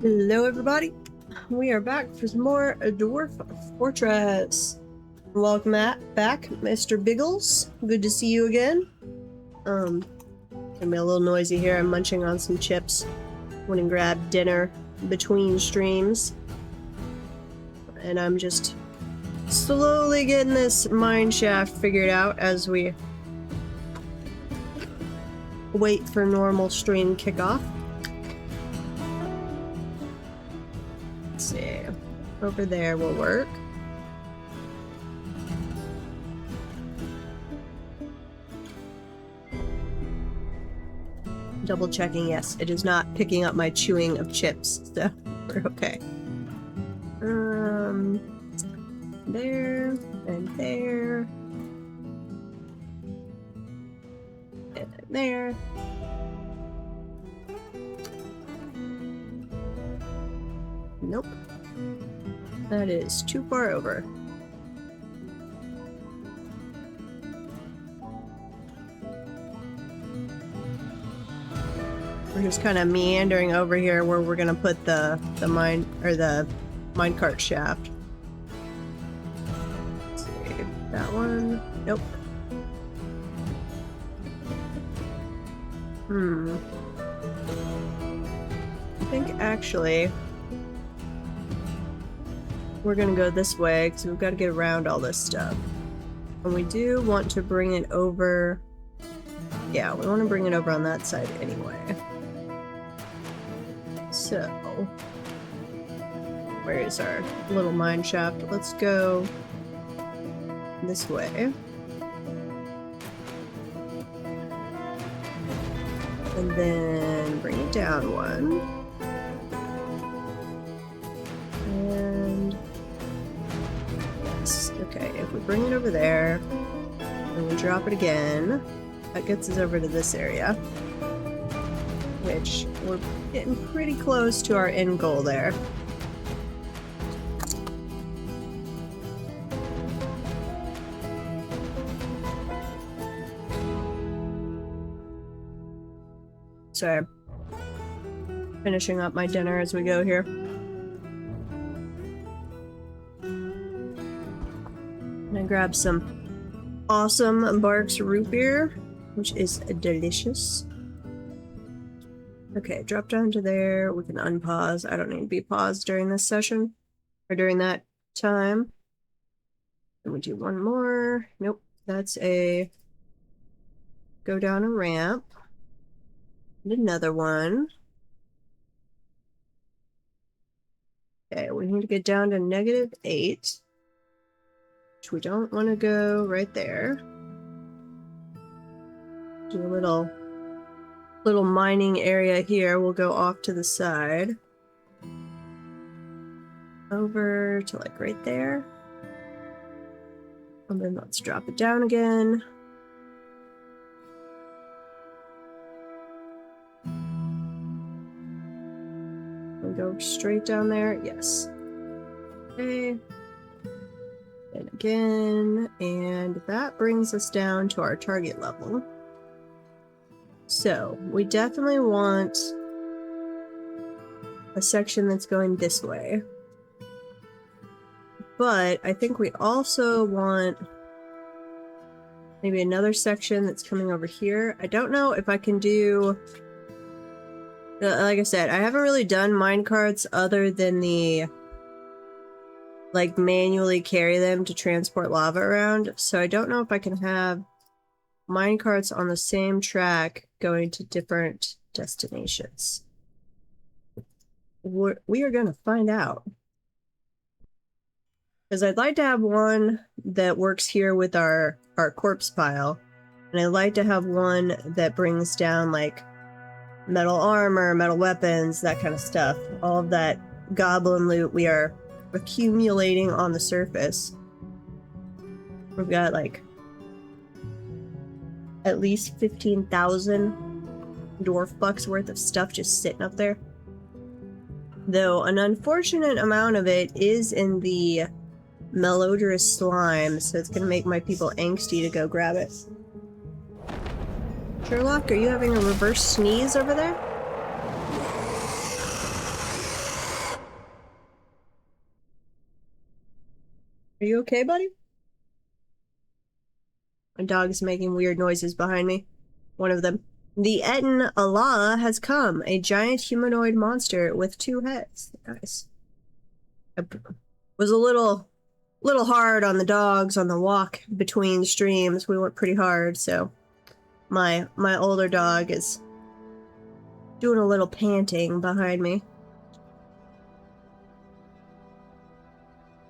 Hello everybody, we are back for some more Dwarf Fortress. Welcome back, Mr. Biggles. Good to see you again. Gonna be a little noisy here. I'm munching on some chips. Went and grabbed dinner between streams. And I'm just slowly getting this mine shaft figured out as we wait for normal stream kickoff. Let's see. Over there will work. Double checking, yes, it is not picking up my chewing of chips, so we're okay. There, and there. And there. Nope. That is too far over. We're just kind of meandering over here where we're gonna put the minecart shaft. Let's see, that one. Nope. I think actually we're gonna go this way because we've got to get around all this stuff. And we do want to bring it over. Yeah, we want to bring it over on that side anyway. So, where is our little mine shaft? Let's go this way. And then bring it down one. And yes, okay, if we bring it over there, and we drop it again, that gets us over to this area, which we're getting pretty close to our end goal there. So, finishing up my dinner as we go here. I'm gonna grab some awesome Barks root beer, which is delicious. Okay, drop down to there. We can unpause. I don't need to be paused during this session or during that time. And we do one more. Nope, that's a go down a ramp. And another one. Okay, we need to get down to -8, which we don't want to go right there. Do a little mining area here. We'll go off to the side. Over to like right there. And then let's drop it down again. We'll go straight down there. Yes. Okay. And again. And that brings us down to our target level. So, we definitely want a section that's going this way. But I think we also want maybe another section that's coming over here. I don't know if I can do... Like I said, I haven't really done minecarts other than the... like, manually carry them to transport lava around. So I don't know if I can have minecarts on the same track going to different destinations. We are going to find out. Because I'd like to have one that works here with our corpse pile. And I'd like to have one that brings down like metal armor, metal weapons, that kind of stuff. All of that goblin loot we are accumulating on the surface. We've got like at least 15,000 dwarf bucks worth of stuff just sitting up there. Though an unfortunate amount of it is in the malodorous slime, so it's gonna make my people angsty to go grab it. Sherlock, are you having a reverse sneeze over there? Are you okay, buddy? My dog is making weird noises behind me. One of them. The Etten Allah has come, a giant humanoid monster with 2 heads. Nice. I was a little hard on the dogs on the walk between streams. We went pretty hard, so my older dog is doing a little panting behind me.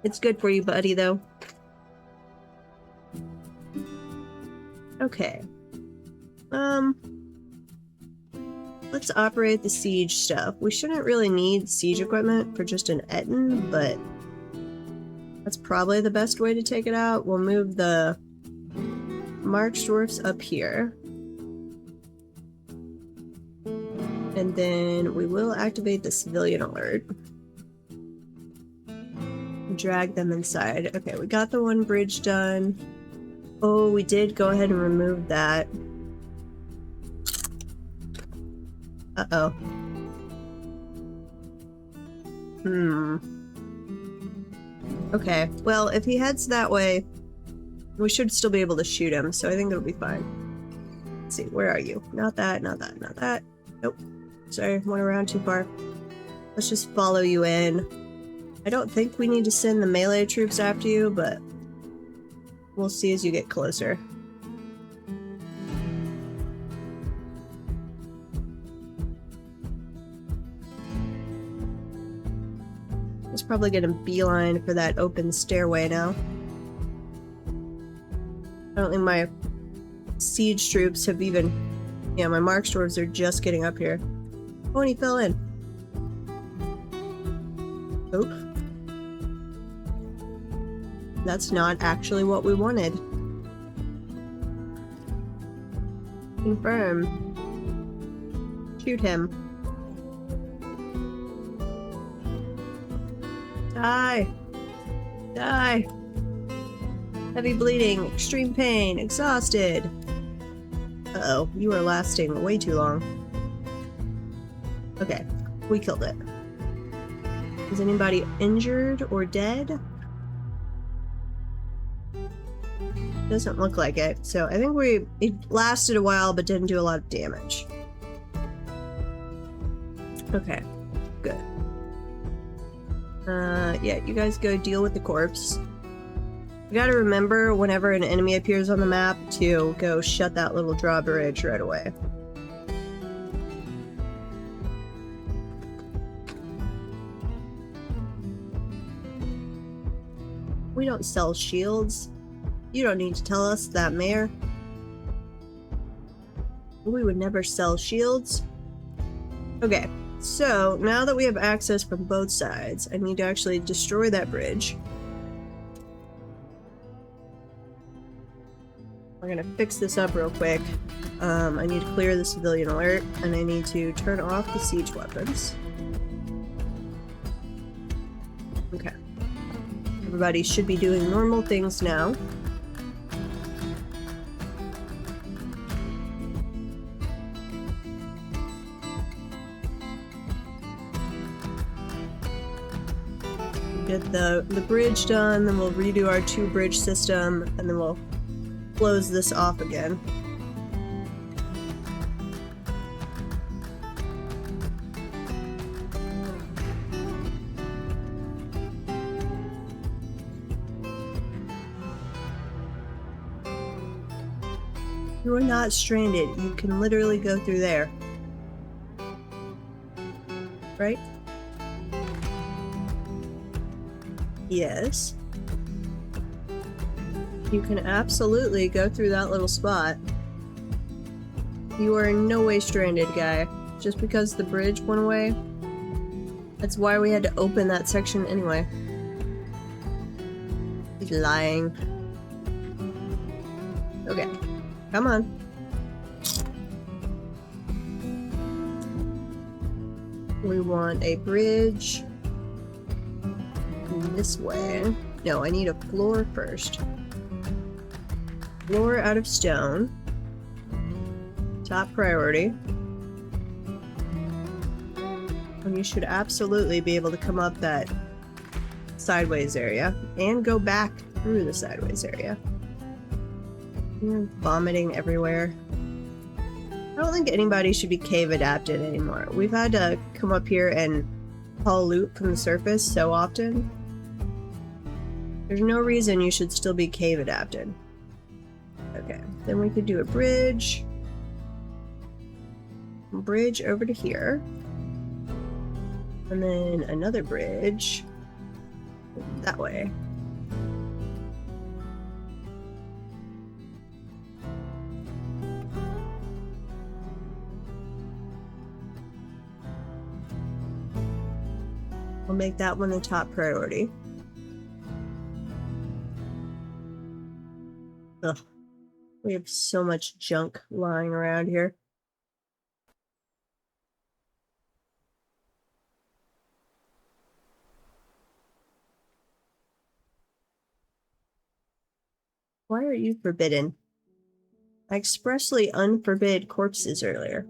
It's good for you, buddy, though. Okay. Let's operate the siege stuff. We shouldn't really need siege equipment for just an Etten, but that's probably the best way to take it out. We'll move the Marksdwarfs up here. And then we will activate the civilian alert. Drag them inside. Okay, we got the one bridge done. Oh, we did go ahead and remove that. Uh-oh. Okay, well, if he heads that way, we should still be able to shoot him, so I think it'll be fine. Let's see, where are you? Not that, not that, not that. Nope. Sorry, went around too far. Let's just follow you in. I don't think we need to send the melee troops after you, but we'll see as you get closer. It's probably gonna beeline for that open stairway now. I don't think my siege troops have even... Yeah, my Marksdwarfs are just getting up here. Oh, and he fell in. Oop. That's not actually what we wanted. Confirm. Shoot him. Die! Die! Heavy bleeding, extreme pain, exhausted. Uh-oh, you are lasting way too long. Okay, we killed it. Is anybody injured or dead? Doesn't look like it, so I think it lasted a while but didn't do a lot of damage. Okay, good. Yeah, you guys go deal with the corpse. You gotta remember whenever an enemy appears on the map to go shut that little drawbridge right away. We don't sell shields. You don't need to tell us that, Mayor. We would never sell shields. Okay, so now that we have access from both sides, I need to actually destroy that bridge. We're gonna fix this up real quick. I need to clear the civilian alert, and I need to turn off the siege weapons. Okay. Everybody should be doing normal things now. Get the bridge done, then we'll redo our 2-bridge system, and then we'll close this off again. You are not stranded. You can literally go through there. Right? Yes. You can absolutely go through that little spot. You are in no way stranded, guy. Just because the bridge went away. That's why we had to open that section anyway. He's lying. Okay. Come on. We want a bridge this way. No, I need a floor first. Floor out of stone. Top priority. And you should absolutely be able to come up that sideways area and go back through the sideways area. You're vomiting everywhere. I don't think anybody should be cave adapted anymore. We've had to come up here and haul loot from the surface so often. There's no reason you should still be cave adapted. Okay, then we could do a bridge. Bridge over to here. And then another bridge that way. We'll make that one the top priority. Ugh. We have so much junk lying around here. Why are you forbidden? I expressly unforbid corpses earlier.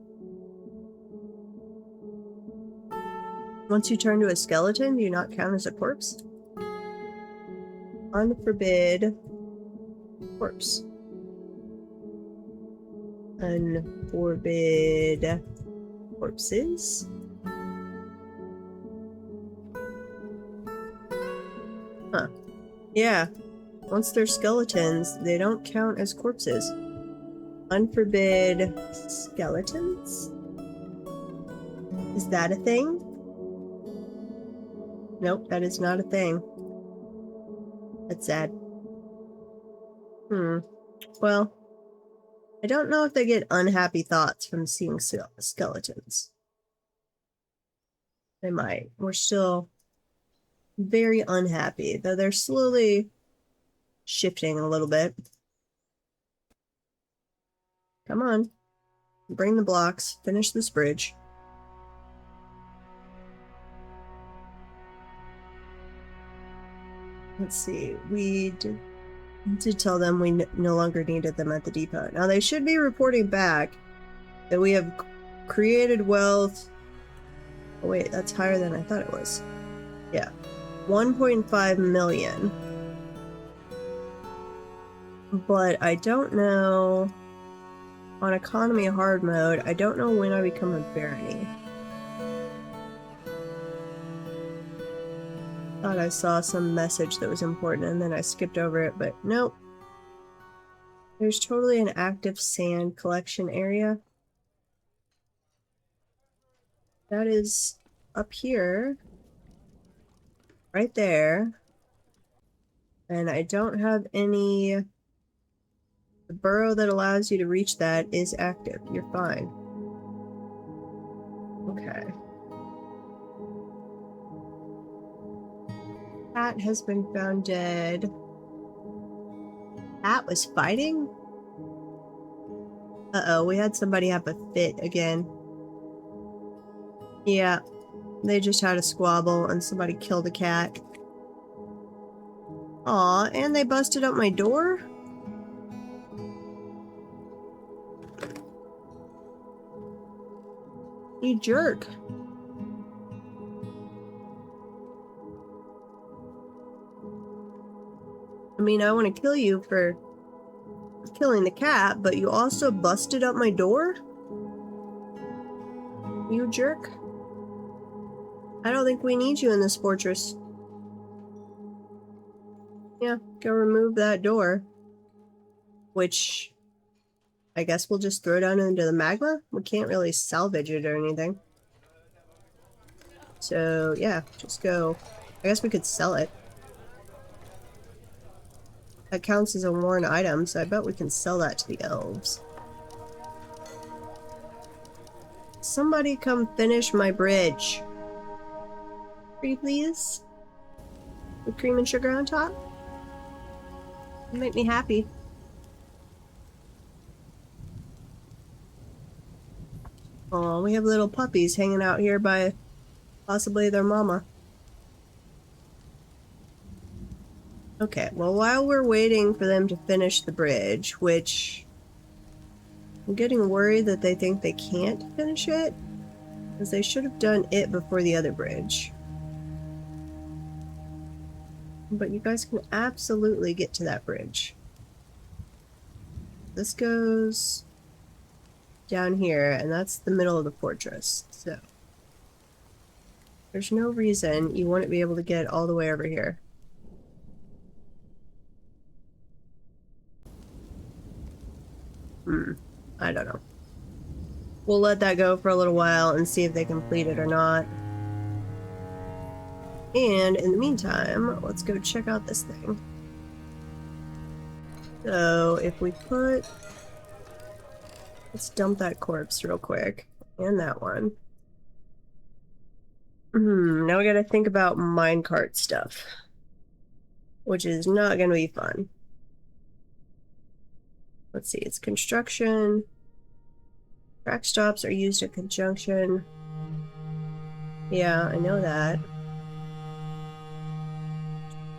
Once you turn to a skeleton, do you not count as a corpse? Unforbid corpse. Unforbid corpses. Huh. Yeah. Once they're skeletons, they don't count as corpses. Unforbid skeletons? Is that a thing? Nope, that is not a thing. That's sad. Well, I don't know if they get unhappy thoughts from seeing skeletons. They might. We're still very unhappy, though they're slowly shifting a little bit. Come on. Bring the blocks. Finish this bridge. Let's see. We did tell them we no longer needed them at the depot. Now they should be reporting back that we have created wealth. Oh wait, that's higher than I thought it was. Yeah. 1.5 million. But I don't know. On economy hard mode, I don't know when I become a barony. Thought I saw some message that was important and then I skipped over it, but nope. There's totally an active sand collection area. That is up here. Right there. And I don't have any... The burrow that allows you to reach that is active. You're fine. Okay. Cat has been found dead. Cat was fighting? Uh-oh, we had somebody have a fit again. Yeah, they just had a squabble and somebody killed a cat. Aw, and they busted up my door? You jerk. I mean, I want to kill you for killing the cat, but you also busted up my door? You jerk. I don't think we need you in this fortress. Yeah, go remove that door. Which... I guess we'll just throw down into the magma? We can't really salvage it or anything. So, yeah, just go. I guess we could sell it. That counts as a worn item, so I bet we can sell that to the elves. Somebody come finish my bridge. Pretty please? With cream and sugar on top? It'll make me happy. Oh, we have little puppies hanging out here by possibly their mama. Okay, well, while we're waiting for them to finish the bridge, which I'm getting worried that they think they can't finish it, because they should have done it before the other bridge. But you guys can absolutely get to that bridge. This goes down here, and that's the middle of the fortress, so there's no reason you wouldn't be able to get all the way over here. I don't know. We'll let that go for a little while and see if they complete it or not. And in the meantime, let's go check out this thing. So if we put... Let's dump that corpse real quick. And that one. Now we gotta think about minecart stuff. Which is not gonna be fun. Let's see, it's construction. Track stops are used in conjunction. Yeah, I know that.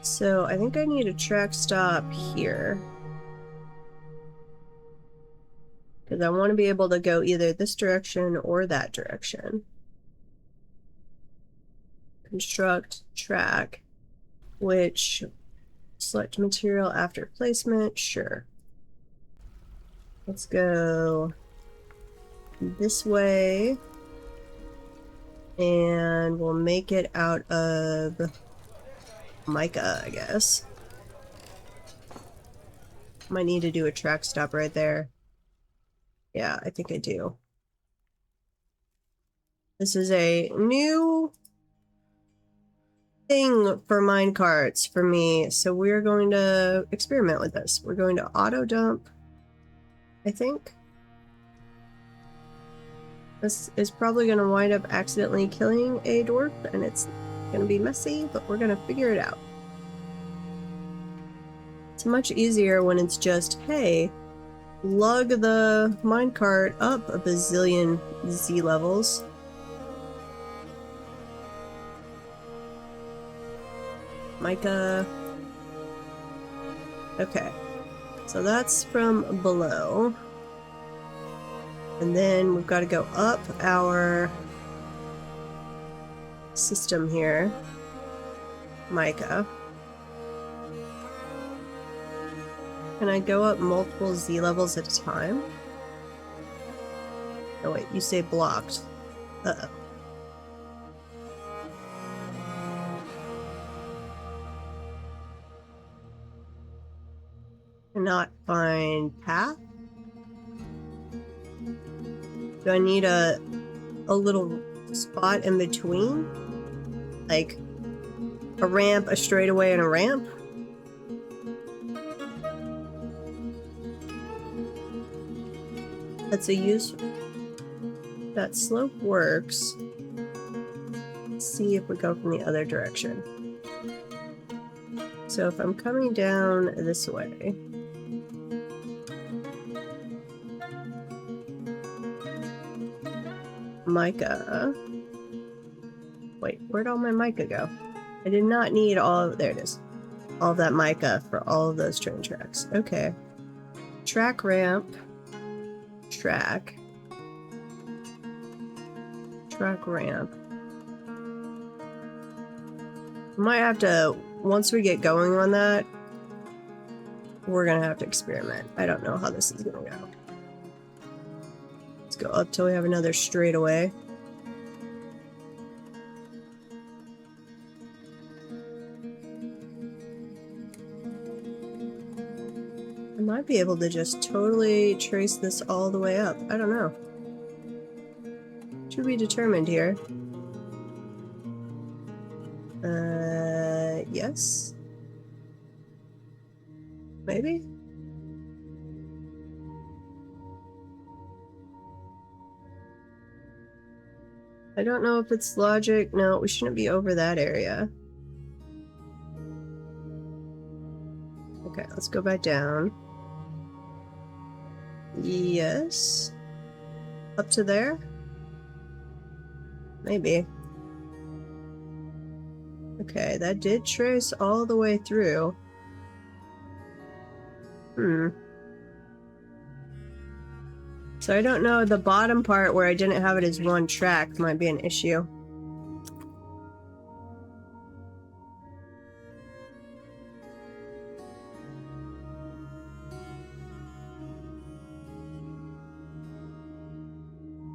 So I think I need a track stop here. Because I want to be able to go either this direction or that direction. Construct track, which select material after placement, sure. Let's go this way, and we'll make it out of mica, I guess. Might need to do a track stop right there. Yeah, I think I do. This is a new thing for minecarts for me, so we're going to experiment with this. We're going to auto dump, I think. This is probably going to wind up accidentally killing a dwarf, and it's going to be messy, but we're going to figure it out. It's much easier when it's just, hey, lug the minecart up a bazillion Z levels. Mica. Okay, so that's from below. And then we've got to go up our system here. Mica. Can I go up multiple Z levels at a time? Oh wait, you say blocked. Uh-oh. Cannot find path? Do I need a little spot in between? Like a ramp, a straightaway, and a ramp? That's a use. That slope works. Let's see if we go from the other direction. So if I'm coming down this way, mica. Wait, where'd all my mica go? I did not need all of, there it is. All of that mica for all of those train tracks. Okay. Track ramp. Track ramp. Might have to, once we get going on that, we're gonna have to experiment. I don't know how this is gonna go. Let's go up till we have another straightaway. I might be able to just totally trace this all the way up. I don't know. To be determined here. Yes? Maybe? I don't know if it's logic. No, we shouldn't be over that area. Okay, let's go back down. Yes. Up to there? Maybe. Okay, that did trace all the way through. So I don't know, the bottom part where I didn't have it as one track might be an issue.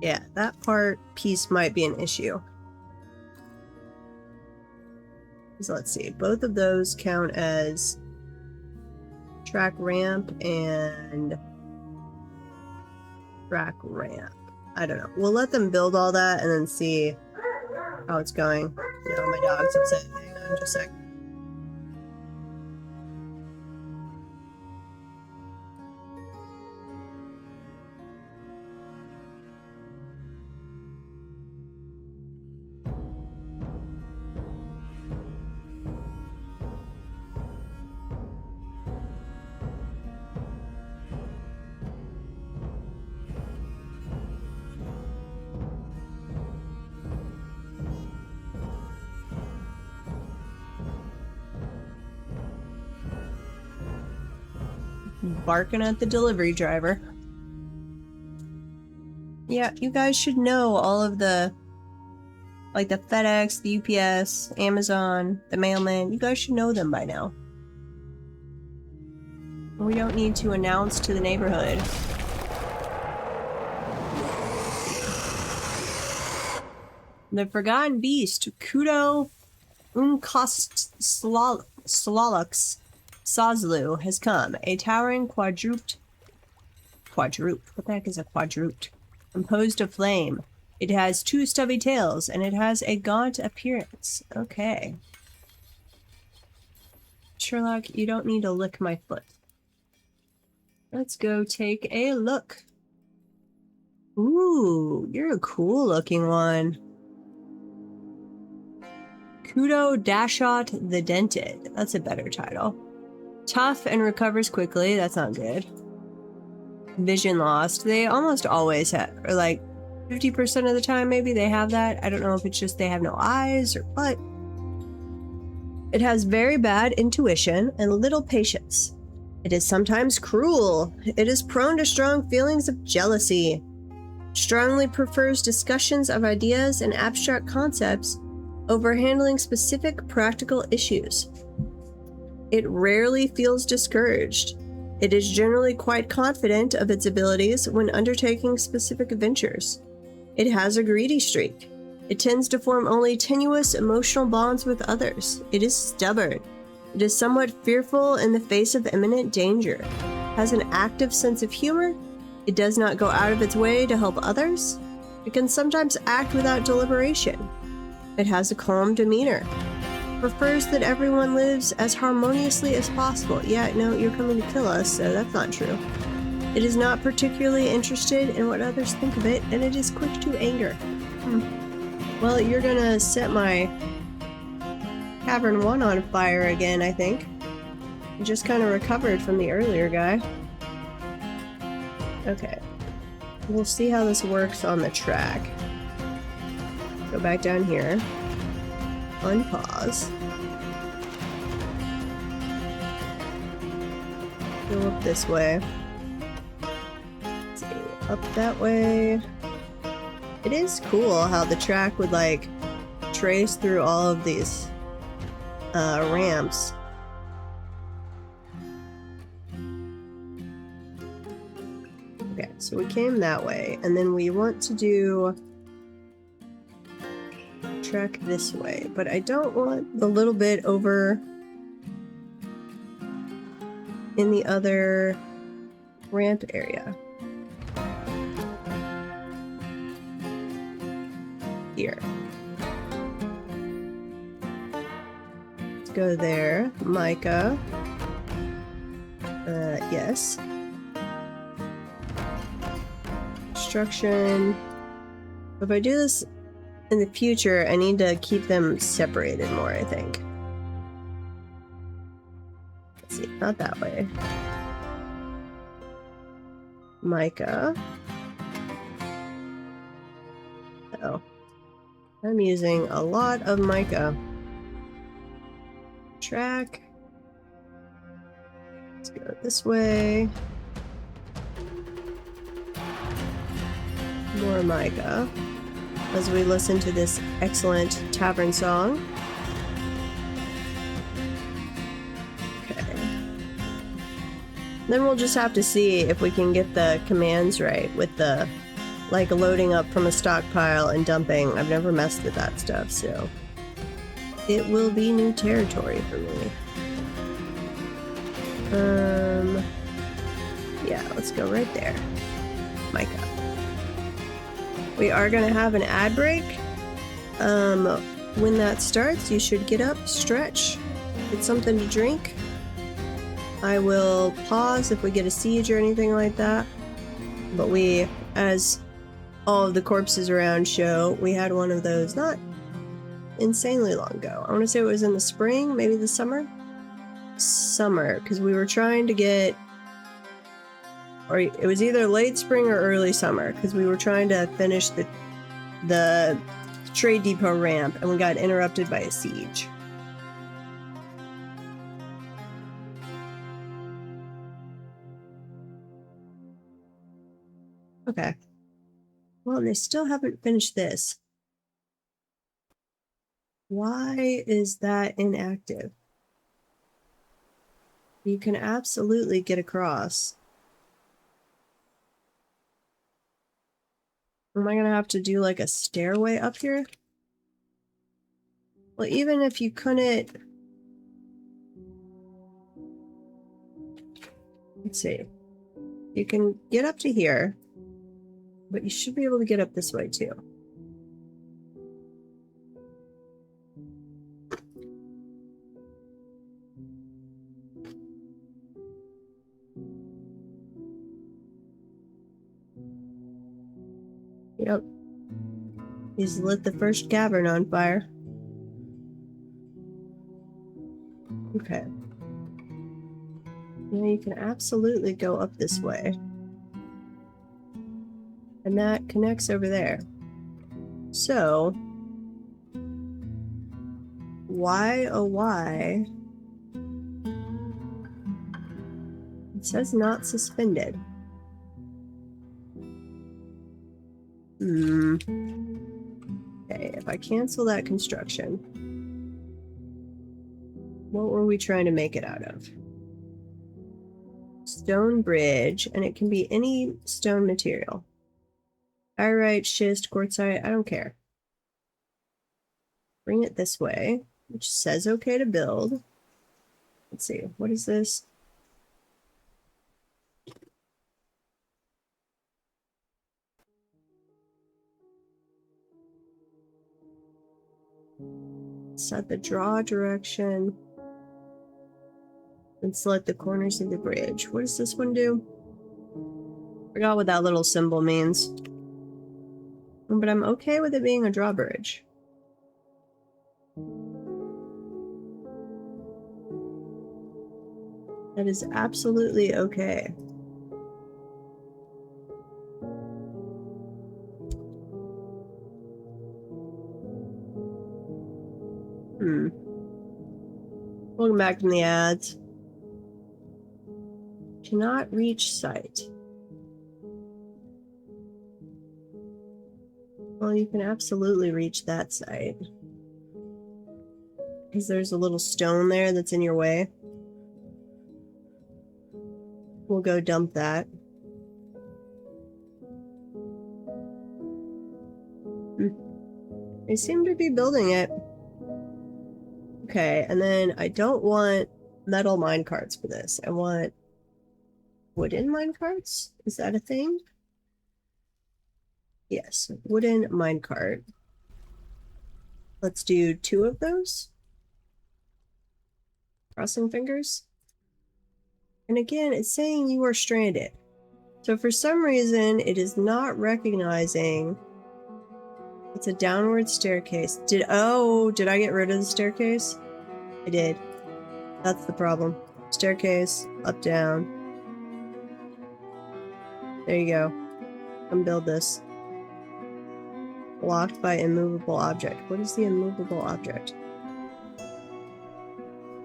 Yeah, that piece might be an issue. So let's see, both of those count as track ramp and track ramp. I don't know. We'll let them build all that and then see how it's going. No, my dog's upset. Hang on just a sec. Barking at the delivery driver. Yeah, you guys should know all of the, like the FedEx, the UPS, Amazon, the mailman. You guys should know them by now. We don't need to announce to the neighborhood. The Forgotten Beast, Kudo Unkostlalax Sazlu has come. A towering quadruped. What the heck is a quadruped? Composed of flame. It has 2 stubby tails, and it has a gaunt appearance. Okay. Sherlock, you don't need to lick my foot. Let's go take a look. Ooh, you're a cool looking one. Kudo Dashot the Dented. That's a better title. Tough and recovers quickly. That's not good. Vision lost. They almost always have, or like 50% of the time maybe they have that. I don't know if it's just they have no eyes or what. It has very bad intuition and little patience. It is sometimes cruel. It is prone to strong feelings of jealousy. Strongly prefers discussions of ideas and abstract concepts over handling specific practical issues. It rarely feels discouraged. It is generally quite confident of its abilities when undertaking specific ventures. It has a greedy streak. It tends to form only tenuous emotional bonds with others. It is stubborn. It is somewhat fearful in the face of imminent danger. Has an active sense of humor. It does not go out of its way to help others. It can sometimes act without deliberation. It has a calm demeanor. Prefers that everyone lives as harmoniously as possible. Yeah, no, you're coming to kill us, so that's not true. It is not particularly interested in what others think of it, and it is quick to anger. Well, you're gonna set my Cavern 1 on fire again, I think. I just kind of recovered from the earlier guy. Okay. We'll see how this works on the track. Go back down here. Unpause. Go up this way. Let's see, up that way. It is cool how the track would like trace through all of these ramps. Okay, so we came that way, and then we want to do track this way, but I don't want the little bit over in the other ramp area. Here. Let's go there. Micah. Yes. Construction. If I do this in the future, I need to keep them separated more, I think. Let's see, not that way. Micah. Oh. I'm using a lot of mica. Track. Let's go this way. More mica. As we listen to this excellent tavern song. Okay. Then we'll just have to see if we can get the commands right with the like loading up from a stockpile and dumping. I've never messed with that stuff, so it will be new territory for me. Yeah, let's go right there. Micah. We are gonna have an ad break. When that starts, you should get up, stretch, get something to drink. I will pause if we get a siege or anything like that. But we, as all of the corpses around show, we had one of those not insanely long ago. I want to say it was in the spring, maybe the summer? Summer, because we were trying to get, or it was either late spring or early summer, because we were trying to finish the trade depot ramp, and we got interrupted by a siege. Okay. Well, they still haven't finished this. Why is that inactive? You can absolutely get across. Am I gonna have to do like a stairway up here? Well, even if you couldn't... Let's see. You can get up to here, but you should be able to get up this way too. Yep. He's lit the first cavern on fire. Okay. Yeah, you can absolutely go up this way. And that connects over there. So, why, oh why? It says not suspended. Okay, if I cancel that construction, what were we trying to make it out of? Stone bridge, and it can be any stone material. Pyrite, schist, quartzite, I don't care. Bring it this way, which says okay to build. Let's see, what is this? Set the draw direction. And select the corners of the bridge. What does this one do? Forgot what that little symbol means. But I'm okay with it being a drawbridge. That is absolutely okay. Welcome back from the ads. Cannot reach site. Well, you can absolutely reach that site. Because there's a little stone there that's in your way. We'll go dump that. They seem to be building it. Okay, and then I don't want metal minecarts for this. I want wooden minecarts? Is that a thing? Yes, wooden minecart. Let's do 2 of those. Crossing fingers. And again, it's saying you are stranded. So for some reason, it is not recognizing it's a downward staircase. Did I get rid of the staircase? I did. That's the problem. Staircase, up, down. There you go. Come build this. Blocked by immovable object. What is the immovable object?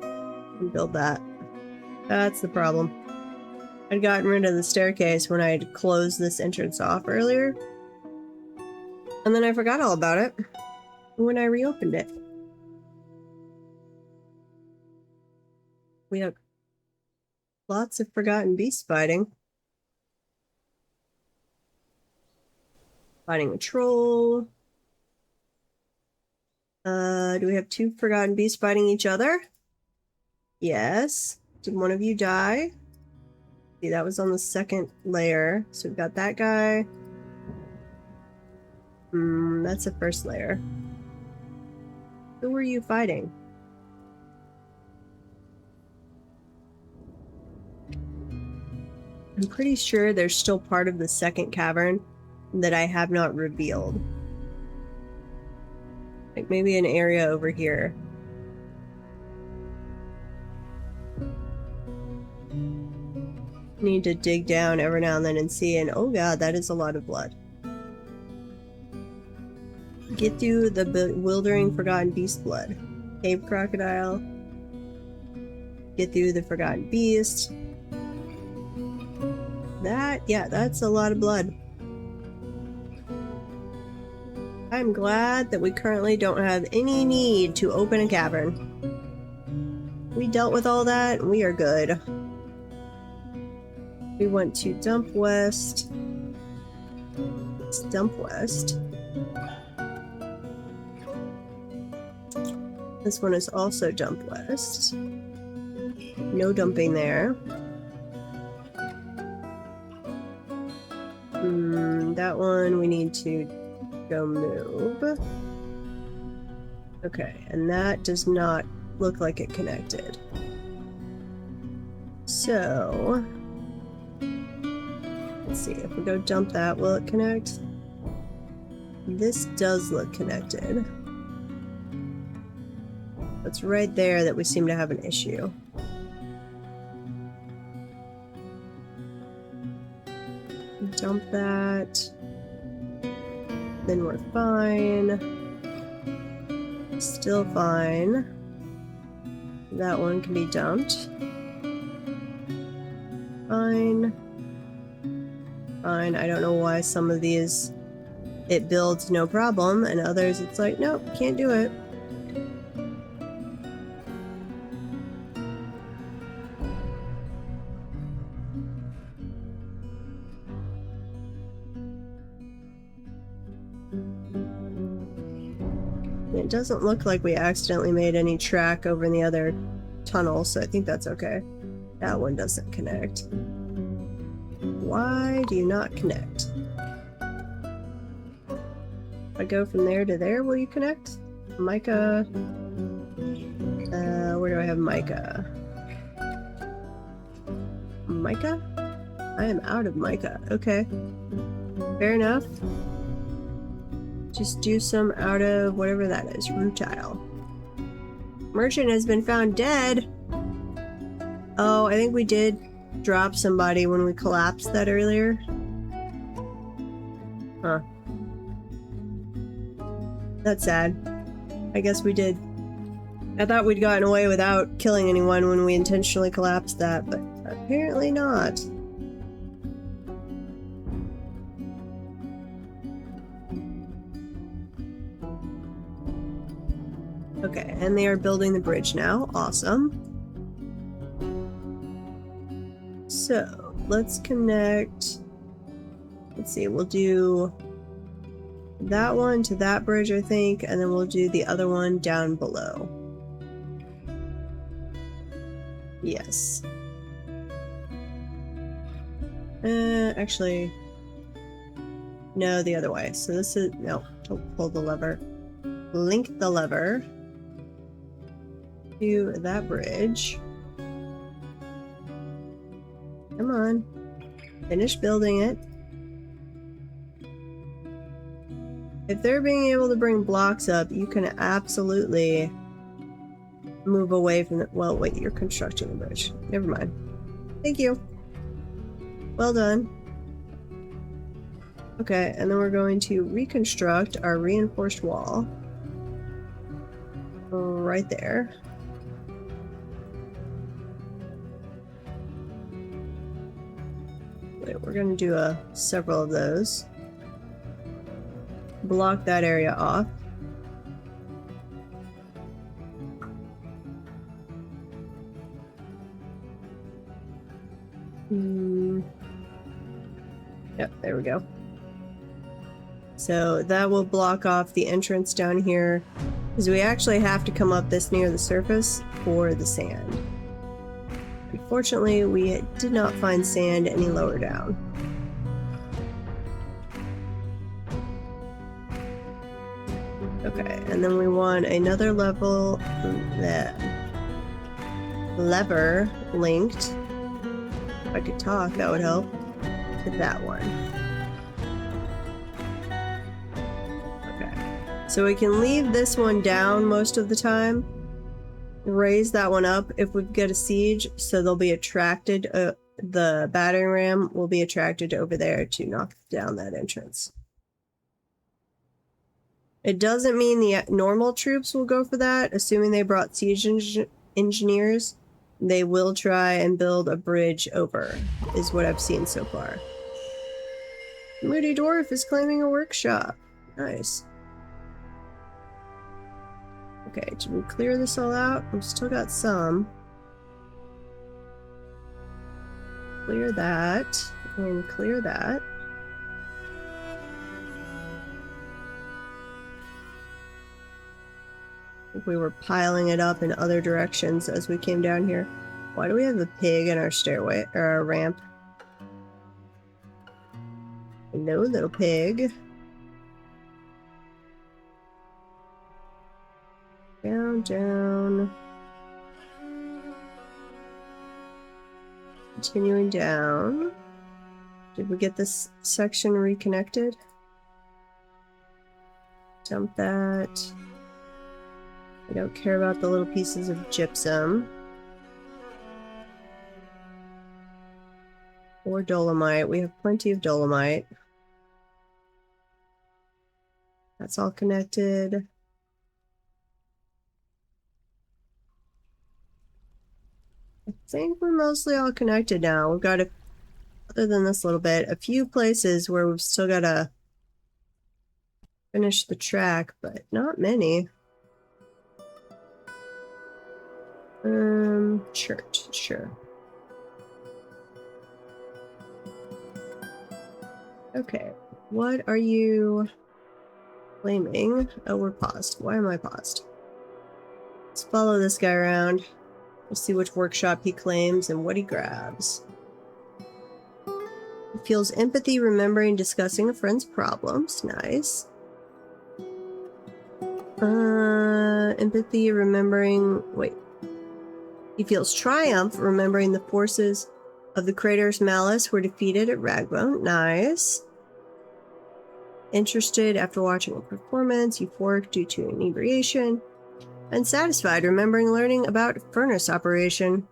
Come build that. That's the problem. I'd gotten rid of the staircase when I had closed this entrance off earlier. And then I forgot all about it when I reopened it. We have lots of forgotten beast fighting. Fighting a troll. Do we have two forgotten beasts fighting each other? Yes. Did one of you die? See, that was on the second layer. So we've got that guy. That's the first layer. Who were you fighting? I'm pretty sure there's still part of the second cavern that I have not revealed. Like maybe an area over here. Need to dig down every now and then and see, and oh god, that is a lot of blood. Get through the bewildering forgotten beast blood. Cave crocodile. Get through the forgotten beast. Yeah, that's a lot of blood. I'm glad that we currently don't have any need to open a cavern. We dealt with all that, and we are good. We want to dump west. Let's dump west. This one is also dump west. No dumping there. That one we need to go move. Okay, and that does not look like it connected. So, let's see, if we go dump that, will it connect? This does look connected. It's right there that we seem to have an issue. Dump that. Then we're fine. Still fine. That one can be dumped. Fine. Fine. I don't know why some of these it builds no problem, and others it's like, nope, can't do it. It doesn't look like we accidentally made any track over in the other tunnel, so I think that's okay. That one doesn't connect. Why do you not connect? If I go from there to there, will you connect? Mica. Where do I have mica? Mica? I am out of mica. Okay. Fair enough. Just do some out of whatever that is. Rutile. Merchant has been found dead. Oh, I think we did drop somebody when we collapsed that earlier. Huh. That's sad. I guess we did. I thought we'd gotten away without killing anyone when we intentionally collapsed that, but apparently not. Okay, and they are building the bridge now. Awesome. So, let's connect. Let's see, we'll do that one to that bridge, I think, and then we'll do the other one down below. Yes. Actually, no, the other way. So this is, no, don't pull the lever. Link the lever to that bridge. Come on. Finish building it. If they're being able to bring blocks up, you can absolutely move away from the— well, wait, you're constructing the bridge. Never mind. Thank you. Well done. Okay, and then we're going to reconstruct our reinforced wall. Right there. Wait, we're going to do several of those. Block that area off. Yep, there we go. So that will block off the entrance down here, because we actually have to come up this near the surface for the sand. Unfortunately, we did not find sand any lower down. Okay, and then we want another level, that lever linked. If I could talk, that would help. To that one. Okay, so we can leave this one down most of the time. Raise that one up if we get a siege, so they'll be attracted. The battering ram will be attracted over there to knock down that entrance. It doesn't mean the normal troops will go for that, assuming they brought siege engineers. They will try and build a bridge over, is what I've seen so far. Moody Dwarf is claiming a workshop. Nice. Okay, did we clear this all out? We've still got some. Clear that, and clear that. We were piling it up in other directions as we came down here. Why do we have a pig in our stairway, or our ramp? Hello, little pig. Down, down. Continuing down. Did we get this section reconnected? Dump that. I don't care about the little pieces of gypsum. Or dolomite. We have plenty of dolomite. That's all connected. I think we're mostly all connected now. We've got, other than this little bit, a few places where we've still got to finish the track, but not many. Church, sure. Okay, what are you claiming? Oh, we're paused. Why am I paused? Let's follow this guy around. We'll see which workshop he claims and what he grabs. He feels empathy remembering discussing a friend's problems. Nice. Empathy remembering... Wait. He feels triumph remembering the forces of the Crater's malice were defeated at RagBone. Nice. Interested after watching a performance. Euphoric due to inebriation. Unsatisfied remembering learning about furnace operation.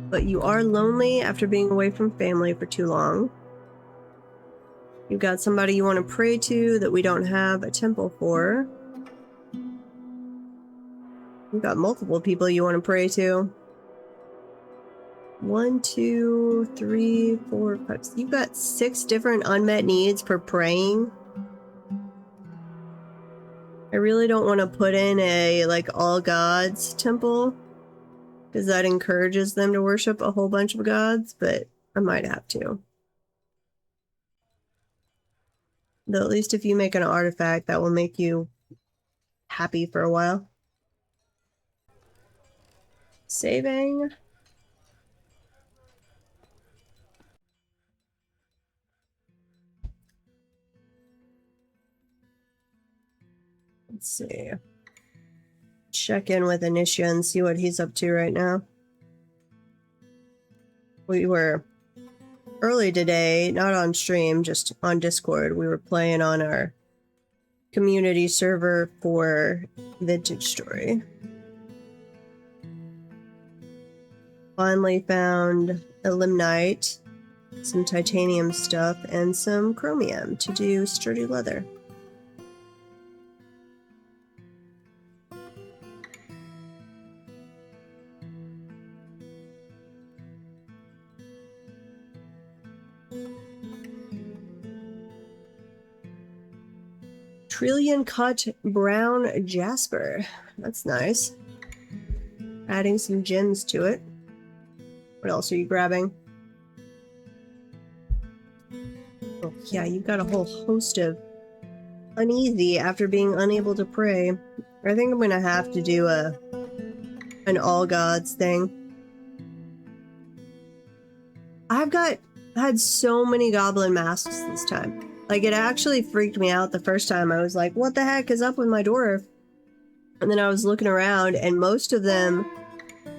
But you are lonely after being away from family for too long. You've got somebody you want to pray to that we don't have a temple for. You've got multiple people you want to pray to. 1, 2, 3, 4, 5. You've got 6 different unmet needs for praying. I really don't want to put in a, like, all gods temple, because that encourages them to worship a whole bunch of gods, but I might have to. Though at least if you make an artifact, that will make you happy for a while. Saving. Let's see. Check in with Anisha and see what he's up to right now. We were early today, not on stream, just on Discord. We were playing on our community server for Vintage Story. Finally found a limonite, some titanium stuff, and some chromium to do sturdy leather. Trillion cut brown jasper. That's nice. Adding some gems to it. What else are you grabbing? Oh, yeah, you've got a whole host of uneasy after being unable to pray. I think I'm gonna have to do an all gods thing. Had so many goblin masks this time. Like, it actually freaked me out the first time. I was like, what the heck is up with my dwarf? And then I was looking around, and most of them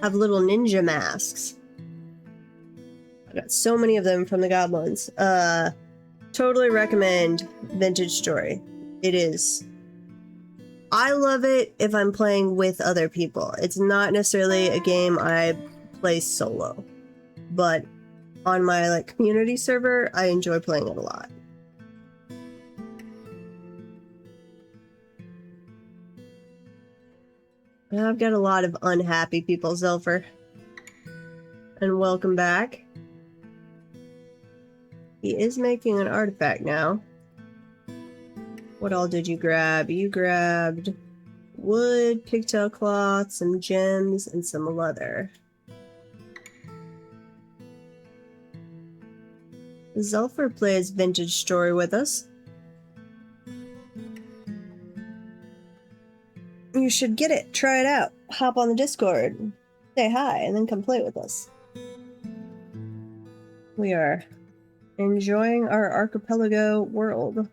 have little ninja masks. I got so many of them from the goblins. Totally recommend Vintage Story. It is. I love it if I'm playing with other people. It's not necessarily a game I play solo, but on my like community server, I enjoy playing it a lot. And I've got a lot of unhappy people, Zilfer. And welcome back. He is making an artifact now. What all did you grab? You grabbed wood, pigtail cloth, some gems, and some leather. Zelfer plays Vintage Story with us. You should get it. Try it out. Hop on the Discord. Say hi, and then come play with us. We are enjoying our archipelago world.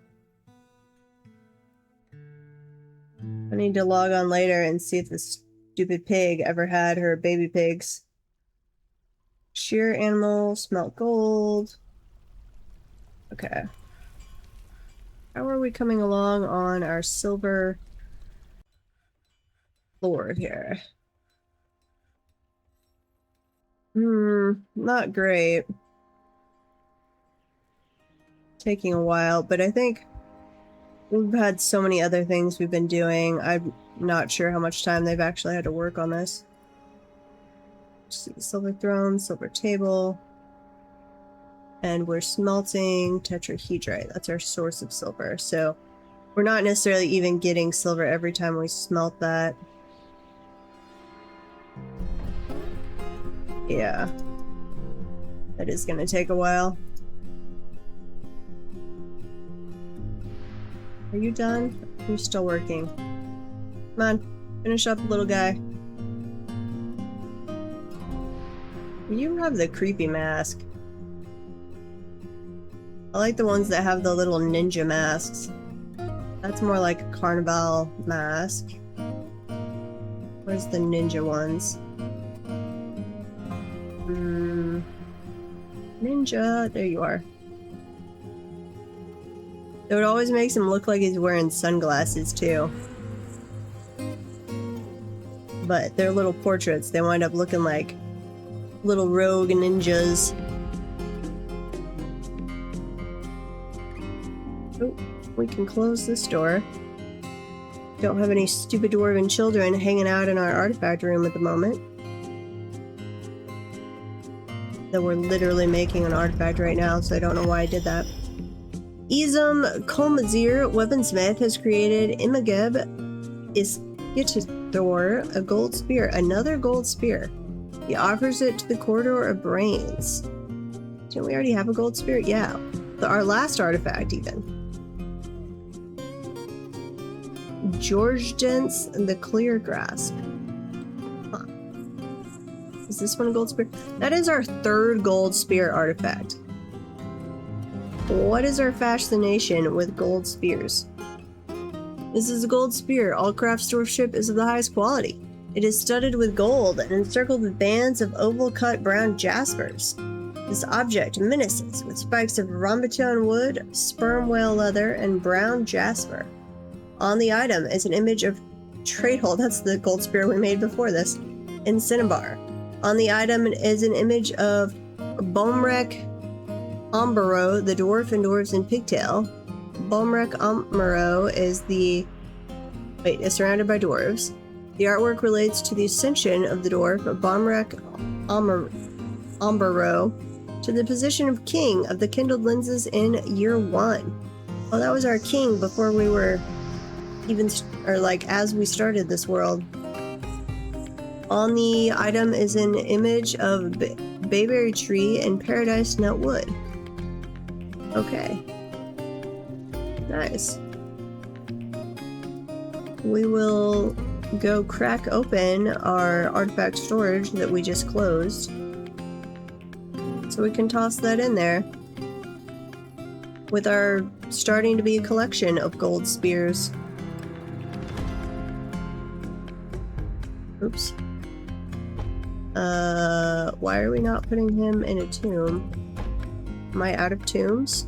I need to log on later and see if this stupid pig ever had her baby pigs. Shear animal, smelt gold. Okay. How are we coming along on our silver floor here? Not great. Taking a while, but I think we've had so many other things we've been doing. I'm not sure how much time they've actually had to work on this. Silver throne, silver table. And we're smelting tetrahedrite. That's our source of silver. So we're not necessarily even getting silver every time we smelt that. Yeah. That is going to take a while. Are you done? You're still working. Come on, finish up, little guy. You have the creepy mask. I like the ones that have the little ninja masks. That's more like a carnival mask. Where's the ninja ones? Ninja, there you are. So it always makes him look like he's wearing sunglasses too. But they're little portraits. They wind up looking like little rogue ninjas. Oh, we can close this door. Don't have any stupid dwarven children hanging out in our artifact room at the moment. Though we're literally making an artifact right now, so I don't know why I did that. Izum Kolmazir, weaponsmith, has created Imageb Iskitithor, a gold spear. Another gold spear. He offers it to the Corridor of Brains. Didn't we already have a gold spear? Yeah. Our last artifact, even. George Dents and the Clear Grasp. Huh. Is this one a gold spear? That is our third gold spear artifact. What is our fascination with gold spears? This is a gold spear. All craft storemanship is of the highest quality. It is studded with gold and encircled with bands of oval-cut brown jaspers. This object menaces with spikes of rambutan wood, sperm whale leather, and brown jasper. On the item is an image of Treadhole, that's the gold spear we made before this, in Cinnabar. On the item is an image of Bomrek Ombaro, the dwarf and dwarves in pigtail. Bomrek Ombaro is is surrounded by dwarves. The artwork relates to the ascension of the dwarf Bomrek Ombaro to the position of king of the kindled lenses in year 1. Oh, that was our king before we were even, as we started this world. On the item is an image of bayberry tree and paradise nut wood. Okay. Nice. We will go crack open our artifact storage that we just closed. So we can toss that in there. With our starting to be a collection of gold spears. Oops. Why are we not putting him in a tomb? Am I out of tombs?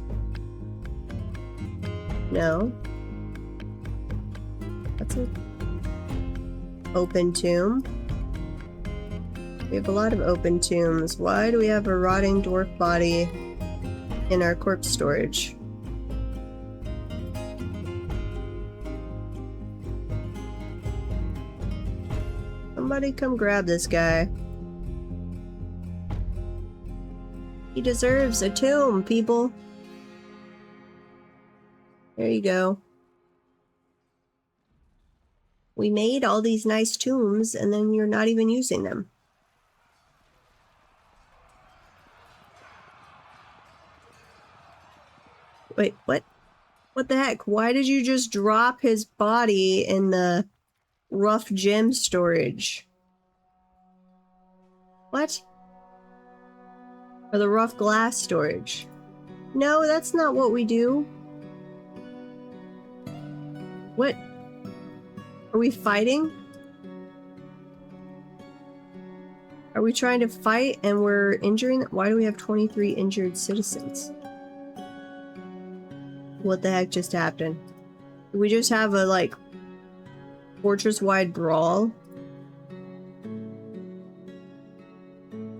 No. That's an open tomb. We have a lot of open tombs. Why do we have a rotting dwarf body in our corpse storage? Somebody come grab this guy. He deserves a tomb, people. There you go. We made all these nice tombs and then you're not even using them. Wait, what? What the heck? Why did you just drop his body in the rough gem storage? What? Or the rough glass storage? No, that's not what we do. What? Are we fighting? Are we trying to fight and we're injuring them? Why do we have 23 injured citizens? What the heck just happened? Did we just have a, like, fortress-wide brawl?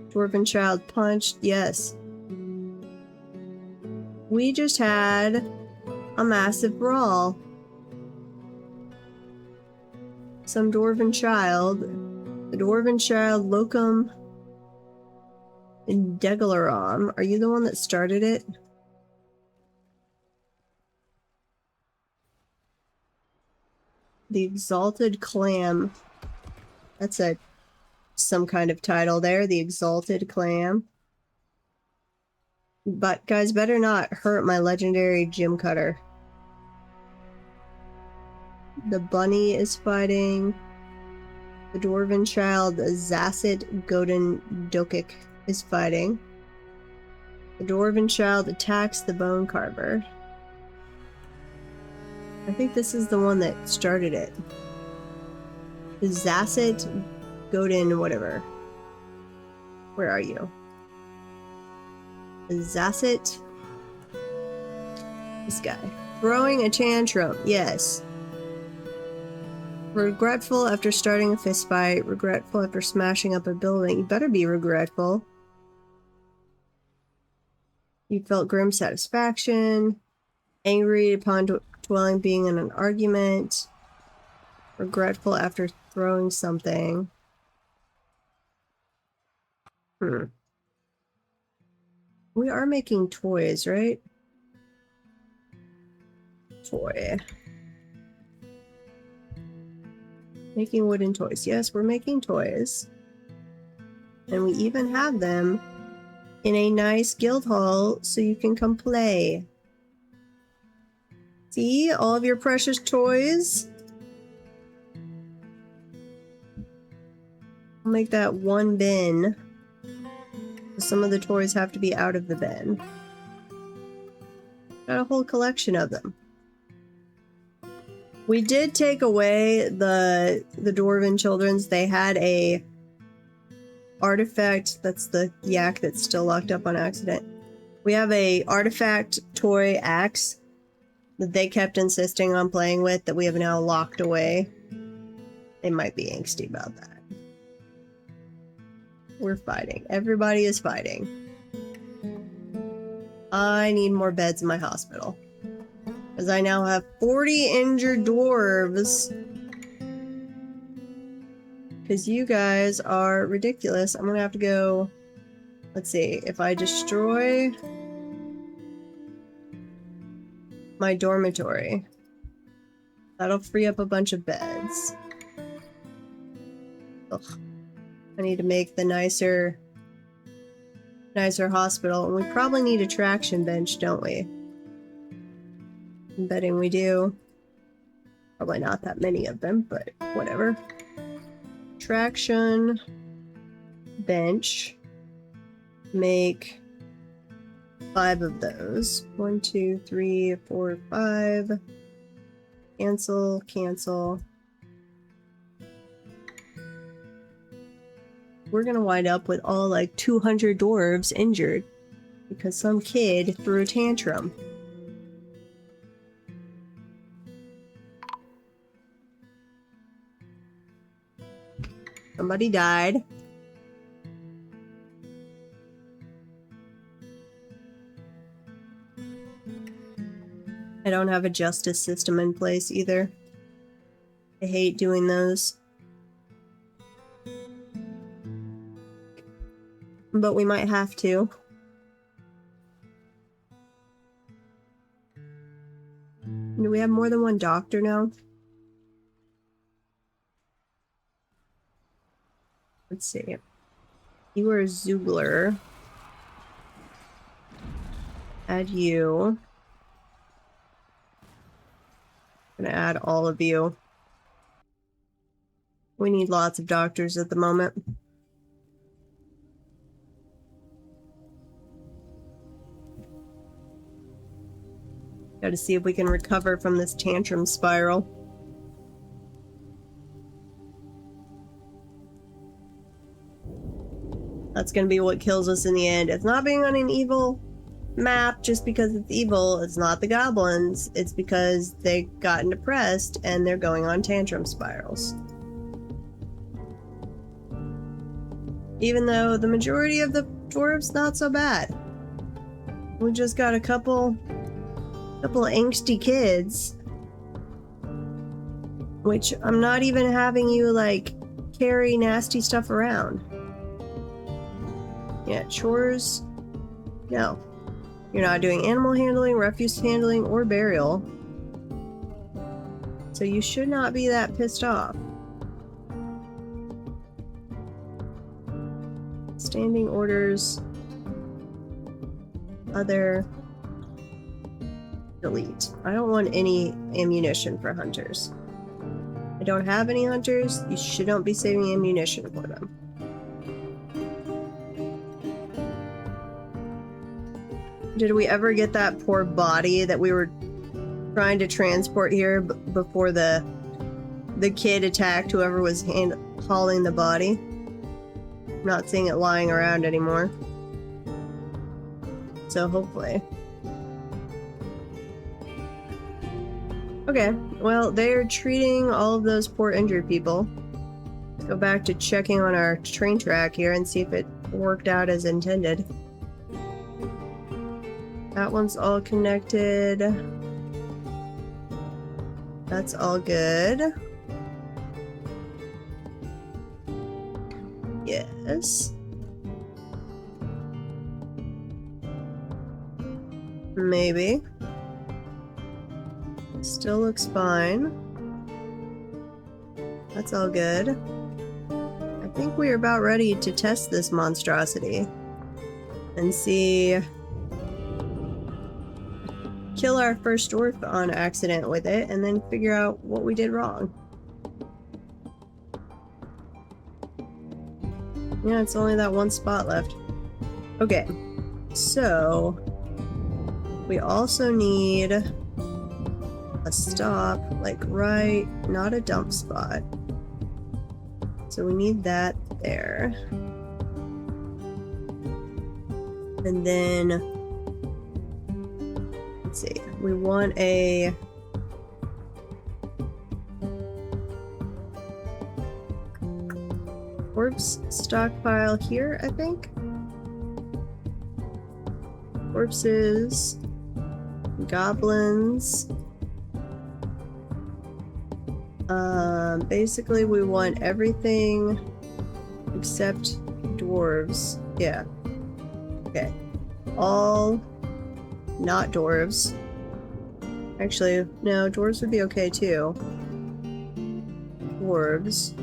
Dwarven child punched? Yes. We just had a massive brawl. Some dwarven child. The dwarven child Locum Degalaram. Are you the one that started it? The Exalted Clam. That's some kind of title there. The Exalted Clam. But guys, better not hurt my legendary gem cutter. The bunny is fighting. The dwarven child Zasset Godin Dokik is fighting. The dwarven child attacks the bone carver. I think this is the one that started it. The Zasset Godin whatever. Where are you? The Zasset. This guy. Throwing a tantrum. Yes. Regretful after starting a fistfight. Regretful after smashing up a building. You better be regretful. You felt grim satisfaction. Angry upon dwelling being in an argument. Regretful after throwing something. We are making toys, right? Toy. Making wooden toys. Yes, we're making toys. And we even have them in a nice guild hall so you can come play. See? All of your precious toys. I'll make that one bin. Some of the toys have to be out of the bin. Got a whole collection of them. We did take away the Dwarven Children's. They had a artifact. That's the yak that's still locked up on accident. We have a artifact toy axe that they kept insisting on playing with that we have now locked away. They might be angsty about that. We're fighting. Everybody is fighting. I need more beds in my hospital. Because I now have 40 injured dwarves. Because you guys are ridiculous. I'm going to have to go... Let's see. If I destroy... my dormitory. That'll free up a bunch of beds. Ugh. I need to make the nicer hospital. And we probably need a traction bench, don't we? I'm betting we do. Probably not that many of them, but whatever. Traction. Bench. Make 5 of those. 1, 2, 3, 4, 5. Cancel, cancel. We're gonna wind up with all like 200 dwarves injured because some kid threw a tantrum. Somebody died. I don't have a justice system in place either. I hate doing those. But we might have to. Do we have more than one doctor now? Let's see. You are Zugler. Add you. I'm gonna add all of you. We need lots of doctors at the moment. Gotta see if we can recover from this tantrum spiral. That's gonna be what kills us in the end. It's not being on an evil map just because it's evil. It's not the goblins. It's because they gotten depressed and they're going on tantrum spirals. Even though the majority of the dwarves not so bad. We just got a couple of angsty kids, which I'm not even having you like carry nasty stuff around. Yeah, chores. No, you're not doing animal handling, refuse handling, or burial. So you should not be that pissed off. Standing orders. Other. Delete. I don't want any ammunition for hunters. I don't have any hunters. You shouldn't be saving ammunition for them. Did we ever get that poor body that we were trying to transport here before the kid attacked whoever was hauling the body? I'm not seeing it lying around anymore. So hopefully. Okay, well, they're treating all of those poor injured people. Let's go back to checking on our train track here and see if it worked out as intended. That one's all connected. That's all good. Yes. Maybe. Still looks fine. That's all good. I think we're about ready to test this monstrosity and see. Kill our first dwarf on accident with it and then figure out what we did wrong. Yeah, it's only that one spot left. Okay, so we also need a stop, like right, not a dump spot. So we need that there. And then, let's see, we want a corpse stockpile here, I think. Corpses, goblins. Basically we want everything except dwarves. Yeah. Okay. All not dwarves. Actually, no, dwarves would be okay too. Dwarves.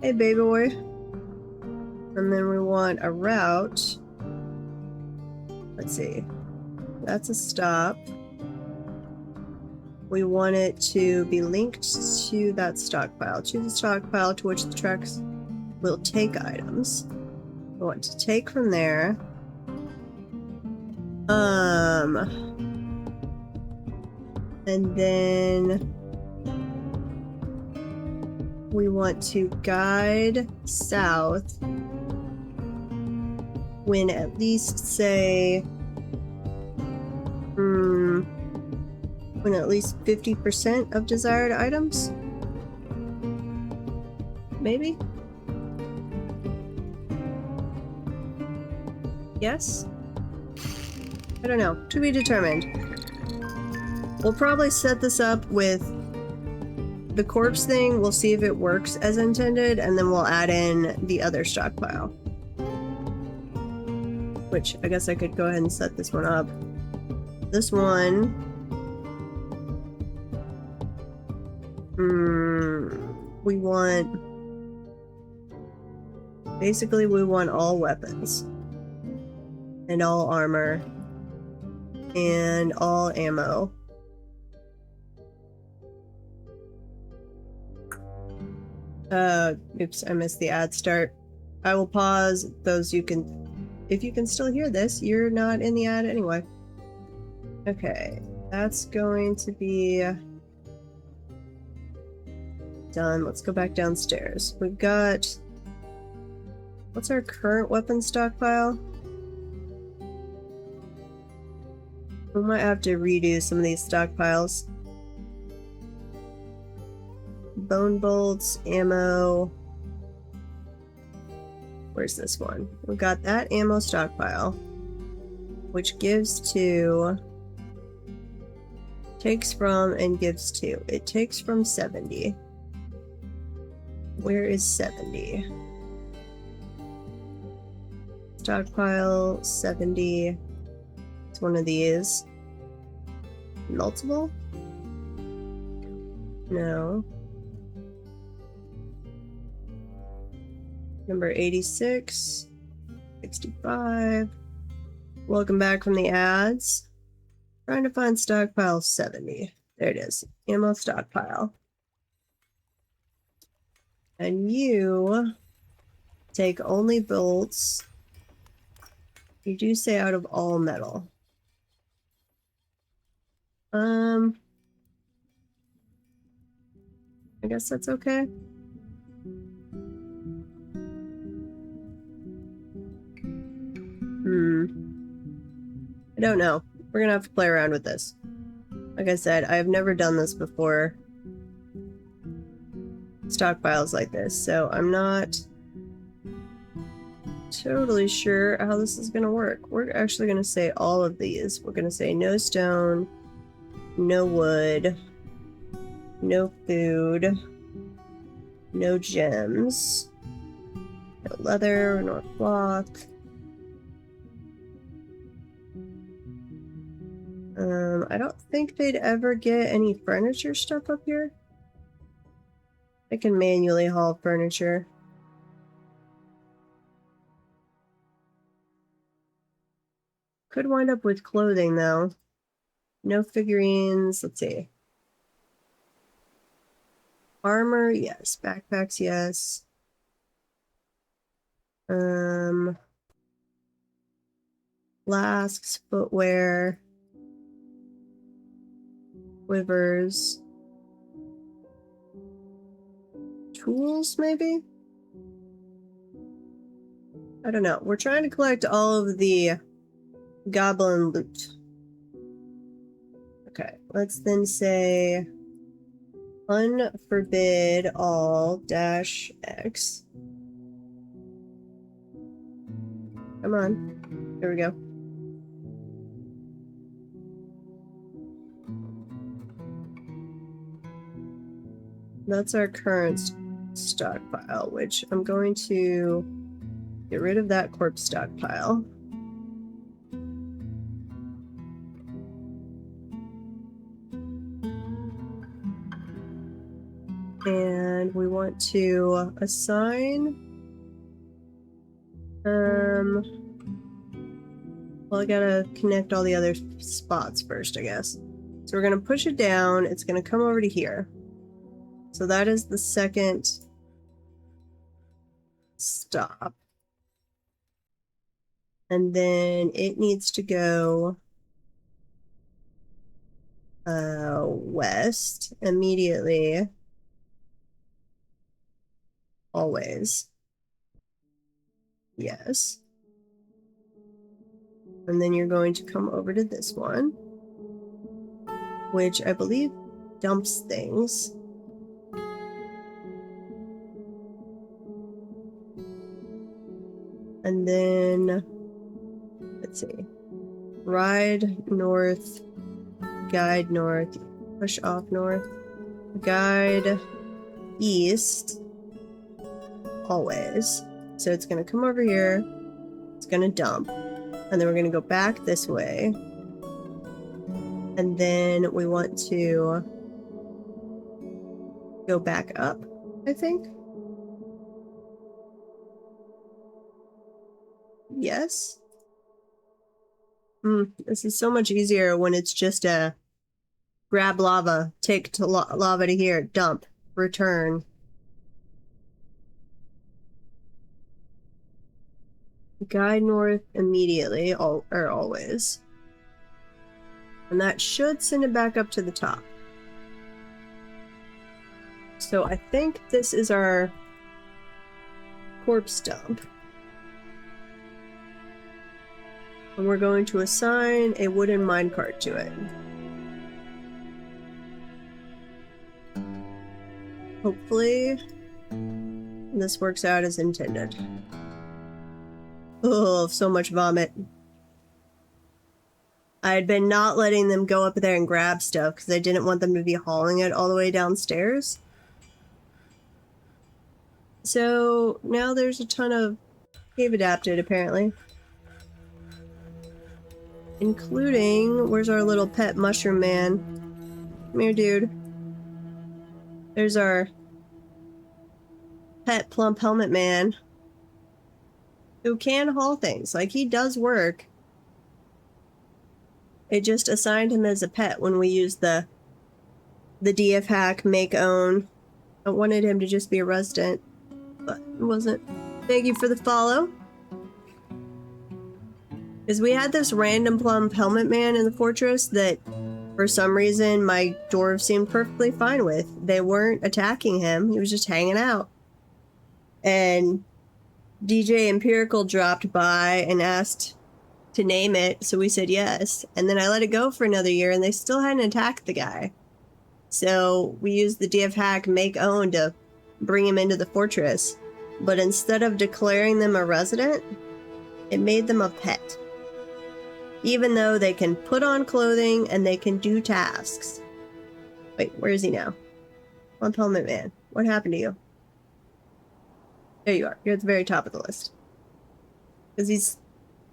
Hey, baby boy. And then we want a route. Let's see. that's a stop. We want it to be linked to that stockpile, to the stockpile to which the trucks will take items. We want to take from there. And then we want to guide south when at least, say, when at least 50% of desired items? Maybe? Yes? I don't know. To be determined. We'll probably set this up with the corpse thing. We'll see if it works as intended, and then we'll add in the other stockpile. Which, I guess I could go ahead and set this one up. This one... we want... Basically, we want all weapons. And all armor. And all ammo. Oops, I missed the ad start. I will pause those you can... If you can still hear this, you're not in the ad anyway. Okay, that's going to be... done. Let's go back downstairs. We've got... What's our current weapon stockpile? We might have to redo some of these stockpiles. Bone bolts, ammo. Where's this one? We've got that ammo stockpile, which gives to... Takes from and gives to. It takes from 70. Where is 70? Stockpile 70. It's one of these. Multiple? No. Number 86. 65. Welcome back from the ads. Trying to find stockpile 70. There it is. Ammo stockpile. And you take only bolts. You do say out of all metal. I guess that's okay. I don't know. We're gonna have to play around with this. Like I said, I've never done this before. Stockpiles like this, so I'm not totally sure how this is gonna work. We're actually gonna say all of these. We're gonna say no stone, no wood, no food, no gems, no leather, nor cloth. I don't think they'd ever get any furniture stuff up here. I can manually haul furniture. Could wind up with clothing though. No figurines. Let's see. Armor, yes. Backpacks, yes. Flasks, footwear, quivers, tools, maybe? I don't know. We're trying to collect all of the goblin loot. Okay, let's then say unforbid all -X. Come on. There we go. That's our current stockpile, which I'm going to get rid of that corpse stockpile. And we want to assign Well, I gotta connect all the other spots first, I guess. So we're gonna push it down. It's gonna come over to here. So that is the second stop. And then it needs to go west immediately. Always. Yes. And then you're going to come over to this one, which I believe dumps things. And then, let's see, ride north, guide north, push off north, guide east, always. So it's going to come over here, it's going to dump, and then we're going to go back this way. And then we want to go back up, I think. Yes. This is so much easier when it's just a grab lava, take to lava to here, dump, return. Guide north immediately, or always. And that should send it back up to the top. So I think this is our corpse dump. And we're going to assign a wooden minecart to it. Hopefully, this works out as intended. Oh, so much vomit. I had been not letting them go up there and grab stuff because I didn't want them to be hauling it all the way downstairs. So now there's a ton of cave adapted, apparently. Including, where's our little pet mushroom man? Come here, dude. There's our pet plump helmet man who can haul things. Like, he does work. It just assigned him as a pet when we used the DF hack make own. I wanted him to just be a resident, but it wasn't. Thank you for the follow. Because we had this random plump helmet man in the fortress that for some reason my dwarves seemed perfectly fine with. They weren't attacking him, he was just hanging out. And DJ Empirical dropped by and asked to name it, so we said yes. And then I let it go for another year and they still hadn't attacked the guy. So we used the DF hack make own to bring him into the fortress. But instead of declaring them a resident, it made them a pet. Even though they can put on clothing and they can do tasks. Wait, where is he now? Plump helmet man, what happened to you? There you are. You're at the very top of the list. Because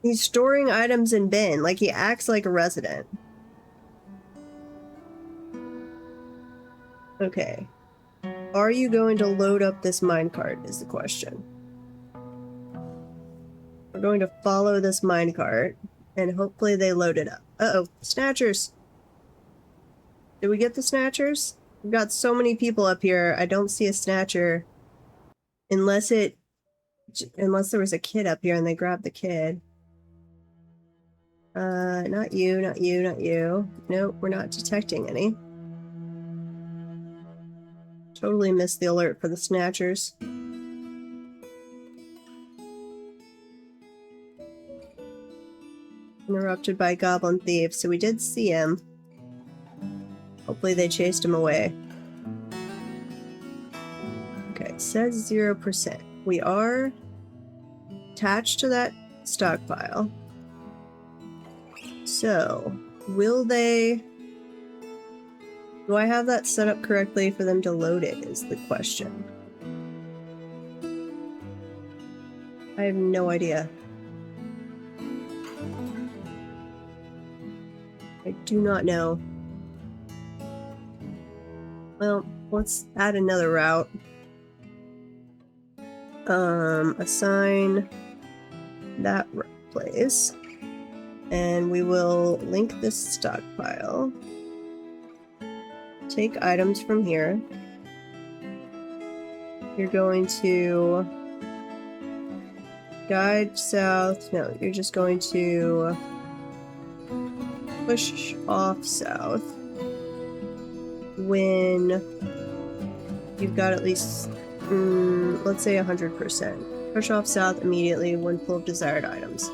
he's storing items in bin, like he acts like a resident. Okay. Are you going to load up this minecart is the question. We're going to follow this minecart. And hopefully they load it up. Uh-oh, snatchers. Did we get the snatchers? We've got so many people up here. I don't see a snatcher. Unless there was a kid up here and they grabbed the kid. Not you, not you, not you. Nope, we're not detecting any. Totally missed the alert for the snatchers. Interrupted by goblin thieves, so we did see him. Hopefully they chased him away. Okay, it says 0%. We are attached to that stockpile. So, will they... Do I have that set up correctly for them to load it is the question. I have no idea. I do not know. Well, let's add another route. Assign that place. And we will link this stockpile. Take items from here. You're going to guide south. No, you're just going to push off south when you've got at least, let's say 100%. Push off south immediately when full of desired items.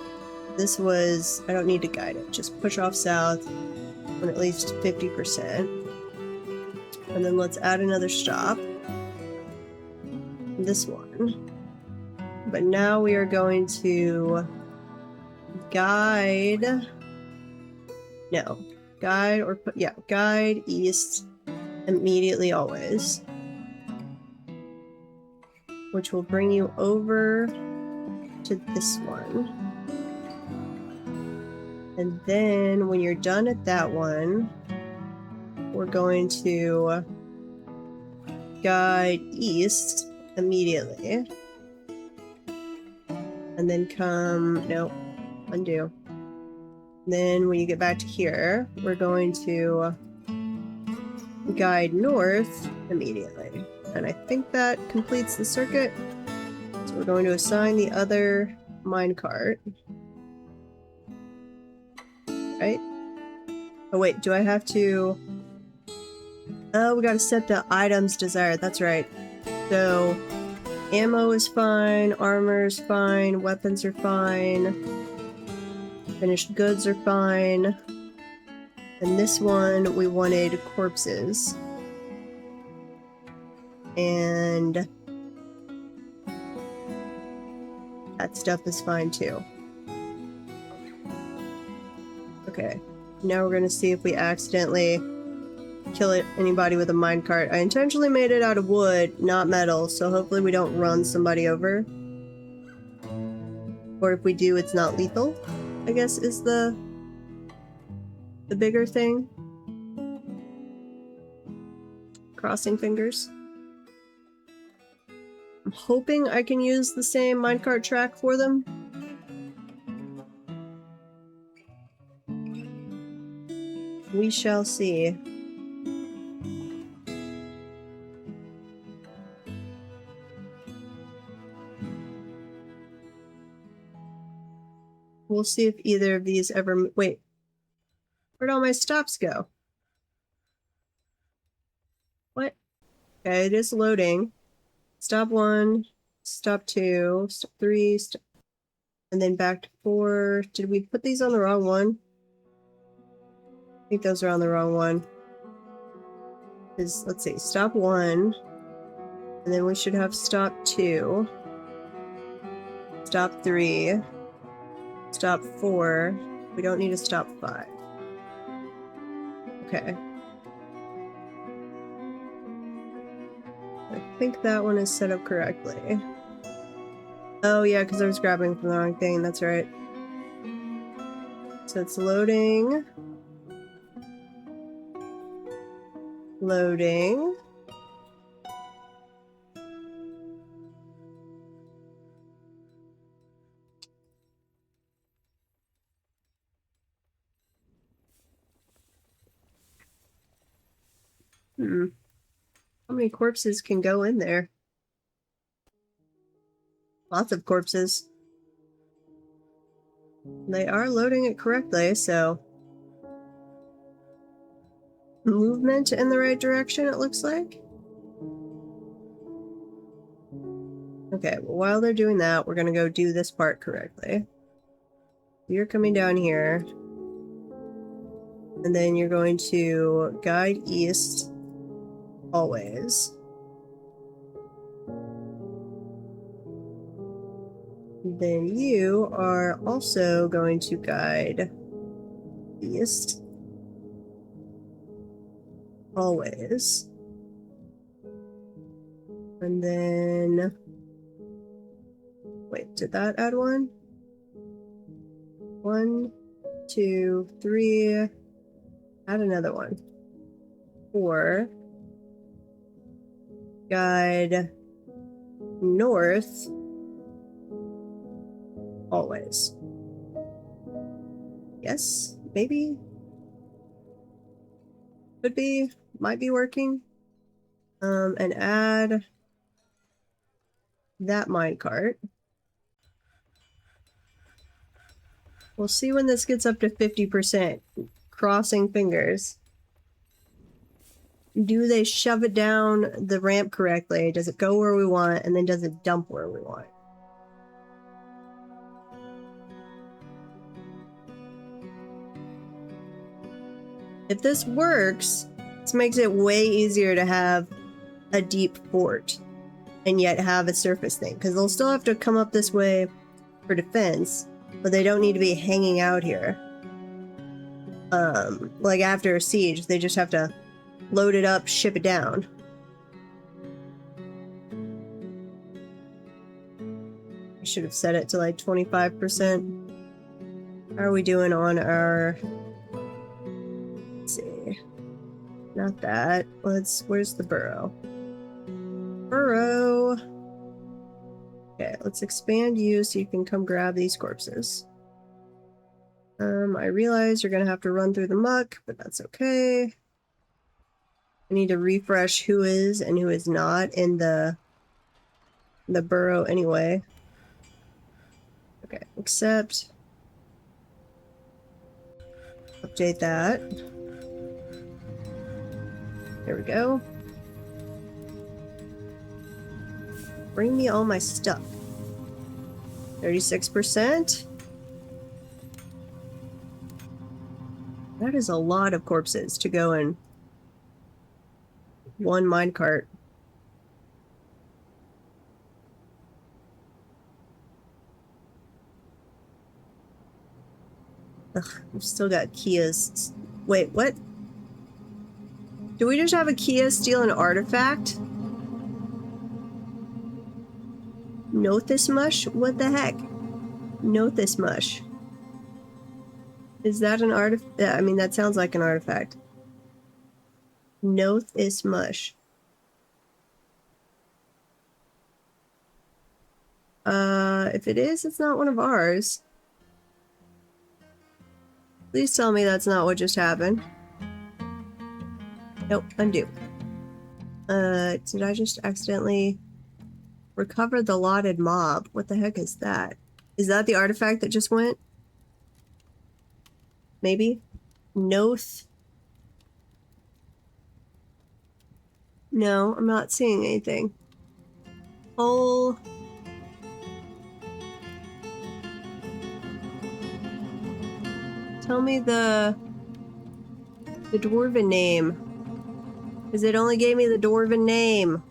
This was, I don't need to guide it, just push off south when at least 50%. And then let's add another stop. This one. But now we are going to guide, no, guide or put, yeah, guide east immediately always. Which will bring you over to this one. And then when you're done at that one, we're going to guide east immediately. And then come, no, undo. And then when you get back to here, we're going to guide north immediately. And I think that completes the circuit. So we're going to assign the other minecart. Right? Oh wait, do I have to... Oh, we gotta set the items desired, that's right. So, ammo is fine, armor is fine, weapons are fine, finished goods are fine, and this one we wanted corpses. And that stuff is fine too. Okay, now we're gonna see if we accidentally kill anybody with a minecart. I intentionally made it out of wood, not metal, so hopefully we don't run somebody over. Or if we do, it's not lethal, I guess is the bigger thing. Crossing fingers. I'm hoping I can use the same minecart track for them. We shall see. We'll see if either of these ever... Wait. Where'd all my stops go? What? Okay, it is loading. Stop 1, stop 2, stop 3, and then back to 4. Did we put these on the wrong one? I think those are on the wrong one. Let's see, stop 1, and then we should have stop 2, stop 3, stop 4. We don't need a stop 5. Okay. I think that one is set up correctly. Oh yeah, because I was grabbing from the wrong thing, that's right. So it's loading. Loading. How many corpses can go in there? Lots of corpses. They are loading it correctly, so... Movement in the right direction, it looks like. Okay, well, while they're doing that, we're gonna go do this part correctly. You're coming down here. And then you're going to guide east always. Then you are also going to guide east always. And then... Wait, did that add one? 1, 2, 3. Add another one. 4. Guide north always. Yes, maybe. Could be, might be working. And add that minecart. We'll see when this gets up to 50%. Crossing fingers. Do they shove it down the ramp correctly? Does it go where we want, and then does it dump where we want? If this works, this makes it way easier to have a deep fort and yet have a surface thing, because they'll still have to come up this way for defense, but they don't need to be hanging out here. Like after a siege, they just have to load it up, ship it down. I should have set it to like 25%. How are we doing on our... Let's see. Not that. Where's the burrow? Burrow! Okay, let's expand you so you can come grab these corpses. I realize you're gonna have to run through the muck, but that's okay. I need to refresh who is and who is not in the burrow anyway. Okay, accept. Update that. There we go. Bring me all my stuff. 36%. That is a lot of corpses to go in one minecart. Ugh, I've still got Kia's. Wait, what? Do we just have a Kia steal an artifact? Nothis mush? What the heck? Nothis mush. Is that an artifact? I mean, that sounds like an artifact. Nothis mush. If it is, it's not one of ours. Please tell me that's not what just happened. Nope, undo. Did I just accidentally recover the lotted mob? What the heck is that? Is that the artifact that just went? Maybe? Noth. No, I'm not seeing anything. Whole. Tell me the dwarven name. Because it only gave me the dwarven name.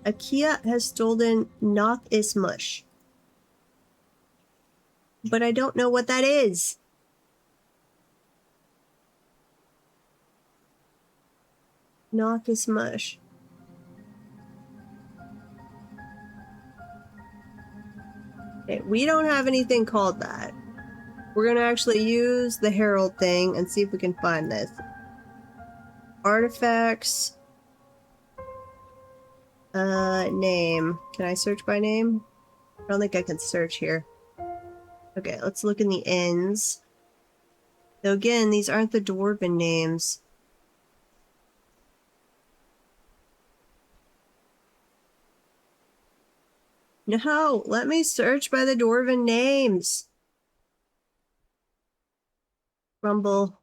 Akia has stolen Nothis mush. But I don't know what that is. Nothis mush. Okay, we don't have anything called that. We're gonna actually use the Herald thing and see if we can find this. Artifacts. Name. Can I search by name? I don't think I can search here. Okay, let's look in the ends. Though again, these aren't the dwarven names. No, let me search by the dwarven names. Rumble.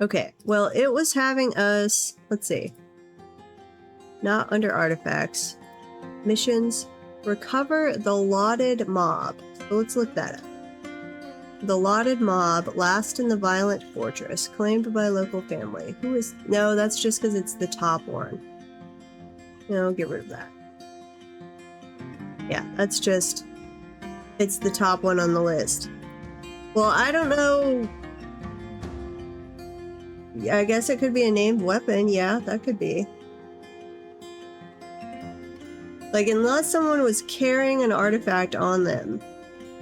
Okay, well, it was having us, let's see. Not under artifacts. Missions. Recover the lotted mob. So let's look that up. The lotted mob, last in the violent fortress, claimed by a local family. Who is... No, that's just because it's the top one. No, get rid of that. Yeah, that's just... It's the top one on the list. Well, I don't know... I guess it could be a named weapon. Yeah, that could be. Like, unless someone was carrying an artifact on them,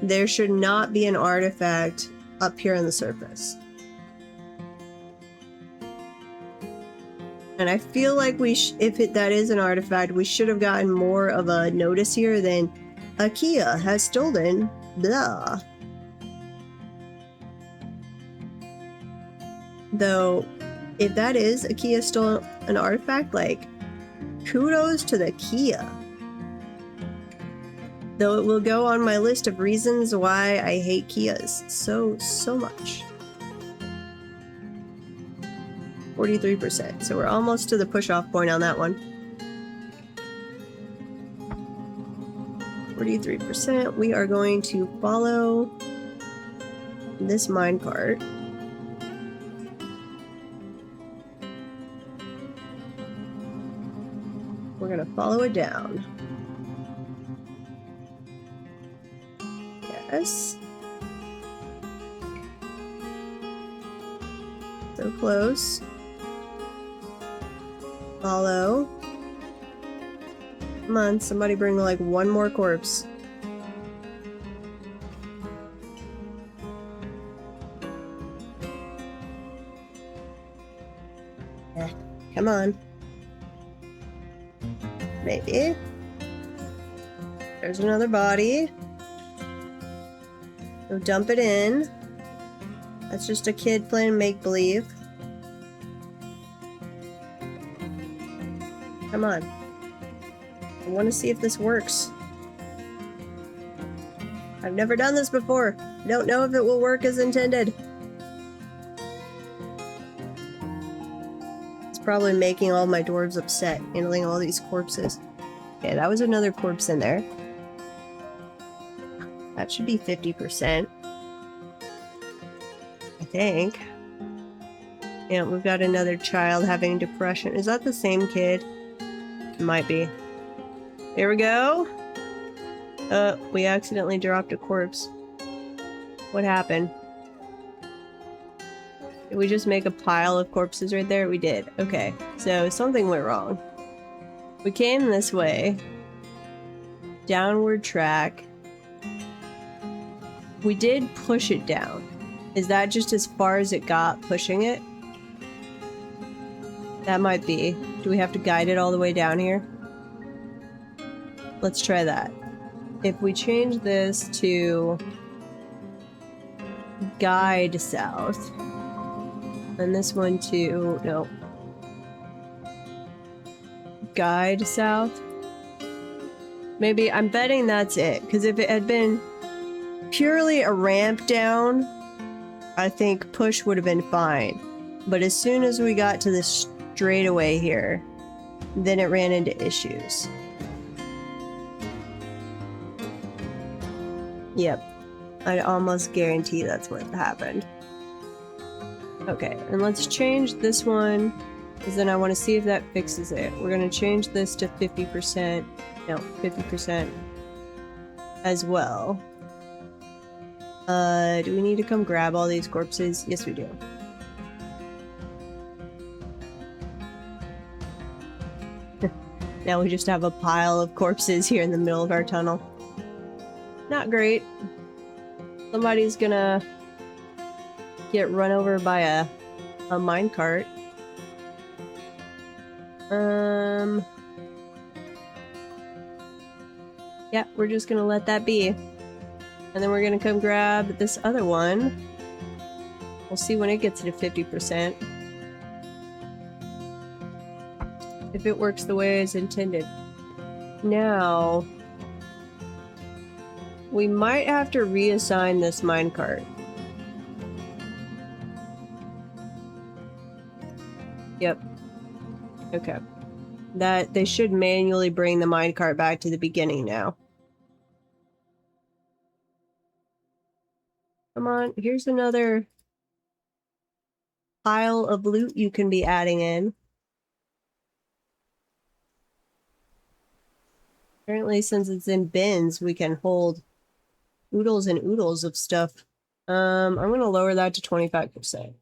there should not be an artifact up here on the surface. And I feel like that is an artifact, we should have gotten more of a notice here than IKEA has stolen blah. Though, if that is IKEA stole an artifact, like, kudos to the Kia. Though it will go on my list of reasons why I hate Kias so much. 43%, so we're almost to the push-off point on that one. 43%, we are going to follow this minecart. We're gonna follow it down. Yes. So close. Follow. Come on, somebody bring like one more corpse. Come on. Maybe. There's another body. So dump it in. That's just a kid playing make-believe. Come on. I want to see if this works. I've never done this before. I don't know if it will work as intended. It's probably making all my dwarves upset, handling all these corpses. Okay, that was another corpse in there. That should be 50%. I think. Yeah, we've got another child having depression. Is that the same kid? It might be. Here we go. We accidentally dropped a corpse. What happened? Did we just make a pile of corpses right there? We did. Okay, so something went wrong. We came this way. Downward track. We did push it down. Is that just as far as it got pushing it? That might be. Do we have to guide it all the way down here? Let's try that. If we change this to guide south, and this one to, no, guide south. Maybe, I'm betting that's it, because if it had been purely a ramp down, I think push would have been fine. But as soon as we got to this straightaway here, then it ran into issues. Yep. I'd almost guarantee that's what happened. Okay, and let's change this one, because then I want to see if that fixes it. We're going to change this to 50%. No, 50% as well. Do we need to come grab all these corpses? Yes, we do. Now we just have a pile of corpses here in the middle of our tunnel. Not great. Somebody's gonna get run over by a minecart. Yeah, we're just gonna let that be. And then we're gonna come grab this other one. We'll see when it gets to 50%. If it works the way it's intended. Now, we might have to reassign this minecart. Yep. Okay. That they should manually bring the minecart back to the beginning now. Come on, here's another pile of loot you can be adding in. Apparently, since it's in bins, we can hold oodles and oodles of stuff. I'm gonna lower that to 25%.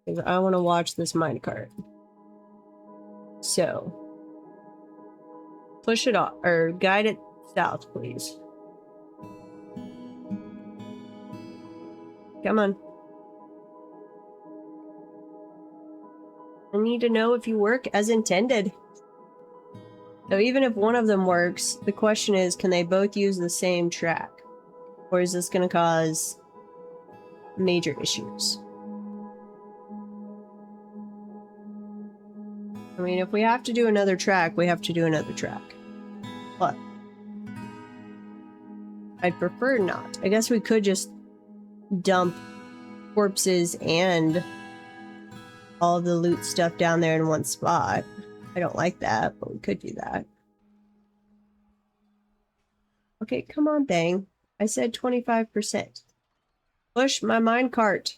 Because I want to watch this minecart. So, push it off, or guide it south, please. Come on. I need to know if you work as intended. So even if one of them works, the question is, can they both use the same track? Or is this going to cause major issues? I mean, if we have to do another track, we have to do another track. But I'd prefer not. I guess we could just dump corpses and all the loot stuff down there in one spot. I don't like that, but we could do that. Okay, come on, thing. I said 25%. Push my minecart.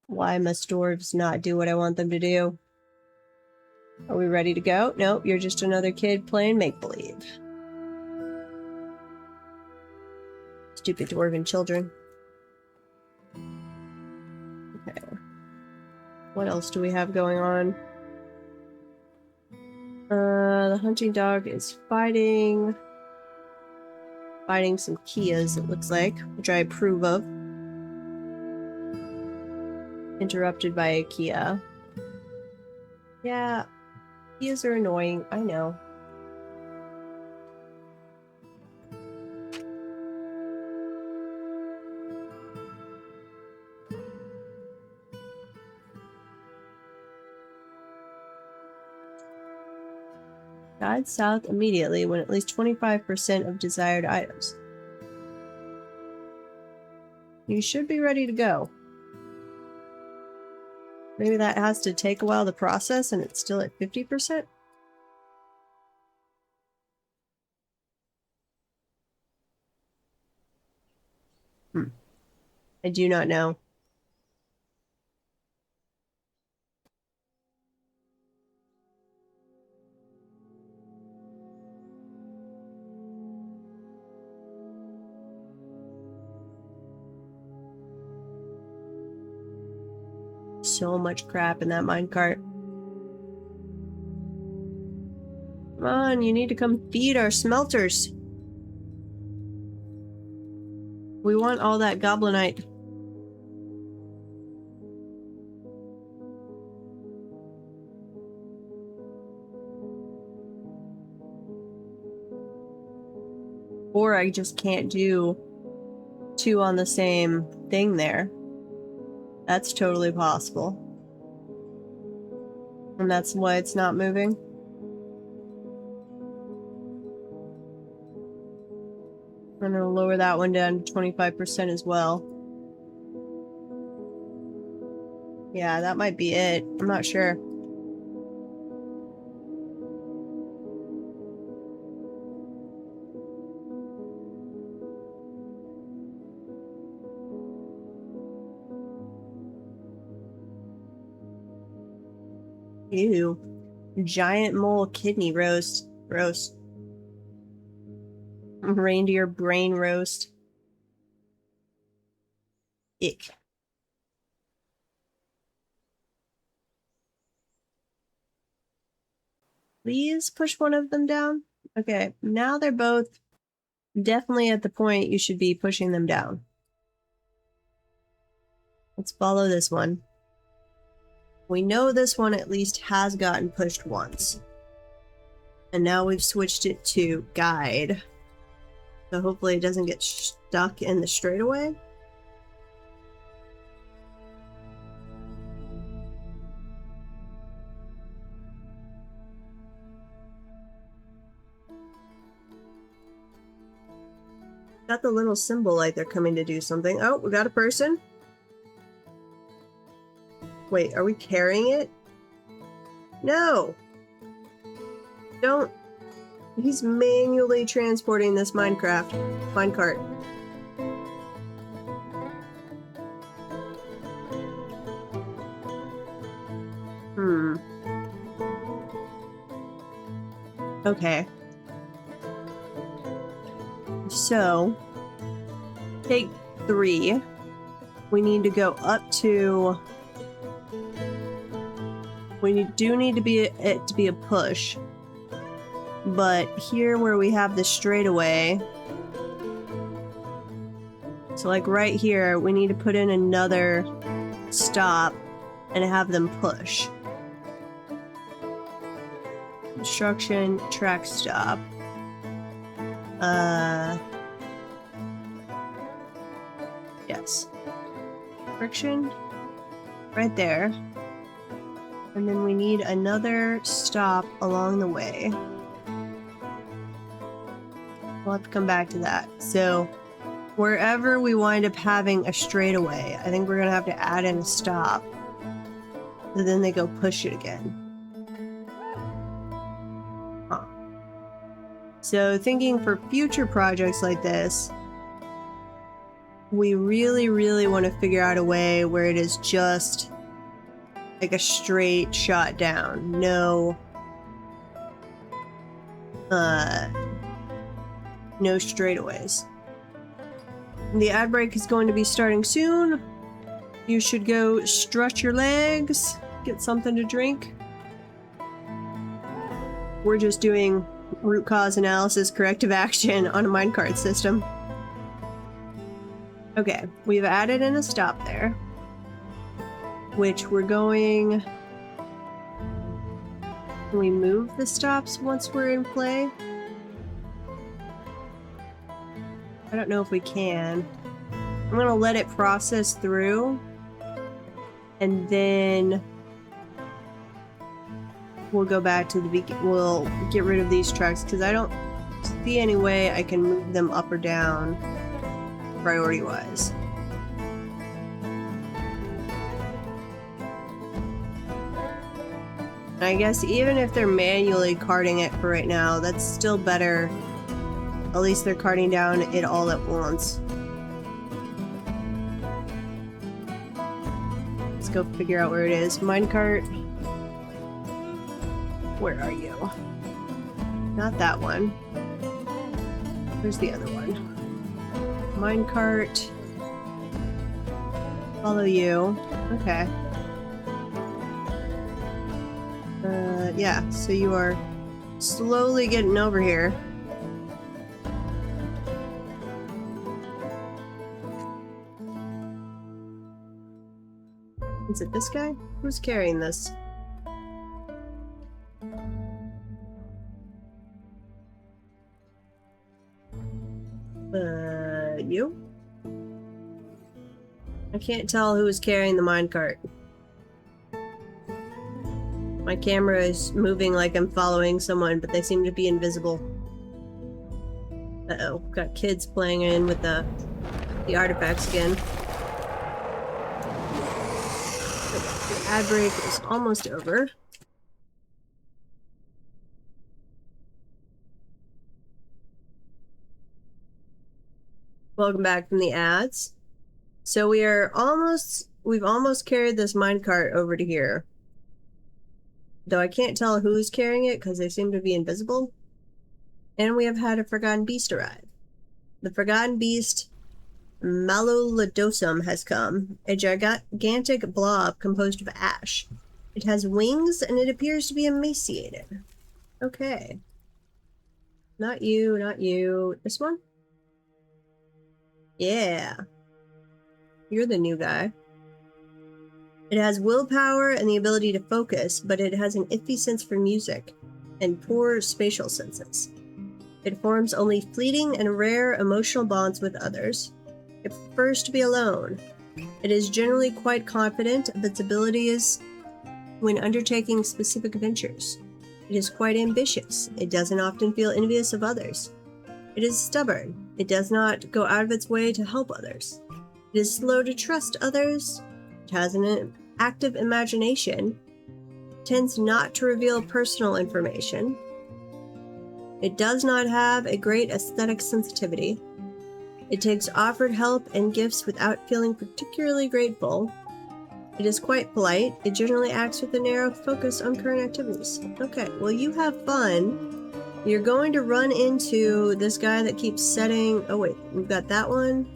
Why must dwarves not do what I want them to do? Are we ready to go? Nope, you're just another kid playing make-believe. Stupid dwarven children. Okay. What else do we have going on? The hunting dog is fighting some Kias, it looks like, which I approve of. Interrupted by a Kia. Yeah, Kias are annoying, I know. Guide south immediately when at least 25% of desired items. You should be ready to go. Maybe that has to take a while to process and it's still at 50%? I do not know. So much crap in that minecart. Come on, you need to come feed our smelters. We want all that goblinite. Or I just can't do two on the same thing there. That's totally possible. And that's why it's not moving. I'm gonna lower that one down to 25% as well. Yeah, that might be it. I'm not sure. Ew. Giant mole kidney roast. Gross. Reindeer brain roast. Ick. Please push one of them down. Okay, now they're both definitely at the point you should be pushing them down. Let's follow this one. We know this one at least has gotten pushed once. And now we've switched it to guide. So hopefully it doesn't get stuck in the straightaway. Got the little symbol like they're coming to do something. Oh, we got a person. Wait, are we carrying it? No! Don't. He's manually transporting this minecart. Okay. So, take 3. We need to go up to... We do need to be it to be a push. But here where we have the straightaway, So like right here, we need to put in another stop and have them push. Construction, track stop. Yes. Friction. Right there. And then we need another stop along the way. We'll have to come back to that. So wherever we wind up having a straightaway, I think we're gonna have to add in a stop. So then they go push it again. Huh. So thinking for future projects like this, we really, really want to figure out a way where it is just like a straight shot down. No straightaways. The ad break is going to be starting soon. You should go stretch your legs, get something to drink. We're just doing root cause analysis, corrective action on a minecart system. Okay, we've added in a stop there, which we're going... Can we move the stops once we're in play? I don't know if we can. I'm gonna let it process through, and then we'll go back to the beginning. We'll get rid of these tracks because I don't see any way I can move them up or down priority-wise. And I guess even if they're manually carting it for right now, that's still better. At least they're carting down it all at once. Let's go figure out where it is. Minecart. Where are you? Not that one. Where's the other one? Minecart. Follow you. Okay. Yeah, so you are slowly getting over here. Is it this guy? Who's carrying this? You? I can't tell who is carrying the minecart. My camera is moving like I'm following someone, but they seem to be invisible. Uh-oh, got kids playing in with the artifacts again. The ad break is almost over. Welcome back from the ads. So we've almost carried this minecart over to here. Though I can't tell who's carrying it because they seem to be invisible. And we have had a Forgotten Beast arrive. The Forgotten Beast, Malolodosum, has come. A gigantic blob composed of ash. It has wings and it appears to be emaciated. Okay. Not you, not you. This one? Yeah. You're the new guy. It has willpower and the ability to focus, but it has an iffy sense for music and poor spatial senses. It forms only fleeting and rare emotional bonds with others. It prefers to be alone. It is generally quite confident of its abilities when undertaking specific ventures. It is quite ambitious. It doesn't often feel envious of others. It is stubborn. It does not go out of its way to help others. It is slow to trust others. It has an active imagination. It tends not to reveal personal information. It does not have a great aesthetic sensitivity. It takes offered help and gifts without feeling particularly grateful. It is quite polite. It generally acts with a narrow focus on current activities. Okay, well, you have fun. You're going to run into this guy that keeps setting... Oh, wait, we've got that one.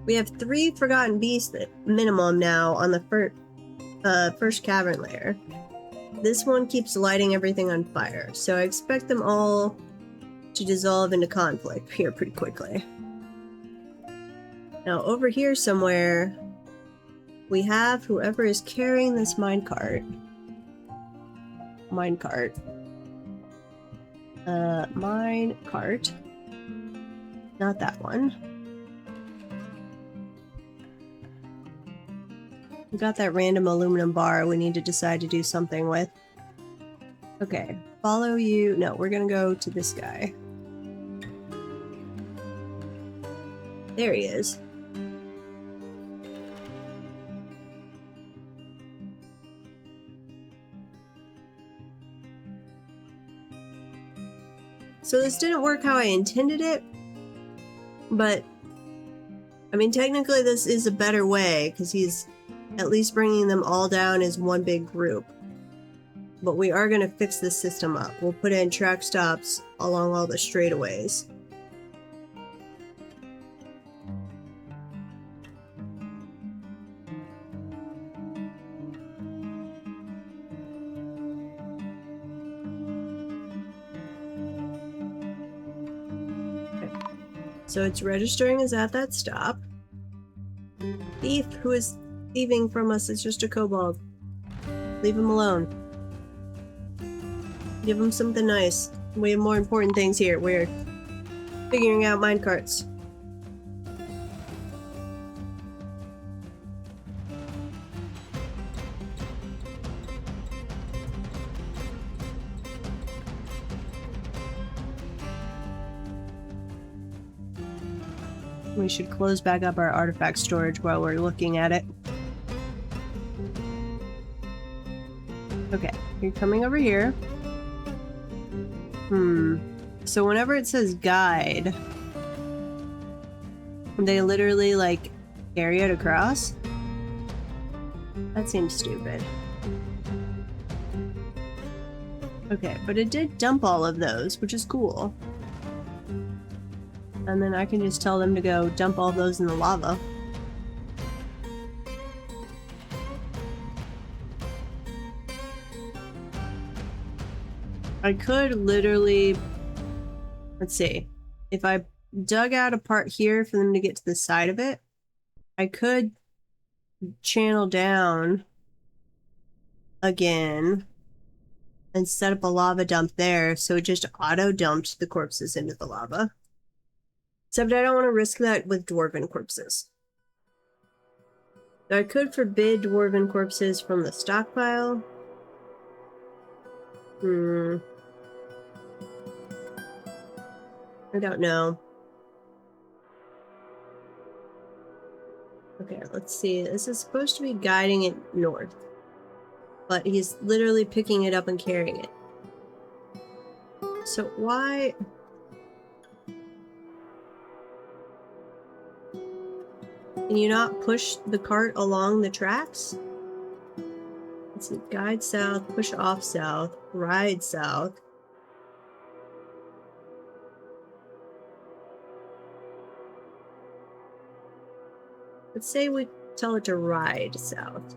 We have 3 Forgotten Beasts at minimum now on the first cavern layer. This one keeps lighting everything on fire, so I expect them all to dissolve into conflict here pretty quickly. Now over here somewhere, we have whoever is carrying this minecart. Minecart. Minecart. Not that one. We got that random aluminum bar we need to decide to do something with. Okay, follow you. No, we're gonna go to this guy. There he is. So this didn't work how I intended it, but I mean, technically this is a better way because he's at least bringing them all down as one big group. But we are going to fix this system up. We'll put in track stops along all the straightaways. So it's registering as at that stop. Thief who is thieving from us is just a kobold. Leave him alone. Give him something nice. We have more important things here. We're figuring out minecarts. We should close back up our artifact storage while we're looking at it. Okay, you're coming over here. So whenever it says guide, they literally like carry it across? That seems stupid. Okay, but it did dump all of those, which is cool. And then I can just tell them to go dump all those in the lava. I could literally... Let's see. If I dug out a part here for them to get to the side of it, I could channel down again and set up a lava dump there so it just auto-dumped the corpses into the lava. Except I don't want to risk that with dwarven corpses. So I could forbid dwarven corpses from the stockpile. I don't know. Okay, let's see. This is supposed to be guiding it north. But he's literally picking it up and carrying it. So why... Can you not push the cart along the tracks? Let's see. Guide south, push off south, ride south. Let's say we tell it to ride south.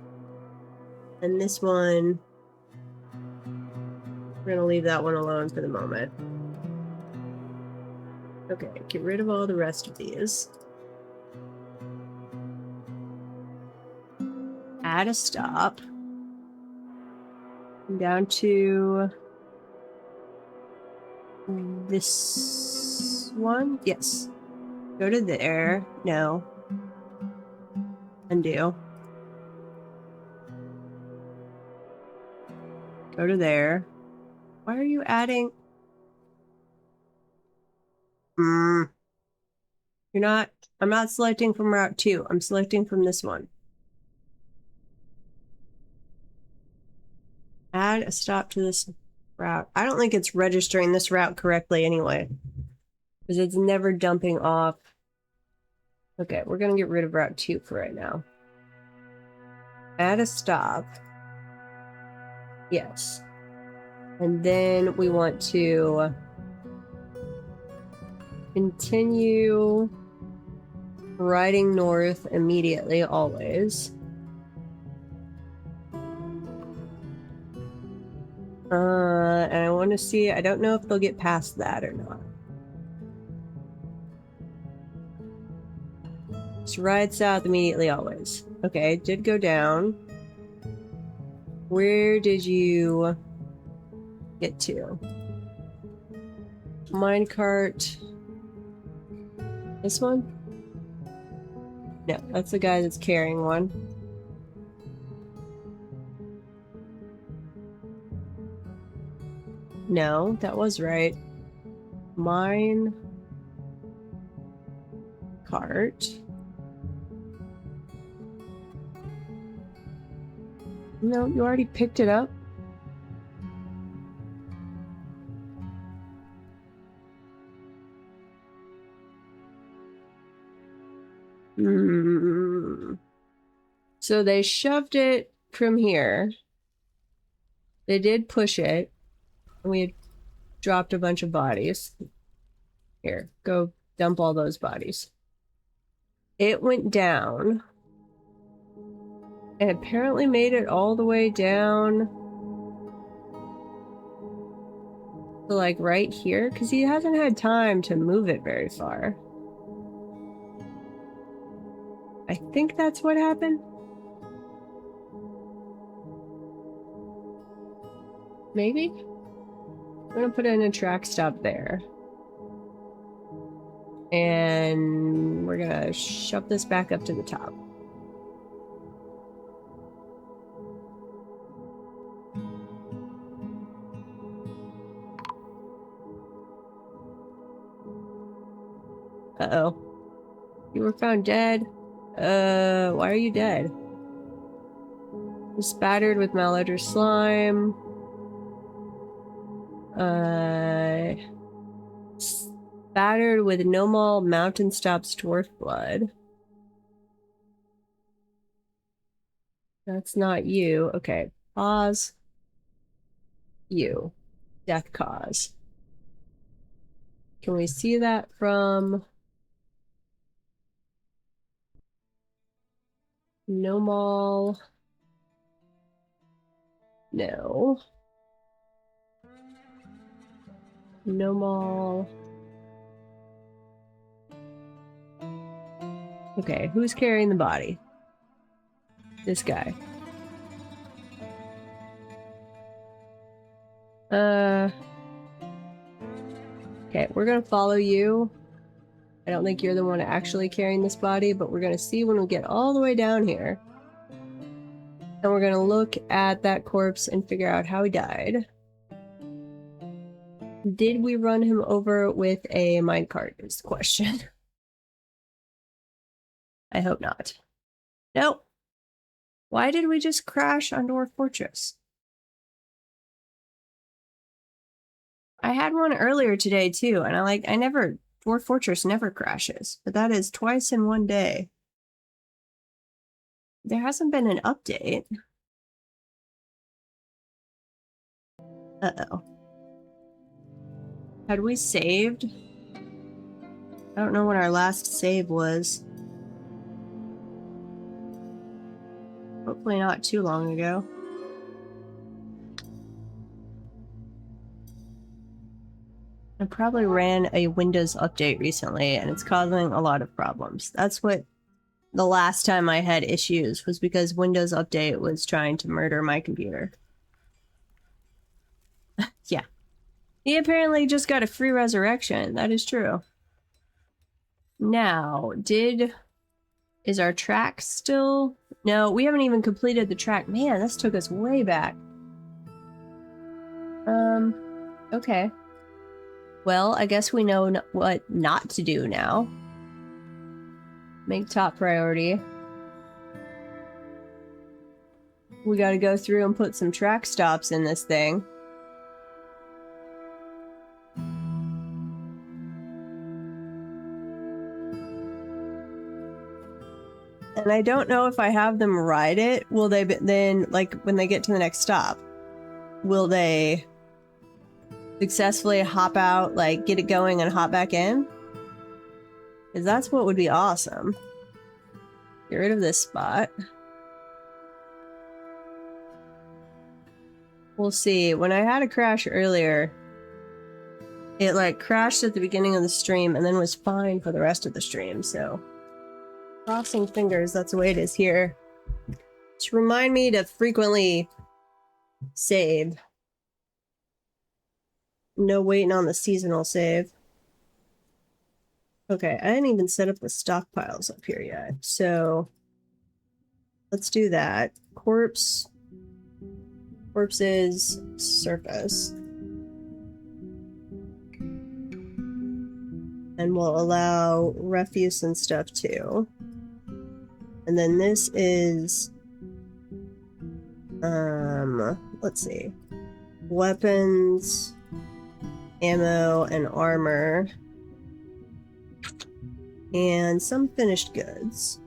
And this one, we're gonna leave that one alone for the moment. Okay, get rid of all the rest of these. Add a stop. Down to this one? Yes. Go to there. No. Undo. Go to there. Why are you adding? You're not... I'm not selecting from Route 2. I'm selecting from this one. Add a stop to this route. I don't think it's registering this route correctly anyway. Because it's never dumping off. Okay, we're going to get rid of Route 2 for right now. Add a stop. Yes. And then we want to continue riding north immediately, always. And I want to see, I don't know if they'll get past that or not. Just ride south immediately always. Okay, it did go down. Where did you get to? Minecart. This one? No, that's the guy that's carrying one. No, that was right. Mine cart. No, you already picked it up. So they shoved it from here. They did push it. And we had dropped a bunch of bodies. Here, go dump all those bodies. It went down. And apparently made it all the way down to like right here, because he hasn't had time to move it very far. I think that's what happened. Maybe? I'm gonna put in a track stop there. And we're gonna shove this back up to the top. Uh-oh. You were found dead. Why are you dead? Spattered with malodor slime. Spattered with normal mountain stops dwarf blood. That's not you. Okay, pause. You. Death cause. Can we see that from normal? No. Normal. Okay, who's carrying the body? This guy. Okay, we're gonna follow you. I don't think you're the one actually carrying this body, but we're gonna see when we get all the way down here. And we're gonna look at that corpse and figure out how he died. Did we run him over with a minecart is the question. I hope not. Nope. Why did we just crash on Dwarf Fortress? I had one earlier today too, and Dwarf Fortress never crashes, but that is twice in one day. There hasn't been an update. Uh-oh. Had we saved? I don't know when our last save was. Hopefully not too long ago. I probably ran a Windows update recently and it's causing a lot of problems. That's what the last time I had issues was because Windows update was trying to murder my computer. Yeah. He apparently just got a free resurrection. That is true. Now, is our track still? No, we haven't even completed the track. Man, this took us way back. Okay. Well, I guess we know what not to do now. Make top priority. We gotta go through and put some track stops in this thing. And I don't know if I have them ride it. Will they then, like, when they get to the next stop, will they successfully hop out, like, get it going and hop back in? Because that's what would be awesome. Get rid of this spot. We'll see. When I had a crash earlier, it, like, crashed at the beginning of the stream and then was fine for the rest of the stream, so Crossing fingers, that's the way it is here. To remind me to frequently save. No waiting on the seasonal save. Okay, I didn't even set up the stockpiles up here yet, so let's do that. Corpses, surface. And we'll allow refuse and stuff too. And then this is, let's see, weapons, ammo, and armor, and some finished goods.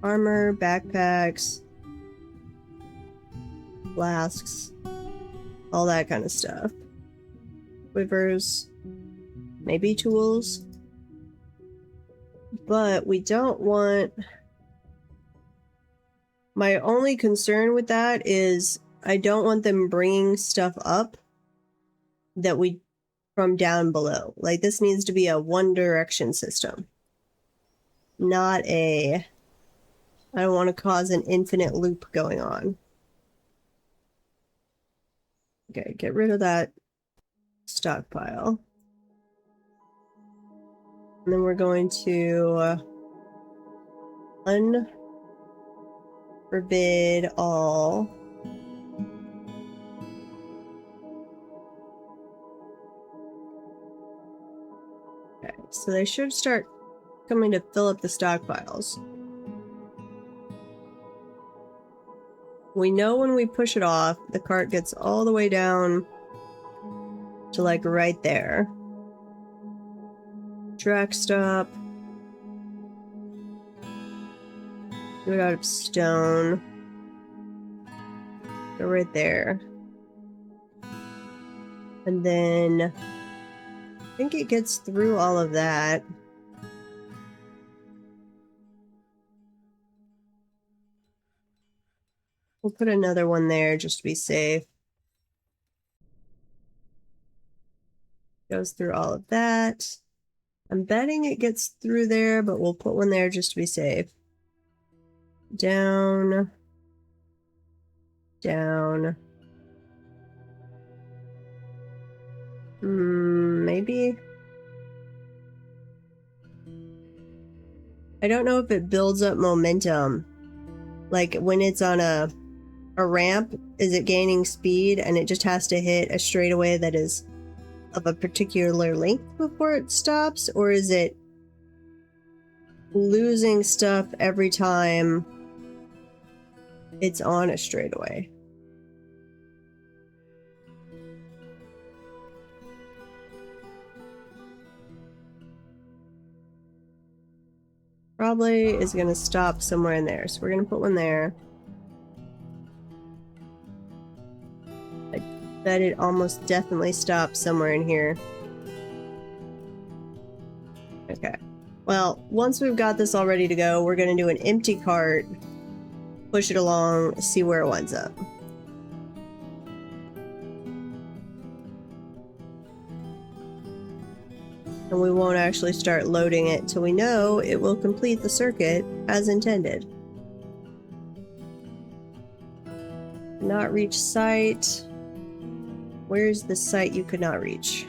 Armor, backpacks, flasks, all that kind of stuff. Quivers, maybe tools. But we don't want... My only concern with that is I don't want them bringing stuff up that we... from down below. Like, this needs to be a one-direction system. Not a... I don't want to cause an infinite loop going on. Okay, get rid of that stockpile. And then we're going to unforbid all. Okay, so they should start coming to fill up the stockpiles. We know when we push it off, the cart gets all the way down to like right there. Track stop. Do it out of stone. Go right there. And then I think it gets through all of that. We'll put another one there just to be safe. Goes through all of that. I'm betting it gets through there, but we'll put one there just to be safe. Down. Down. Maybe. I don't know if it builds up momentum. Like when it's on a ramp, is it gaining speed and it just has to hit a straightaway that is of a particular length before it stops? Or is it losing stuff every time it's on a straightaway? Probably is going to stop somewhere in there. So we're going to put one there. I bet it almost definitely stops somewhere in here. Okay. Well, once we've got this all ready to go, we're going to do an empty cart, push it along, see where it winds up. And we won't actually start loading it till we know it will complete the circuit as intended. Not reach site. Where's the site you could not reach?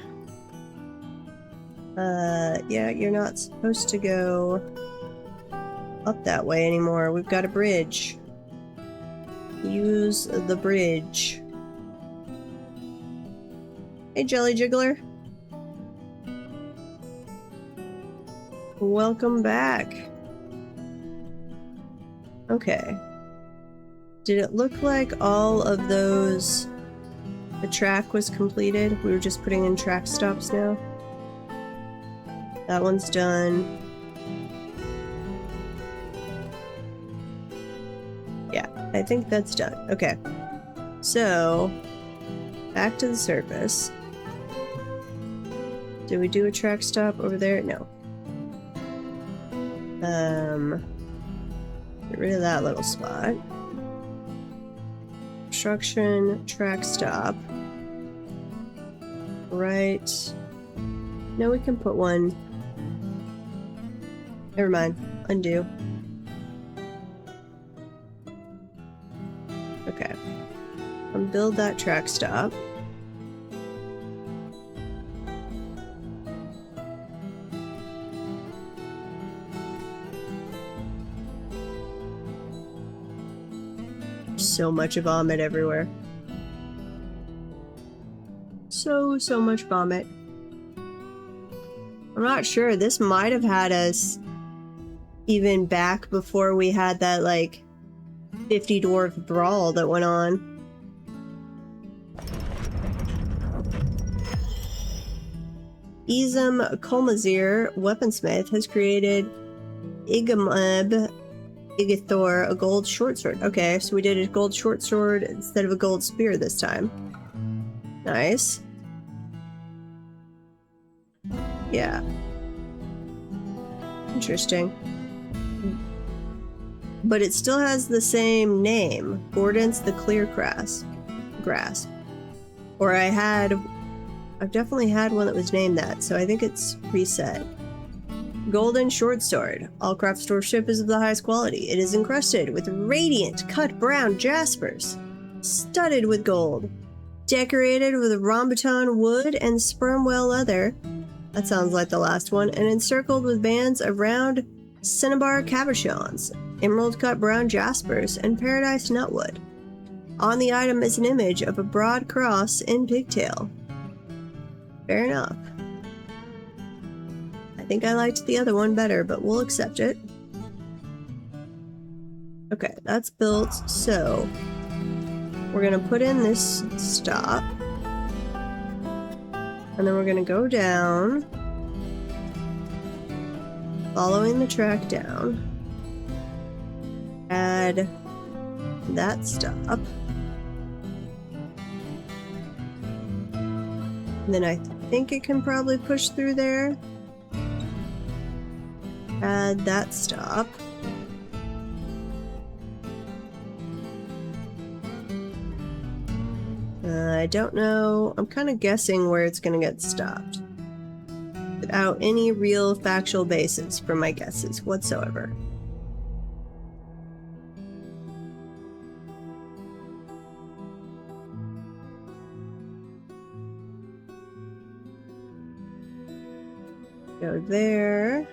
Yeah, you're not supposed to go up that way anymore. We've got a bridge. Use the bridge. Hey, Jelly Jiggler. Welcome back. Okay. Did it look like all of those... The track was completed? We were just putting in track stops now? That one's done. Yeah, I think that's done. Okay. So, back to the surface. Did we do a track stop over there? No. Get rid of that little spot. Construction, track stop. Right. No, we can put one Never mind. Undo. Okay. Build that track stop. So much vomit everywhere. So much vomit. I'm not sure. This might have had us even back before we had that, like, 50 dwarf brawl that went on. Izam Kolmazir, weaponsmith, has created Igathor, a gold short sword. Okay, so we did a gold short sword instead of a gold spear this time. Nice. Yeah. Interesting. But it still has the same name, Gordon's the Clear Grasp. Or I've definitely had one that was named that, so I think it's reset. Golden short sword. All craft store ship is of the highest quality. It is encrusted with radiant cut brown jaspers, studded with gold, decorated with rambutan wood and spermwell leather. That sounds like the last one. And encircled with bands of round cinnabar cabochons, emerald cut brown jaspers, and paradise nutwood. On the item is an image of a broad cross in pigtail. Fair enough. I think I liked the other one better, but we'll accept it. Okay, that's built, so we're gonna put in this stop. And then we're gonna go down, following the track down, add that stop. And then I think it can probably push through there. Add that stop. I don't know. I'm kind of guessing where it's going to get stopped. Without any real factual basis for my guesses whatsoever. Go there.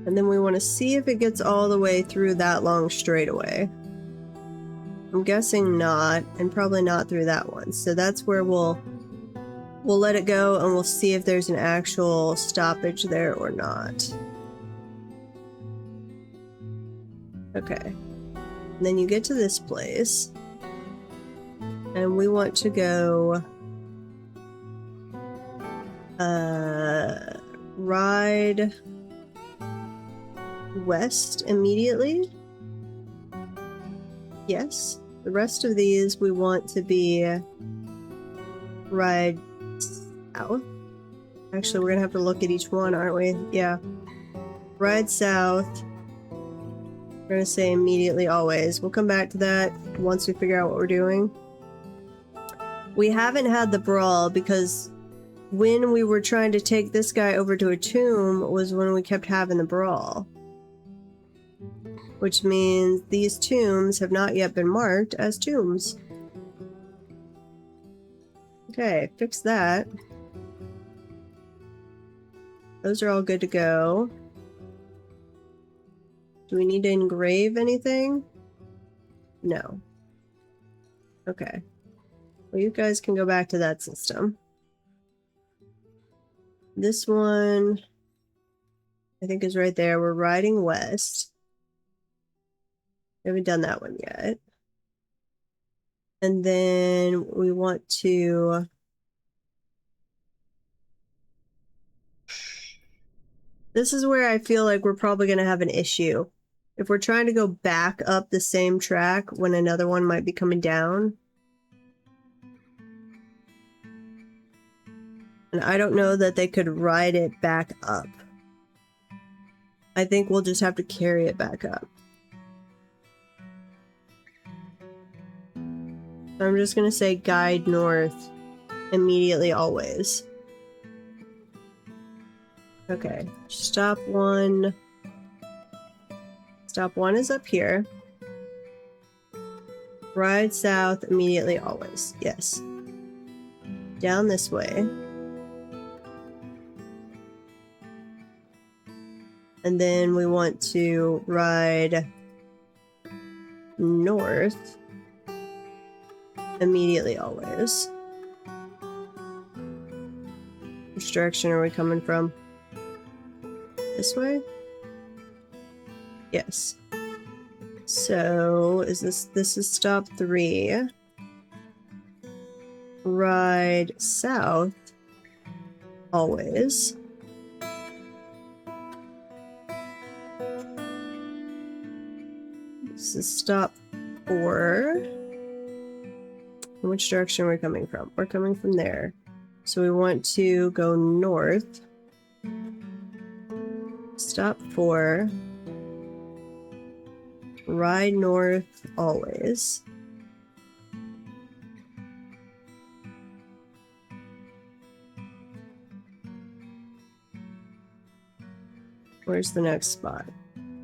And then we want to see if it gets all the way through that long straightaway. I'm guessing not, and probably not through that one. So that's where we'll let it go, and we'll see if there's an actual stoppage there or not. Okay. And then you get to this place, and we want to go ride west immediately. Yes. The rest of these we want to be ride south. Actually, we're gonna have to look at each one, aren't we? Yeah. Ride south. We're gonna say immediately always. We'll come back to that once we figure out what we're doing. We haven't had the brawl because when we were trying to take this guy over to a tomb was when we kept having the brawl. Which means these tombs have not yet been marked as tombs. Okay, fix that. Those are all good to go. Do we need to engrave anything? No. Okay. Well, you guys can go back to that system. This one, I think, is right there. We're riding west. We haven't done that one yet. And then we want to... This is where I feel like we're probably going to have an issue. If we're trying to go back up the same track when another one might be coming down. And I don't know that they could ride it back up. I think we'll just have to carry it back up. So I'm just going to say guide north immediately always. Okay, stop one. Stop one is up here. Ride south immediately, always. Yes. Down this way. And then we want to ride north immediately, always. Which direction are we coming from? This way? Yes. So, is this is stop 3. Ride south, always. This is stop 4. In which direction are we coming from? We're coming from there. So we want to go north. Stop 4. Ride north, always. Where's the next spot?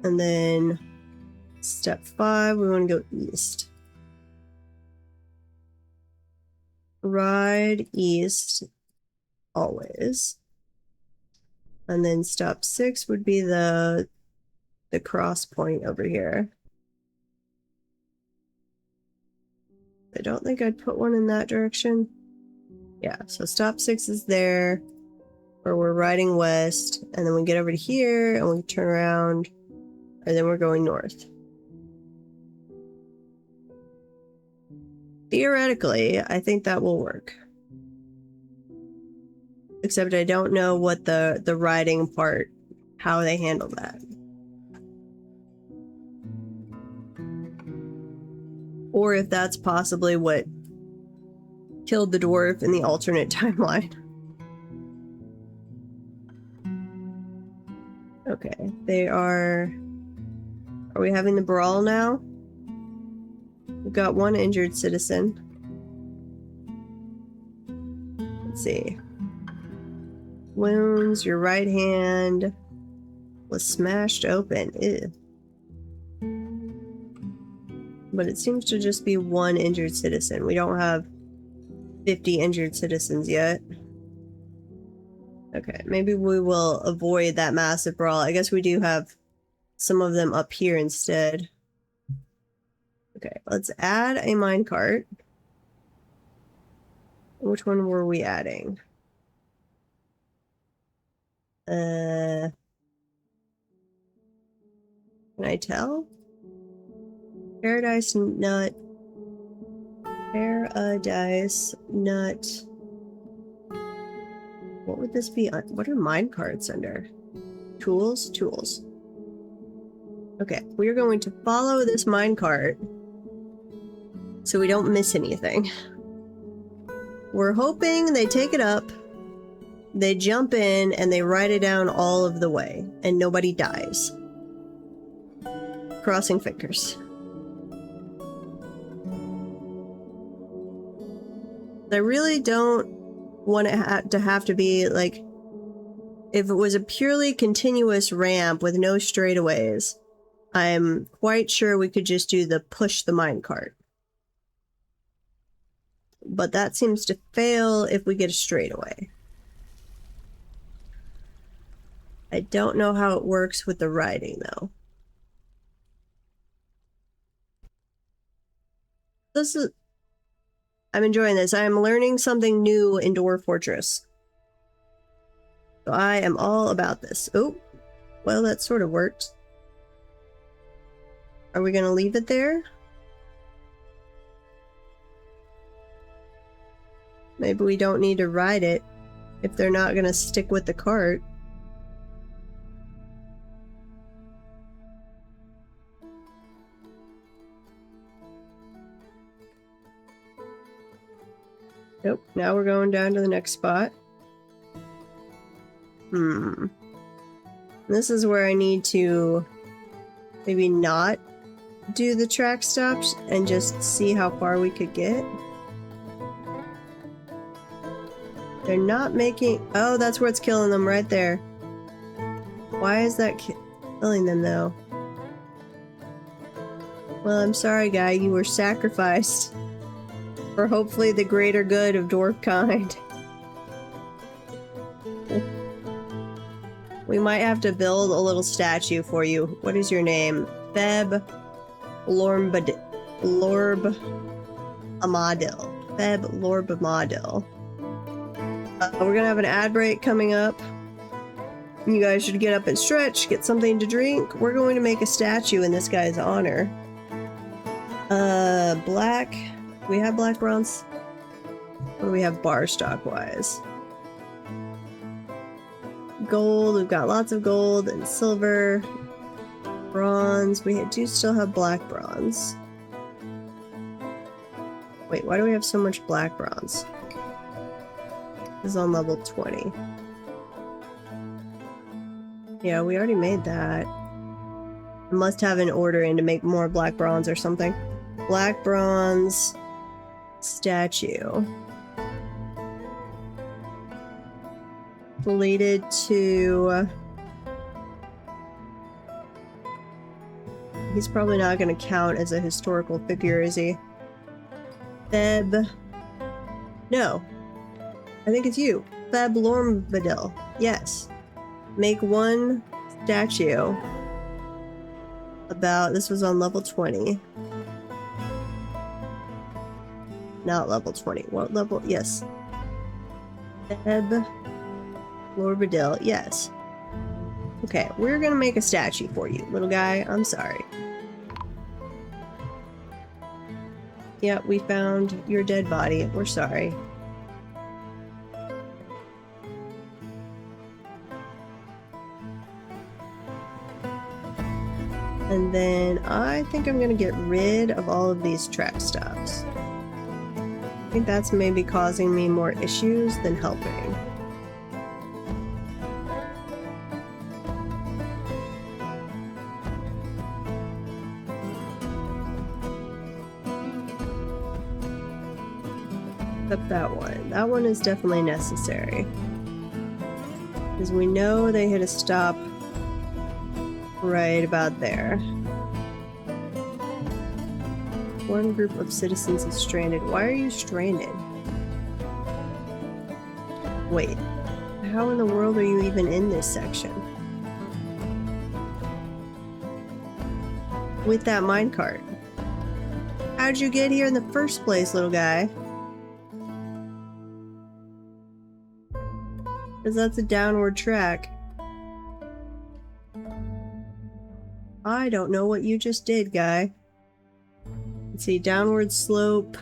And then step 5, we want to go east. Ride east, always. And then stop 6 would be the cross point over here. I don't think I'd put one in that direction. Yeah, so stop 6 is there, where we're riding west, and then we get over to here, and we turn around, and then we're going north. Theoretically, I think that will work. Except I don't know what the riding part, how they handle that. Or if that's possibly what killed the dwarf in the alternate timeline. Okay, they are... Are we having the brawl now? We've got one injured citizen. Let's see. Wounds, your right hand was smashed open. Ew. But it seems to just be one injured citizen. We don't have 50 injured citizens yet. Okay, maybe we will avoid that massive brawl. I guess we do have some of them up here instead. Okay, let's add a minecart. Which one were we adding? Can I tell? Paradise nut. Paradise nut. What would this be? What are minecarts under? Tools? Tools. Okay, we're going to follow this minecart so we don't miss anything. We're hoping they take it up, they jump in, and they ride it down all of the way, and nobody dies. Crossing fingers. I really don't want it to have to be like, if it was a purely continuous ramp with no straightaways, I'm quite sure we could just do the push the minecart. But that seems to fail if we get a straightaway. I don't know how it works with the riding though. I'm enjoying this. I am learning something new in Dwarf Fortress. So I am all about this. Oh, well, that sort of worked. Are we going to leave it there? Maybe we don't need to ride it if they're not going to stick with the cart. Nope, now we're going down to the next spot. This is where I need to maybe not do the track stops and just see how far we could get. They're not making... Oh, that's where it's killing them right there. Why is that killing them though? Well, I'm sorry, guy. You were sacrificed for hopefully the greater good of dwarf kind. We might have to build a little statue for you. What is your name? Feb Lorb Amadil. Feb Lorb Amadil. We're gonna have an ad break coming up. You guys should get up and stretch, get something to drink. We're going to make a statue in this guy's honor. Black. We have black bronze. What do we have bar stock wise? Gold. We've got lots of gold and silver. Bronze. We do still have black bronze. Wait, why do we have so much black bronze? This is on level 20. Yeah, we already made that. I must have an order in to make more black bronze or something. Black bronze statue. Related to... he's probably not going to count as a historical figure, is he? Feb... No. I think it's you. Feb Lormbadil. Yes. Make one statue about... This was on level 20. Not level 20. What level? Yes. Feb Lormbadil. Yes. Okay, we're gonna make a statue for you, little guy. I'm sorry. Yeah, we found your dead body. We're sorry. And then I think I'm gonna get rid of all of these track stops. I think that's maybe causing me more issues than helping. Except that one. That one is definitely necessary. Because we know they hit a stop right about there. One group of citizens is stranded. Why are you stranded? Wait. How in the world are you even in this section? With that minecart. How'd you get here in the first place, little guy? Because that's a downward track. I don't know what you just did, guy. Let's see, downward slope.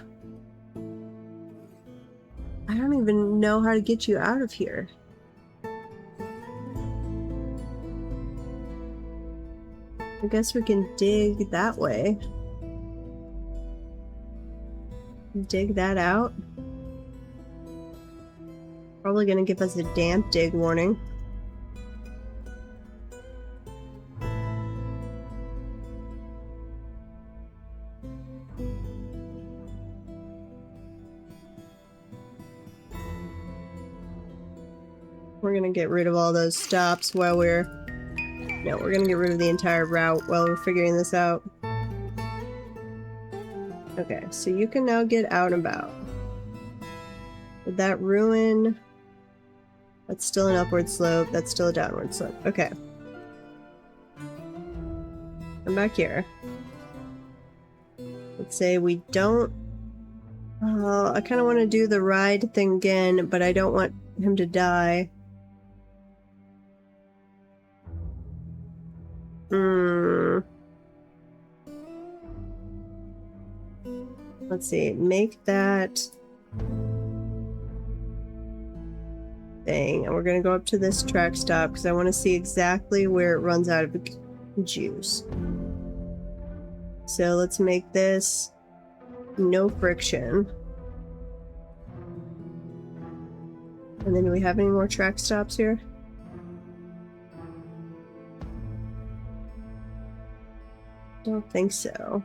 I don't even know how to get you out of here. I guess we can dig that way. Dig that out. Probably gonna give us a damp dig warning. We're gonna get rid of all those stops while we're... No, we're gonna get rid of the entire route while we're figuring this out. Okay, so you can now get out and about. Would that ruin... That's still an upward slope. That's still a downward slope. Okay. Come back here. Let's say we don't... I kind of want to do the ride thing again, but I don't want him to die. Let's see. Make that... thing, and we're gonna go up to this track stop because I want to see exactly where it runs out of juice. So let's make this no friction. And then do we have any more track stops here? Don't think so.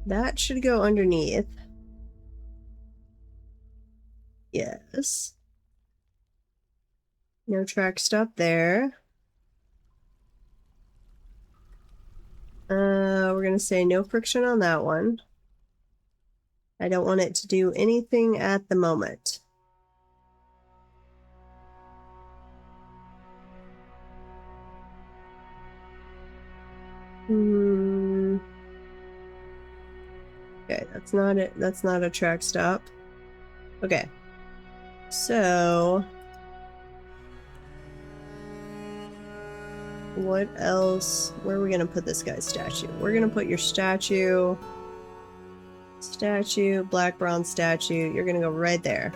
That should go underneath. Yes. No track stop there. we're going to say no friction on that one. I don't want it to do anything at the moment. Okay, that's not it. That's not a track stop. Okay. So what else? Where are we gonna put this guy's statue? We're gonna put your statue, black bronze statue. You're gonna go right there.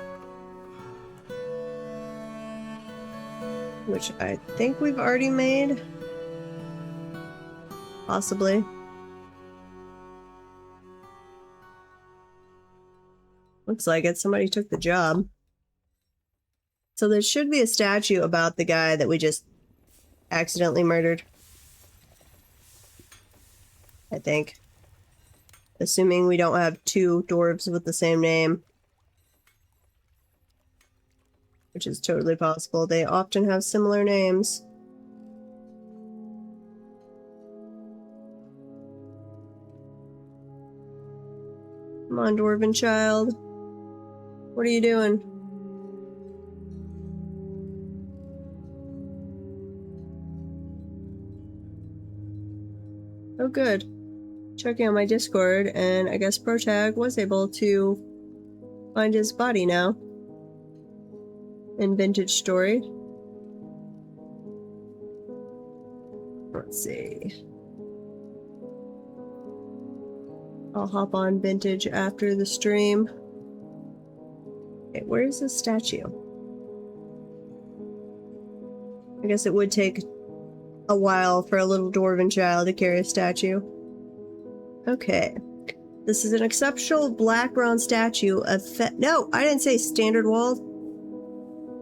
Which I think we've already made. Possibly. Looks like it. Somebody took the job. So there should be a statue about the guy that we just accidentally murdered. I think. Assuming we don't have two dwarves with the same name. Which is totally possible. They often have similar names. Come on, dwarven child. What are you doing? Oh, good. Checking on my Discord, and I guess Protag was able to find his body now. In Vintage Story. Let's see. I'll hop on Vintage after the stream. Okay, where is this statue? I guess it would take a while for a little dwarven child to carry a statue. Okay. This is an exceptional black bronze statue of no, I didn't say standard walled.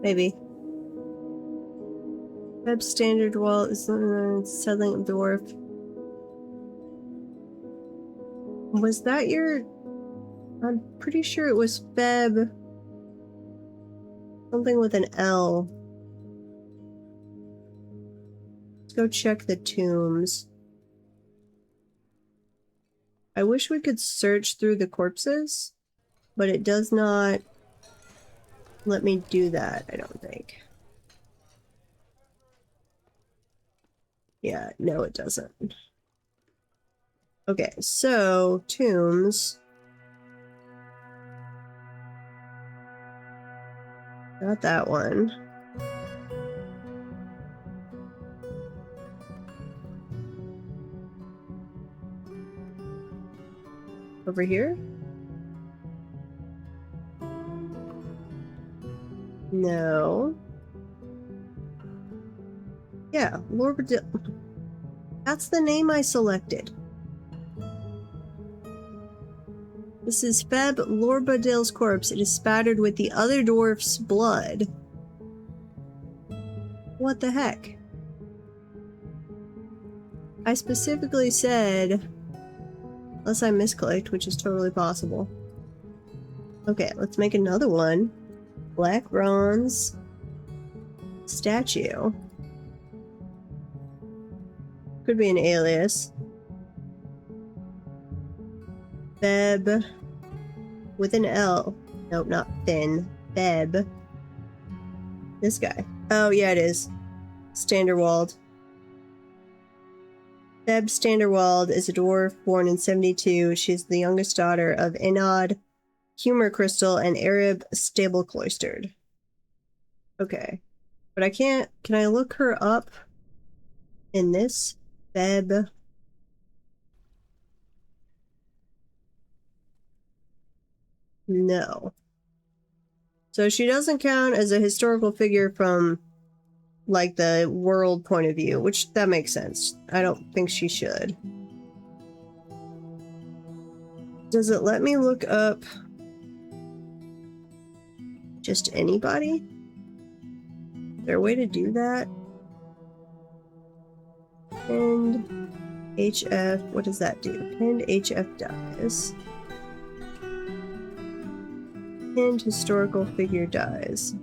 Maybe. Web standard wall is settling dwarf. Was that your... I'm pretty sure it was Feb. Something with an L. Let's go check the tombs. I wish we could search through the corpses, but it does not let me do that, I don't think. Yeah, no it doesn't. Okay, so tombs. Not that one. Over here? No. Yeah, Lorbadil. That's the name I selected. This is Feb Lorbadil's corpse. It is spattered with the other dwarf's blood. What the heck? I specifically said, unless I misclicked, which is totally possible. Okay, let's make another one. Black bronze statue. Could be an alias. Feb with an L. Nope, not Finn. Feb. This guy. Oh, yeah, it is. Standerwald. Feb Standerwald is a dwarf born in 72. She's the youngest daughter of Enod, Humor Crystal, and Arab Stable Cloistered. Okay. But I can't... Can I look her up in this? Feb... No. So she doesn't count as a historical figure from, like, the world point of view, which that makes sense. I don't think she should. Does it let me look up just anybody? Is there a way to do that? Pinned HF, what does that do? Pinned HF dies. Pinned historical figure dies.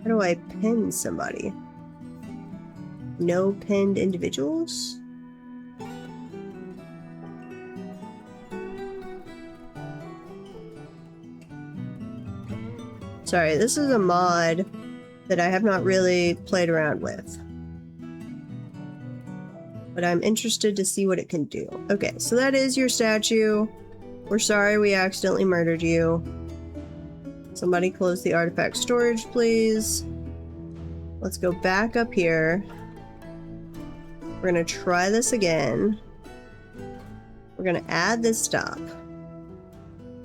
How do I pin somebody? No pinned individuals? Sorry, this is a mod that I have not really played around with. But I'm interested to see what it can do. Okay, so that is your statue. We're sorry we accidentally murdered you. Somebody close the artifact storage, please. Let's go back up here. We're gonna try this again. We're gonna add this stop.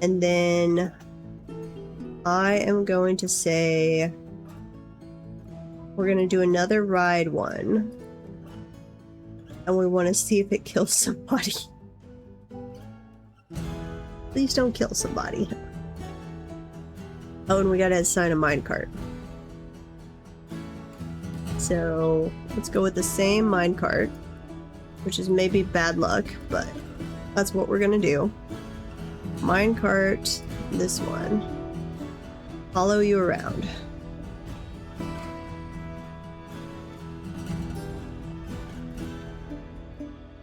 And then I am going to say we're gonna do another ride one. And we want to see if it kills somebody. Please don't kill somebody. Oh, and we gotta assign a minecart. So let's go with the same minecart, which is maybe bad luck, but that's what we're gonna do. Minecart, this one. Follow you around.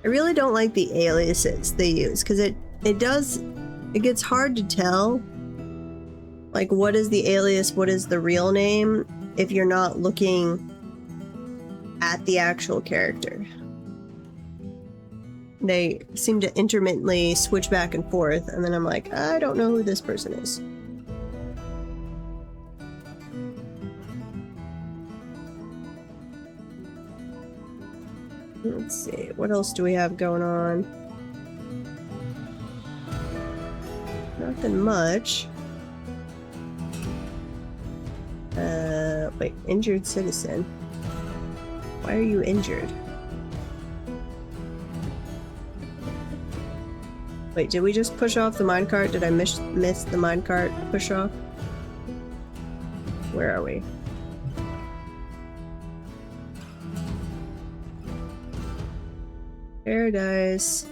I really don't like the aliases they use, because it gets hard to tell, like, what is the alias, what is the real name, if you're not looking at the actual character. They seem to intermittently switch back and forth, and then I'm like, I don't know who this person is. Let's see, what else do we have going on? Nothing much. Wait, injured citizen. Why are you injured? Wait, did we just push off the minecart? Did I miss the minecart push off? Where are we? Paradise.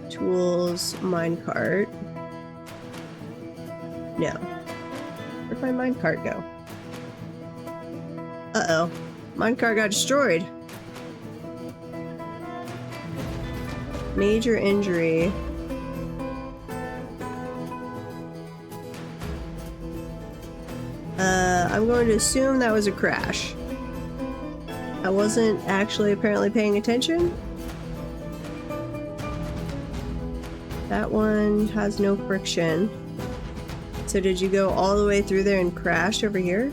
Tools, minecart. No. Where'd my minecart go? Uh-oh. Minecart got destroyed. Major injury. I'm going to assume that was a crash. I wasn't actually apparently paying attention. That one has no friction. So did you go all the way through there and crash over here?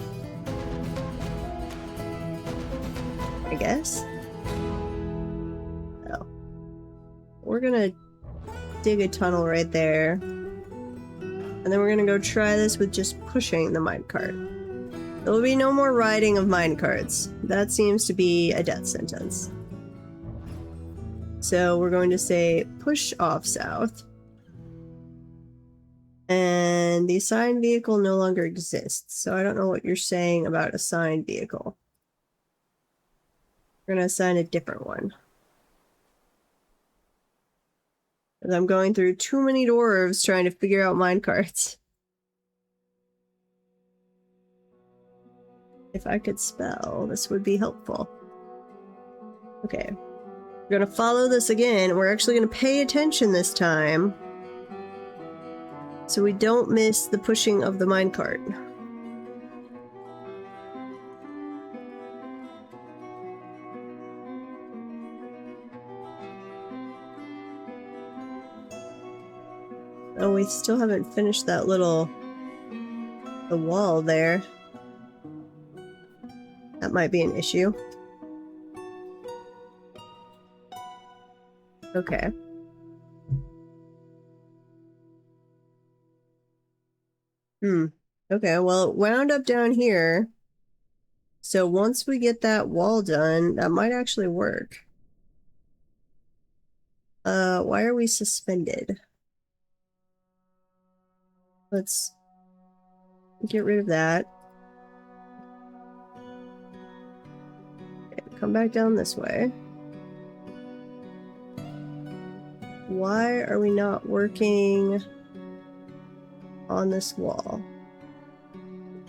I guess? Oh. We're gonna dig a tunnel right there. And then we're gonna go try this with just pushing the minecart. There will be no more riding of minecarts. That seems to be a death sentence. So we're going to say push off south. And the assigned vehicle no longer exists. So I don't know what you're saying about assigned vehicle. We're going to assign a different one. Because I'm going through too many dwarves trying to figure out minecarts. If I could spell, this would be helpful. Okay. We're going to follow this again. We're actually going to pay attention this time, so we don't miss the pushing of the minecart. Oh, we still haven't finished that the wall there. That might be an issue. Okay. Okay, well, it wound up down here. So once we get that wall done, that might actually work. Why are we suspended? Let's get rid of that. Okay, come back down this way. Why are we not working on this wall?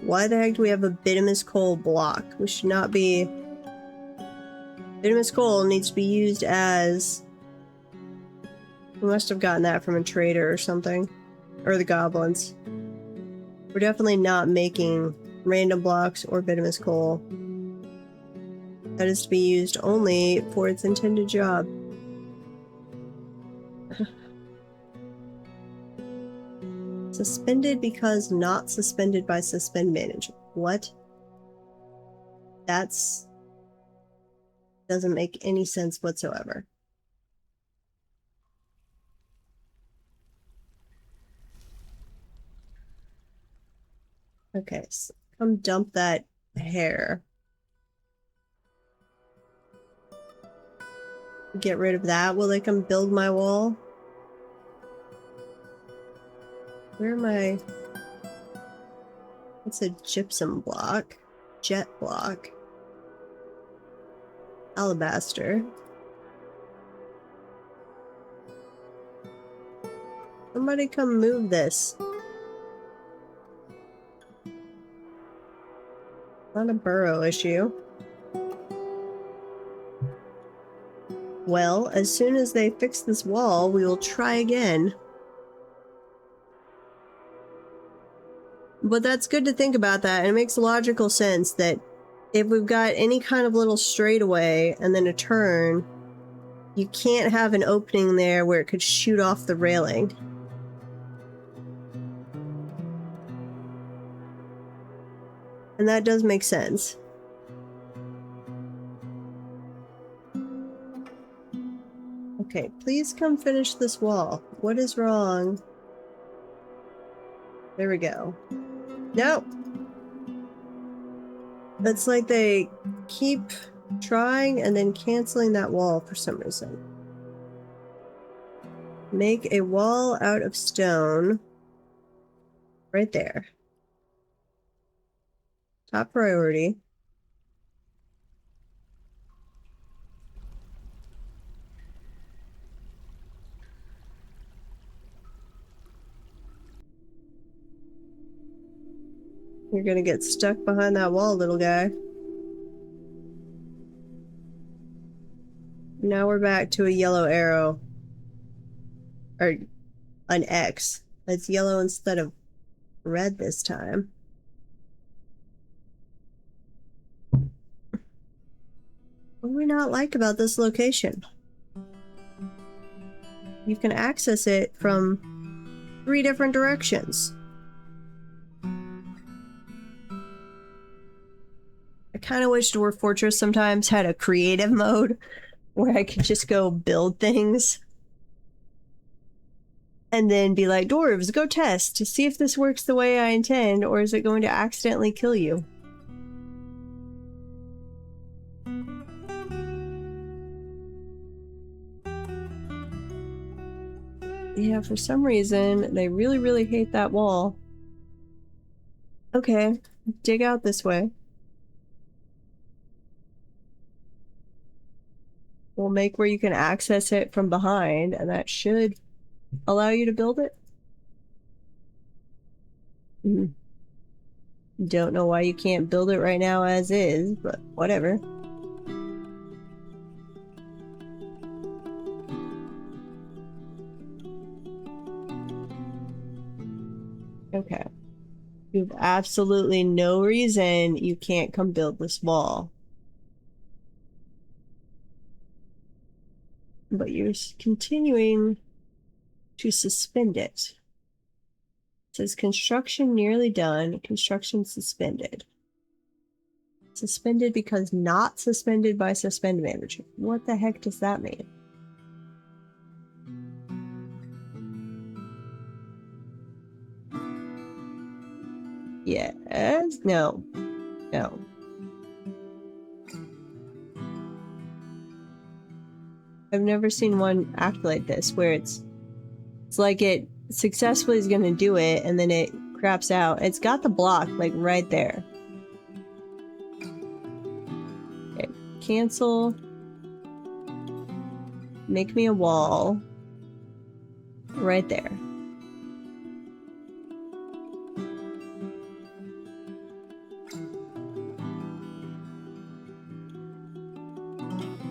Why the heck do we have a bituminous coal block? We should not be... Bituminous coal needs to be used as... We must have gotten that from a trader or something. Or the goblins. We're definitely not making random blocks or bituminous coal. That is to be used only for its intended job. Suspended because not suspended by suspend manager. What? That's... doesn't make any sense whatsoever. Okay, so come dump that hair. Get rid of that. Will they come build my wall? Where am I? It's a gypsum block. Jet block. Alabaster. Somebody come move this. Not a burrow issue. Well, as soon as they fix this wall, we will try again. But that's good to think about that, and it makes logical sense that if we've got any kind of little straightaway and then a turn, you can't have an opening there where it could shoot off the railing. And that does make sense. Okay, please come finish this wall. What is wrong? There we go. Nope. It's like they keep trying and then canceling that wall for some reason. Make a wall out of stone. Right there. Top priority. You're gonna get stuck behind that wall, little guy. Now we're back to a yellow arrow. Or an X. It's yellow instead of red this time. What do we not like about this location? You can access it from 3 different directions. I kind of wish Dwarf Fortress sometimes had a creative mode where I could just go build things and then be like, dwarves, go test to see if this works the way I intend, or is it going to accidentally kill you? Yeah, for some reason, they really, really hate that wall. Okay, dig out this way. We'll make where you can access it from behind, and that should allow you to build it. Don't know why you can't build it right now as is, but whatever. Okay. You have absolutely no reason you can't come build this wall. But you're continuing to suspend it. It says construction nearly done, construction suspended. Suspended because not suspended by suspend manager. What the heck does that mean? Yes? No. No. I've never seen one act like this, where it's like it successfully is gonna do it, and then it craps out. It's got the block, like, right there. Okay, cancel. Make me a wall. Right there.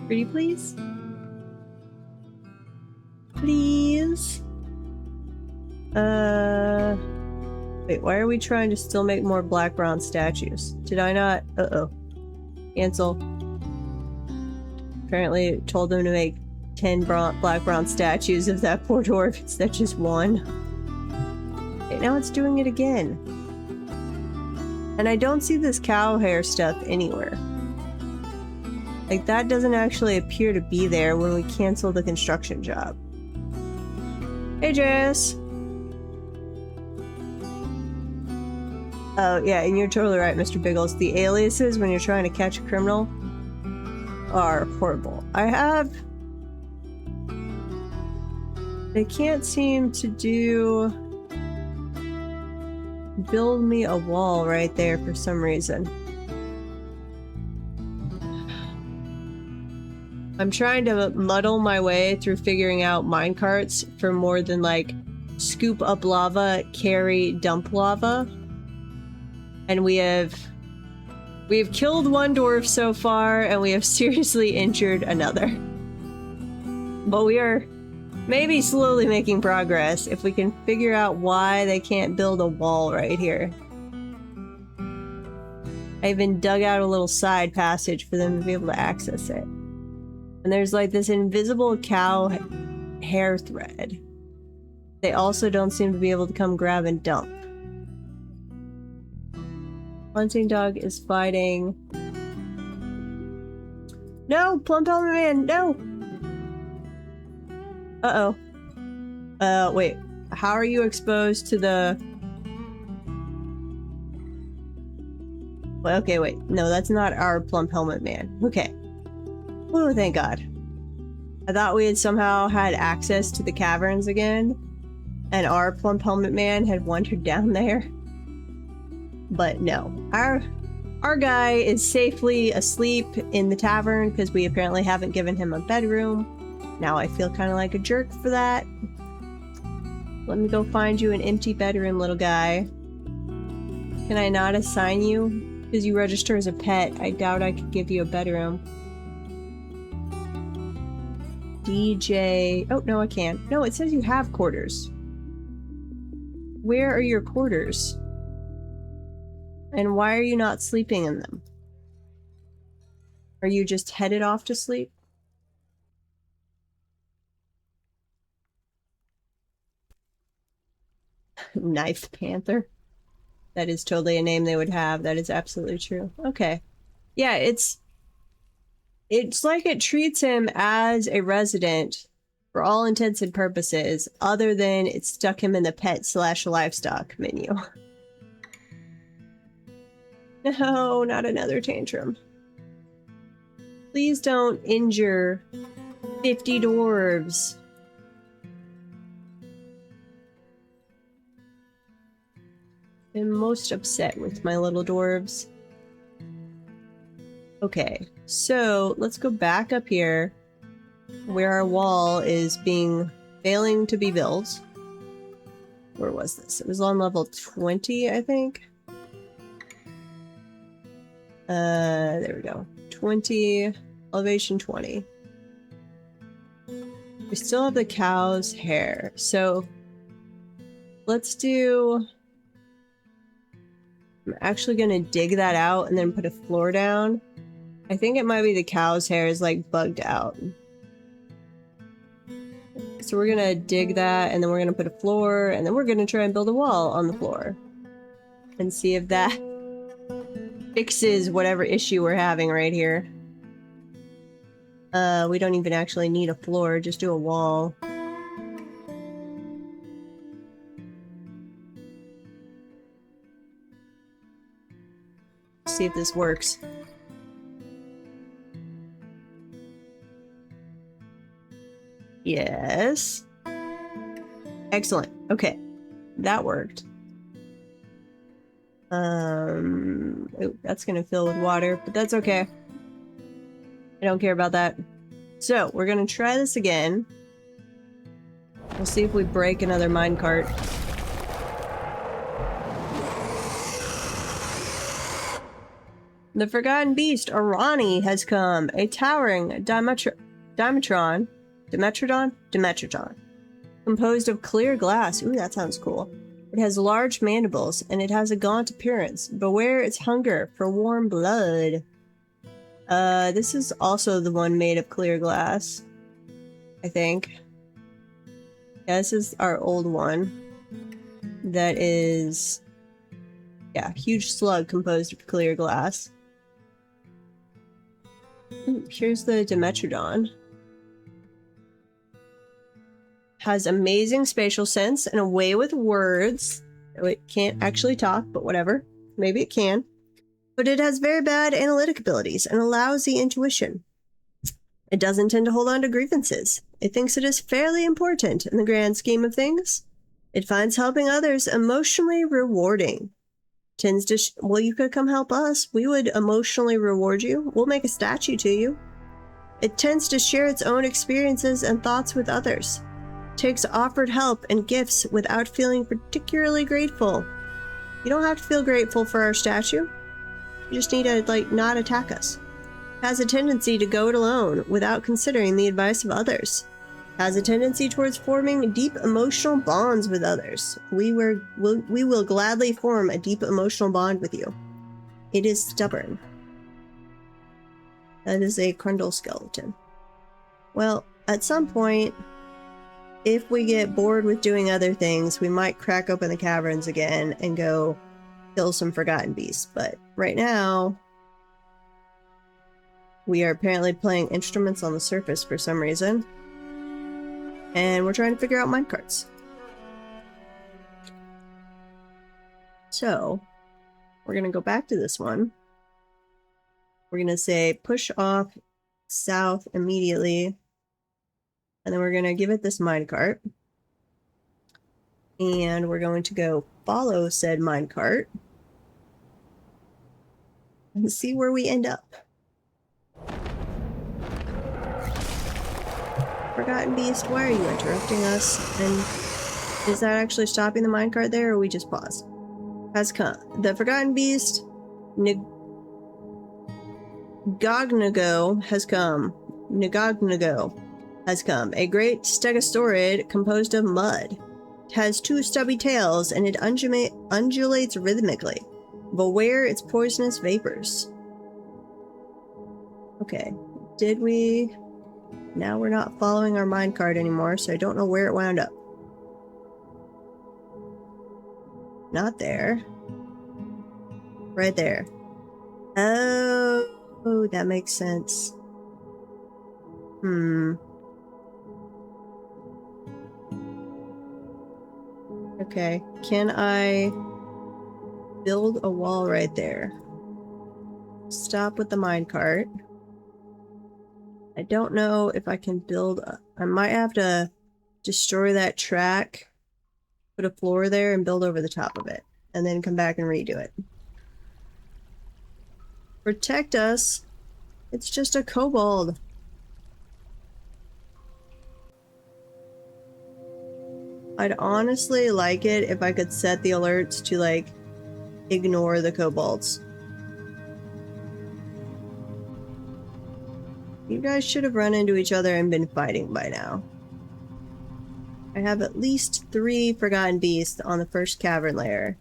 Pretty please? Please? Wait, why are we trying to still make more black bronze statues? Did I not? Uh-oh. Cancel. Apparently told them to make 10 black bronze statues of that poor dwarf instead of just one. Okay, now it's doing it again. And I don't see this cow hair stuff anywhere. Like, that doesn't actually appear to be there when we cancel the construction job. Hey, Jess! Oh, yeah, and you're totally right, Mr. Biggles. The aliases, when you're trying to catch a criminal, are horrible. They can't seem to build me a wall right there for some reason. I'm trying to muddle my way through figuring out minecarts for more than like scoop up lava, carry, dump lava. And we have killed one dwarf so far, and we have seriously injured another. But we are maybe slowly making progress if we can figure out why they can't build a wall right here. I even dug out a little side passage for them to be able to access it. And there's like this invisible cow hair thread. They also don't seem to be able to come grab and dump. Hunting dog is fighting. No! Plum Helmet Man, no! Uh-oh. Wait. How are you exposed to the... Well, okay, wait. No, that's not our Plum Helmet Man. Okay. Oh, thank God. I thought we had somehow had access to the caverns again, and our Plum Helmet Man had wandered down there. But no. Our guy is safely asleep in the tavern because we apparently haven't given him a bedroom. Now I feel kind of like a jerk for that. Let me go find you an empty bedroom, little guy. Can I not assign you? Because you register as a pet, I doubt I could give you a bedroom. DJ... Oh, no, I can't. No, it says you have quarters. Where are your quarters? And why are you not sleeping in them? Are you just headed off to sleep? Knife Panther. That is totally a name they would have. That is absolutely true. Okay. Yeah, it's like it treats him as a resident for all intents and purposes, other than it stuck him in the pet/livestock menu. No, not another tantrum. Please don't injure 50 dwarves. I'm most upset with my little dwarves. Okay, so let's go back up here where our wall is failing to be built. Where was this? It was on level 20, I think. There we go. 20, elevation 20. We still have the cow's hair, so let's do... I'm actually gonna dig that out and then put a floor down. I think it might be the cow's hair is like bugged out. So we're gonna dig that, and then we're gonna put a floor, and then we're gonna try and build a wall on the floor. And see if that fixes whatever issue we're having right here. We don't even actually need a floor, just do a wall. See if this works. Yes. Excellent. Okay. That worked. Oh, that's gonna fill with water, but that's okay. I don't care about that. So, we're gonna try this again. We'll see if we break another minecart. The Forgotten Beast, Arani, has come. A towering Dimetrodon, composed of clear glass. Ooh, that sounds cool. It has large mandibles, and it has a gaunt appearance. Beware its hunger for warm blood. This is also the one made of clear glass, I think. Yeah, this is our old one. That is, yeah, huge slug composed of clear glass. Ooh, here's the Dimetrodon. Has amazing spatial sense and a way with words. It can't actually talk, but whatever. Maybe it can. But it has very bad analytic abilities and a lousy intuition. It doesn't tend to hold on to grievances. It thinks it is fairly important in the grand scheme of things. It finds helping others emotionally rewarding. Tends to well, you could come help us. We would emotionally reward you. We'll make a statue to you. It tends to share its own experiences and thoughts with others. Takes offered help and gifts without feeling particularly grateful. You don't have to feel grateful for our statue. You just need to, like, not attack us. Has a tendency to go it alone without considering the advice of others. Has a tendency towards forming deep emotional bonds with others. We will gladly form a deep emotional bond with you. It is stubborn. That is a Crundle skeleton. Well, at some point, if we get bored with doing other things, we might crack open the caverns again and go kill some forgotten beasts. But right now, we are apparently playing instruments on the surface for some reason. And we're trying to figure out minecarts. So, we're going to go back to this one. We're going to say push off south immediately. And then we're going to give it this minecart. And we're going to go follow said minecart. And see where we end up. Forgotten Beast, why are you interrupting us? And is that actually stopping the minecart there, or we just pause? Has come. The Forgotten Beast, Ngognago has come. Ngognago has come. A great stegosaurid composed of mud. It has 2 stubby tails, and it undulates rhythmically. Beware its poisonous vapors. Okay. Did we... Now we're not following our minecart anymore, so I don't know where it wound up. Not there. Right there. Oh, that makes sense. Okay, can I build a wall right there? Stop with the minecart. I don't know if I can build I might have to destroy that track, put a floor there, and build over the top of it. And then come back and redo it. Protect us! It's just a kobold! I'd honestly like it if I could set the alerts to, like, ignore the kobolds. You guys should have run into each other and been fighting by now. I have at least 3 forgotten beasts on the first cavern layer.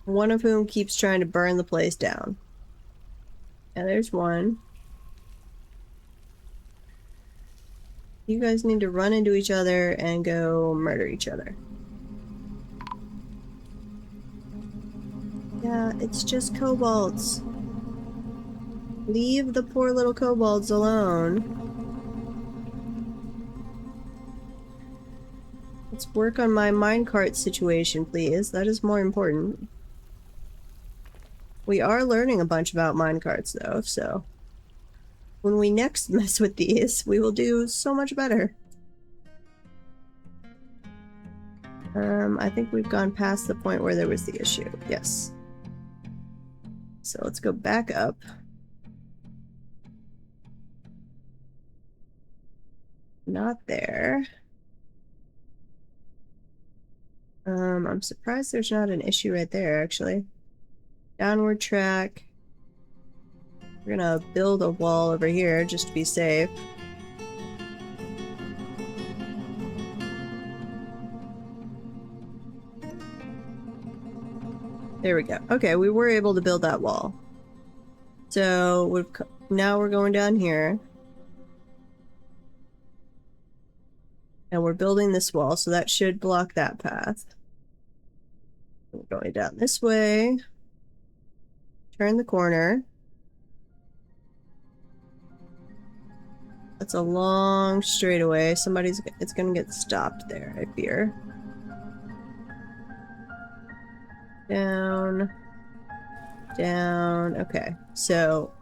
One of whom keeps trying to burn the place down. Yeah, there's one. You guys need to run into each other and go murder each other. Yeah, it's just kobolds. Leave the poor little kobolds alone. Let's work on my minecart situation, please. That is more important. We are learning a bunch about minecarts, though, so... when we next mess with these, we will do so much better. I think we've gone past the point where there was the issue. Yes. So let's go back up. Not there. I'm surprised there's not an issue right there, actually. Downward track. We're gonna build a wall over here just to be safe. There we go. Okay, we were able to build that wall. So now we're going down here. And we're building this wall, so that should block that path. We're going down this way. Turn the corner. That's a long straightaway. It's gonna get stopped there, I fear. Down. Down. Okay, so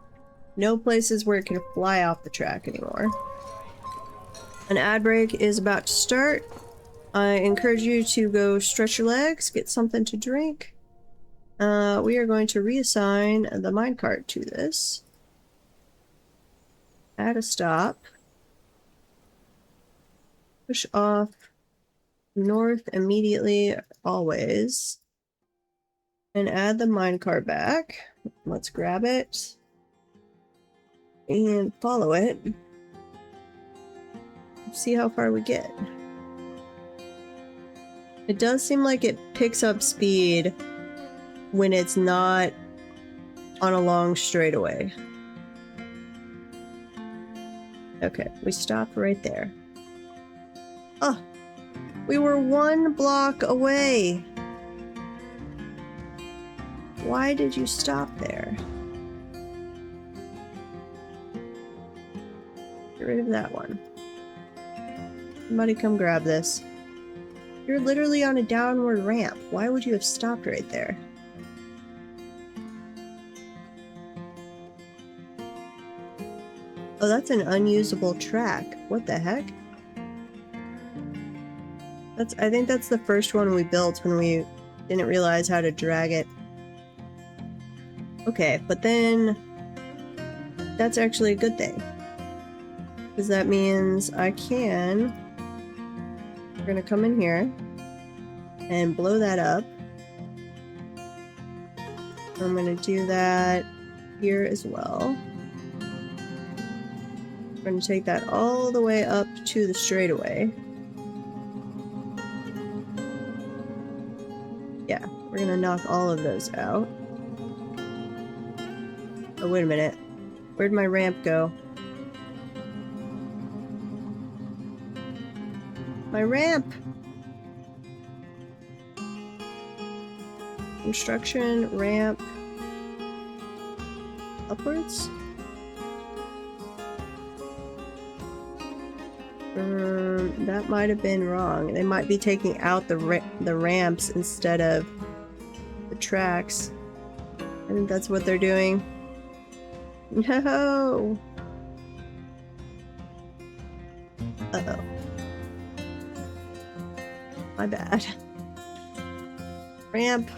no places where it can fly off the track anymore. An ad break is about to start. I encourage you to go stretch your legs, get something to drink. We are going to reassign the minecart to this. Add a stop. Push off north immediately, always. And add the minecart back. Let's grab it. And follow it. See how far we get. It does seem like it picks up speed when it's not on a long straightaway. Okay, we stopped right there. Oh, we were 1 block away. Why did you stop there? Get rid of that one. Somebody come grab this. You're literally on a downward ramp. Why would you have stopped right there? Oh, that's an unusable track. What the heck? I think that's the first one we built when we didn't realize how to drag it. Okay, but then that's actually a good thing. Because that means I can... We're gonna come in here and blow that up. I'm gonna do that here as well. We're gonna take that all the way up to the straightaway. Yeah, we're gonna knock all of those out. Oh, wait a minute. Where'd my ramp go? My ramp! Construction, ramp, upwards? That might have been wrong. They might be taking out the ramps instead of the tracks. I think that's what they're doing. No! Uh-oh. My bad. Ramp.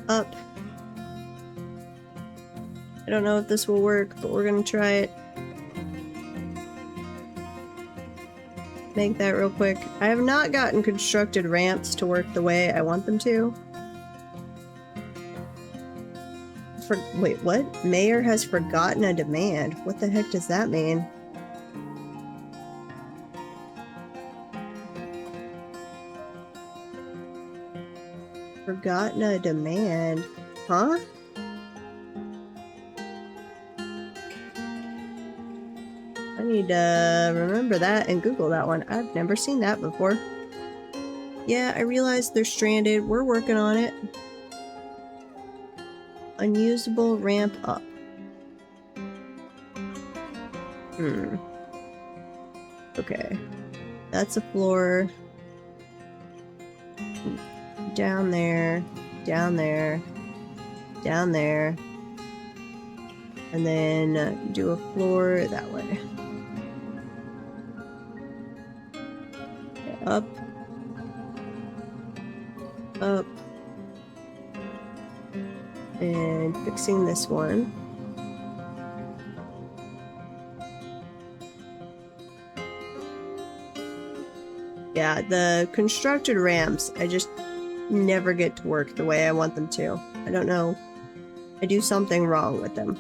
Up. I don't know if this will work, but we're gonna try it. Make that real quick. I have not gotten constructed ramps to work the way I want them to. Wait, what? Mayor has forgotten a demand. What the heck does that mean? Forgotten a demand. Huh? I need to remember that and Google that one. I've never seen that before. Yeah, I realized they're stranded. We're working on it. Unusable ramp up. Okay. That's a floor. Down there. Down there. Down there. And then do a floor that way. Okay, up. Up. And fixing this one. Yeah, the constructed ramps, I just never get to work the way I want them to. I don't know. I do something wrong with them.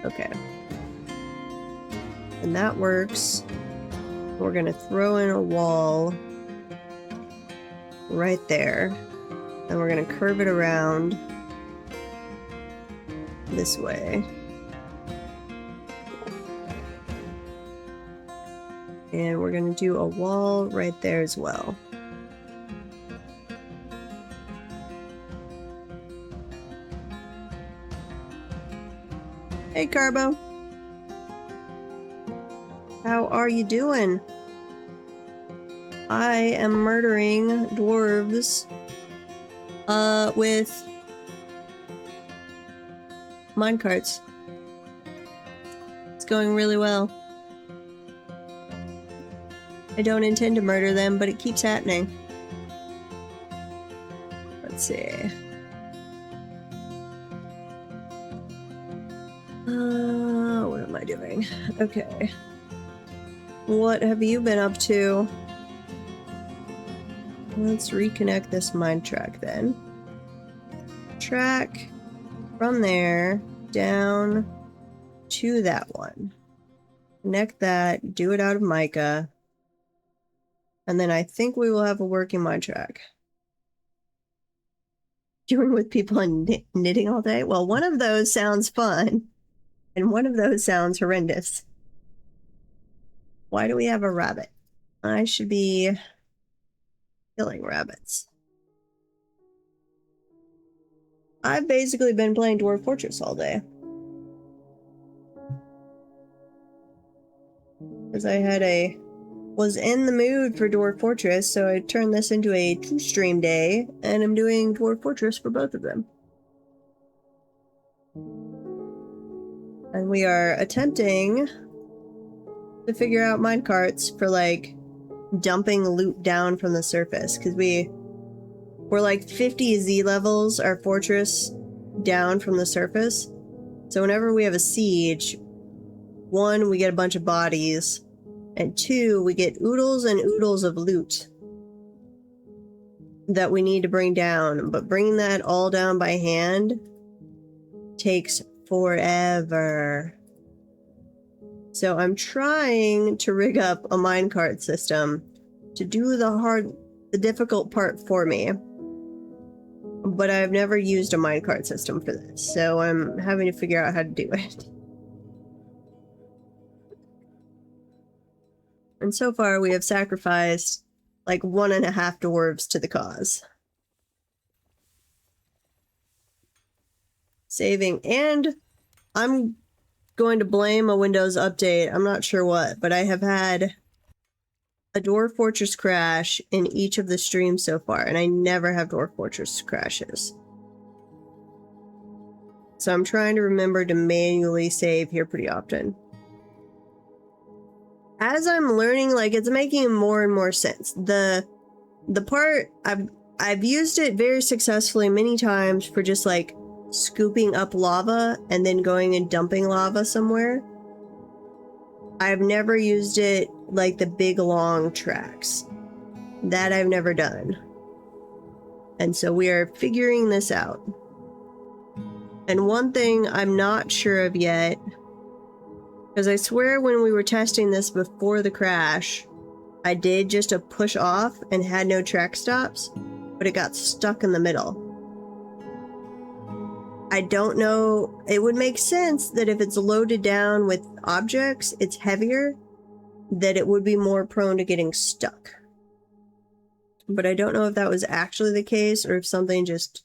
Okay. And that works. We're gonna throw in a wall right there. And we're gonna curve it around this way. And we're gonna do a wall right there as well. Hey, Carbo. How are you doing? I am murdering dwarves with minecarts. It's going really well. I don't intend to murder them, but it keeps happening. Let's see. What am I doing? Okay. What have you been up to? Let's reconnect this mine track then. Track from there down to that one. Connect that, do it out of mica. And then I think we will have a working mine track. Doing with people and knitting all day? Well, one of those sounds fun. And one of those sounds horrendous. Why do we have a rabbit? I should be killing rabbits. I've basically been playing Dwarf Fortress all day. Because I was in the mood for Dwarf Fortress, so I turned this into a 2-stream day, and I'm doing Dwarf Fortress for both of them. And we are attempting to figure out minecarts for, like, dumping loot down from the surface, because we're like 50 Z levels our fortress down from the surface. So whenever we have a siege, 1, we get a bunch of bodies, and 2, we get oodles and oodles of loot that we need to bring down. But bringing that all down by hand takes forever. So I'm trying to rig up a minecart system to do the difficult part for me. But I've never used a minecart system for this, so I'm having to figure out how to do it. And so far we have sacrificed like 1.5 dwarves to the cause. Saving, and I'm going to blame a Windows update. I'm not sure what, but I have had a Dwarf Fortress crash in each of the streams so far, and I never have Dwarf Fortress crashes. So I'm trying to remember to manually save here pretty often. As I'm learning, like, it's making more and more sense. The part I've used it very successfully many times for just like scooping up lava and then going and dumping lava somewhere. I've never used it like the big long tracks. That I've never done. And so we are figuring this out. And one thing I'm not sure of yet, because I swear when we were testing this before the crash, I did just a push off and had no track stops, but it got stuck in the middle. I don't know, it would make sense that if it's loaded down with objects, it's heavier, that it would be more prone to getting stuck. But I don't know if that was actually the case or if something just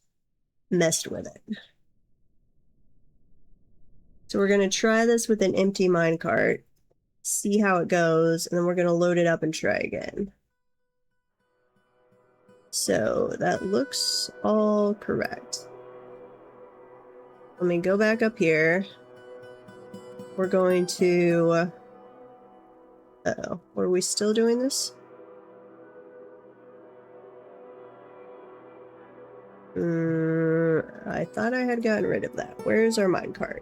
messed with it. So we're going to try this with an empty minecart, see how it goes, and then we're going to load it up and try again. So that looks all correct. Let me go back up here. We're going to... Uh-oh. Are we still doing this? I thought I had gotten rid of that. Where's our minecart?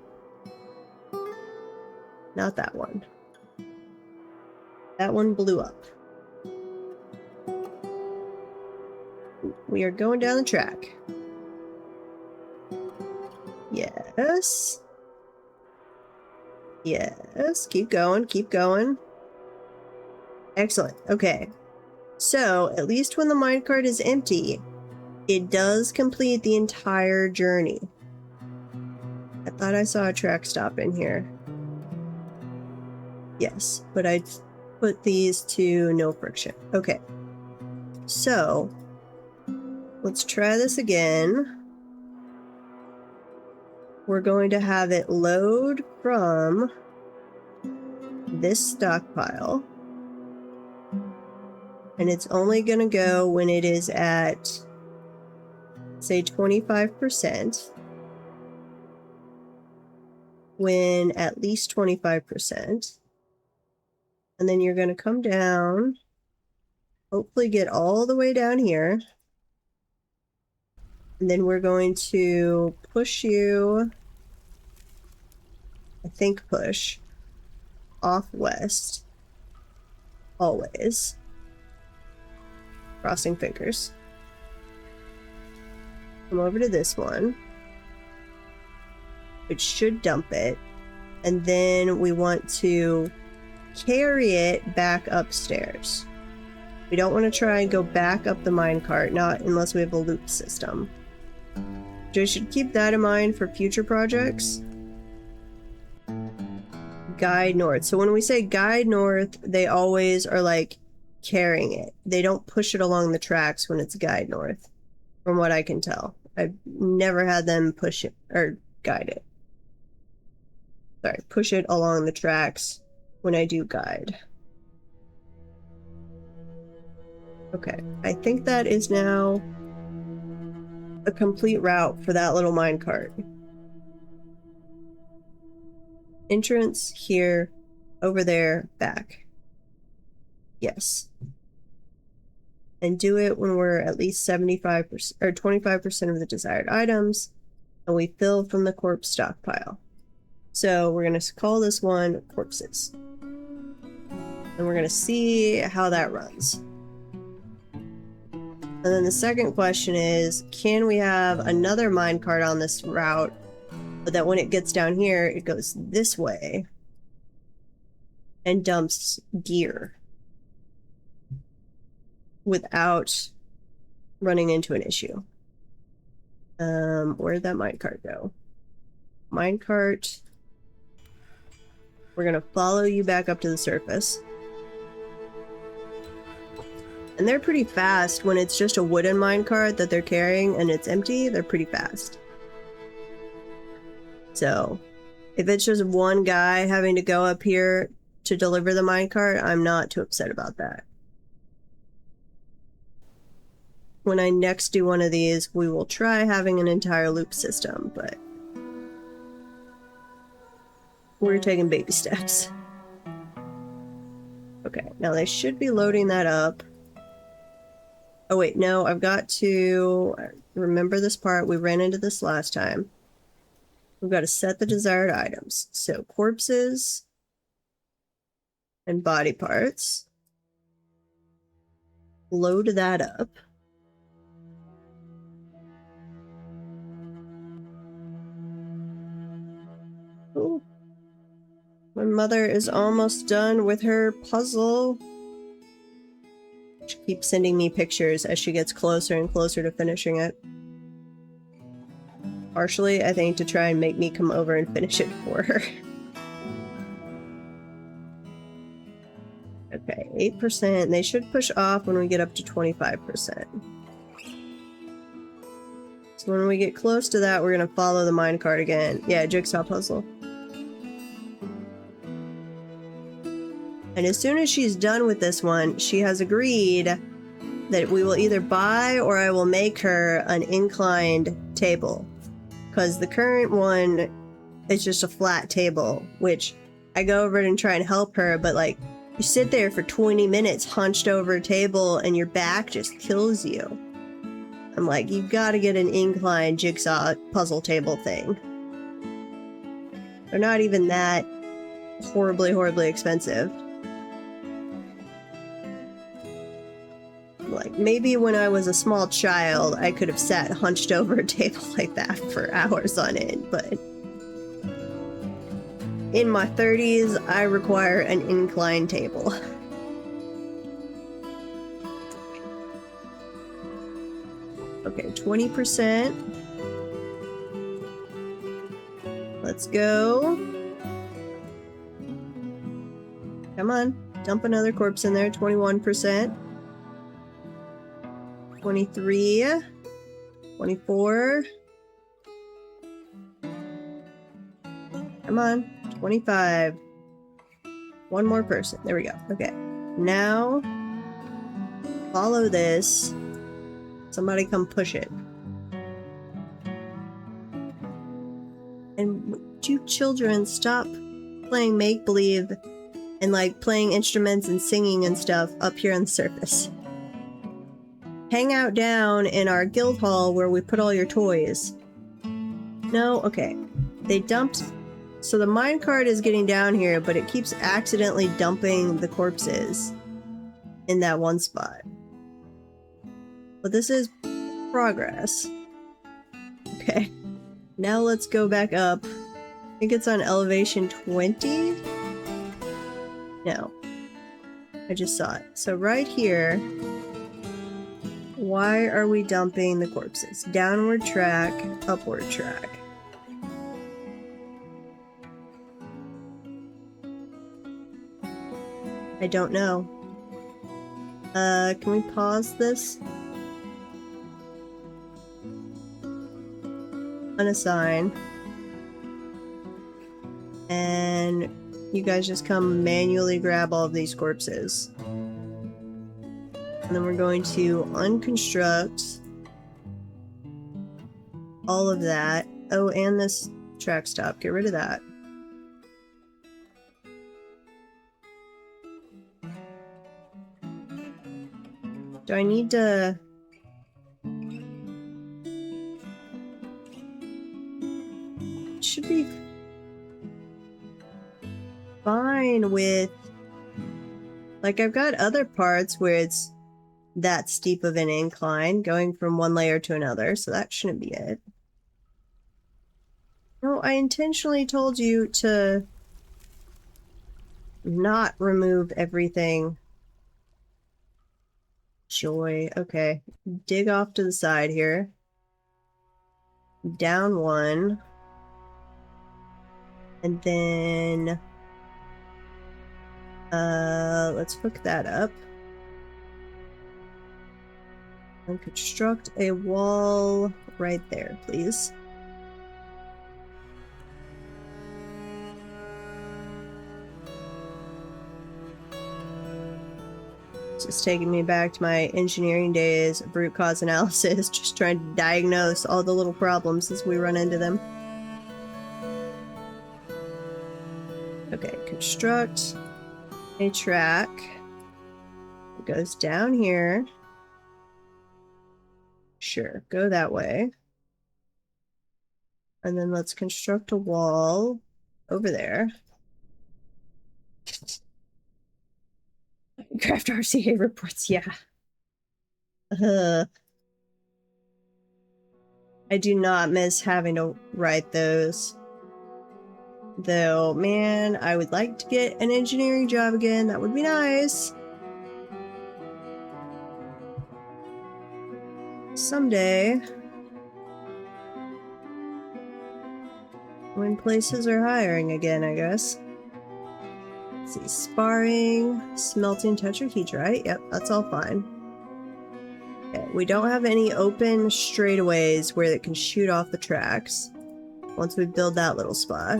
Not that one. That one blew up. We are going down the track. Yes. Yes. Keep going. Keep going. Excellent. Okay. So at least when the minecart is empty, it does complete the entire journey. I thought I saw a track stop in here. Yes, but I put these to no friction. Okay. So let's try this again. We're going to have it load from this stockpile. And it's only going to go when it is at, say, 25%. When at least 25%. And then you're going to come down, hopefully get all the way down here. And then we're going to push you, I think push, off west, always. Crossing fingers. Come over to this one, which should dump it. And then we want to carry it back upstairs. We don't want to try and go back up the minecart, not unless we have a loop system. So we should keep that in mind for future projects. Guide north. So when we say guide north, they always are like carrying it. They don't push it along the tracks when it's guide north, from what I can tell. I've never had them push it or guide it. Sorry, push it along the tracks when I do guide. Okay, I think that is now a complete route for that little minecart. Entrance here, over there, back. Yes. And do it when we're at least 75% or 25% of the desired items, and we fill from the corpse stockpile. So we're going to call this one corpses. And we're going to see how that runs. And then the second question is, can we have another minecart on this route, but that when it gets down here, it goes this way and dumps gear without running into an issue? Where'd that minecart go? Minecart. We're going to follow you back up to the surface. And they're pretty fast when it's just a wooden minecart that they're carrying and it's empty. They're pretty fast. So if it's just one guy having to go up here to deliver the minecart, I'm not too upset about that. When I next do one of these, we will try having an entire loop system, but we're taking baby steps. Okay, now they should be loading that up. Oh wait, no, I've got to remember this part. We ran into this last time. We've got to set the desired items. So corpses and body parts. Load that up. Ooh. My mother is almost done with her puzzle. She keeps sending me pictures as she gets closer and closer to finishing it. Partially, I think, to try and make me come over and finish it for her. Okay, 8%. They should push off when we get up to 25%. So when we get close to that, we're going to follow the minecart again. Yeah, jigsaw puzzle. And as soon as she's done with this one, she has agreed that we will either buy or I will make her an inclined table. Because the current one is just a flat table, which I go over and try and help her, but like, you sit there for 20 minutes hunched over a table and your back just kills you. I'm like, you've got to get an inclined jigsaw puzzle table thing. They're not even that horribly, horribly expensive. Like, maybe when I was a small child, I could have sat hunched over a table like that for hours on end, but in my 30s, I require an inclined table. Okay, 20%. Let's go. Come on. Dump another corpse in there. 21%. 23. 24. Come on. 25. One more person. There we go. Okay. Now, follow this. Somebody come push it. And would you children stop playing make-believe and like playing instruments and singing and stuff up here on the surface? Hang out down in our guild hall where we put all your toys. No? Okay. They dumped... So the minecart is getting down here, but it keeps accidentally dumping the corpses in that one spot. But this is progress. Okay. Now let's go back up. I think it's on elevation 20? No. I just saw it. So right here, why are we dumping the corpses? Downward track, upward track. I don't know. Can we pause this? Unassign. And you guys just come manually grab all of these corpses. And then we're going to unconstruct all of that. Oh, and this track stop. Get rid of that. Do I need to... It should be fine with... Like, I've got other parts where it's that steep of an incline going from one layer to another, so that shouldn't be it. No, I intentionally told you to not remove everything. Joy. Okay. Dig off to the side here. Down one. And then... let's hook that up. And construct a wall right there, please. It's taking me back to my engineering days of root cause analysis, just trying to diagnose all the little problems as we run into them. Okay, construct a track. It goes down here. Sure, go that way. And then let's construct a wall over there. Craft RCA reports, yeah. I do not miss having to write those. Though, man, I would like to get an engineering job again. That would be nice. Someday. When places are hiring again, I guess. Let's see, sparring, smelting, tetrahedrite. Yep, that's all fine. Okay, we don't have any open straightaways where it can shoot off the tracks. Once we build that little spot.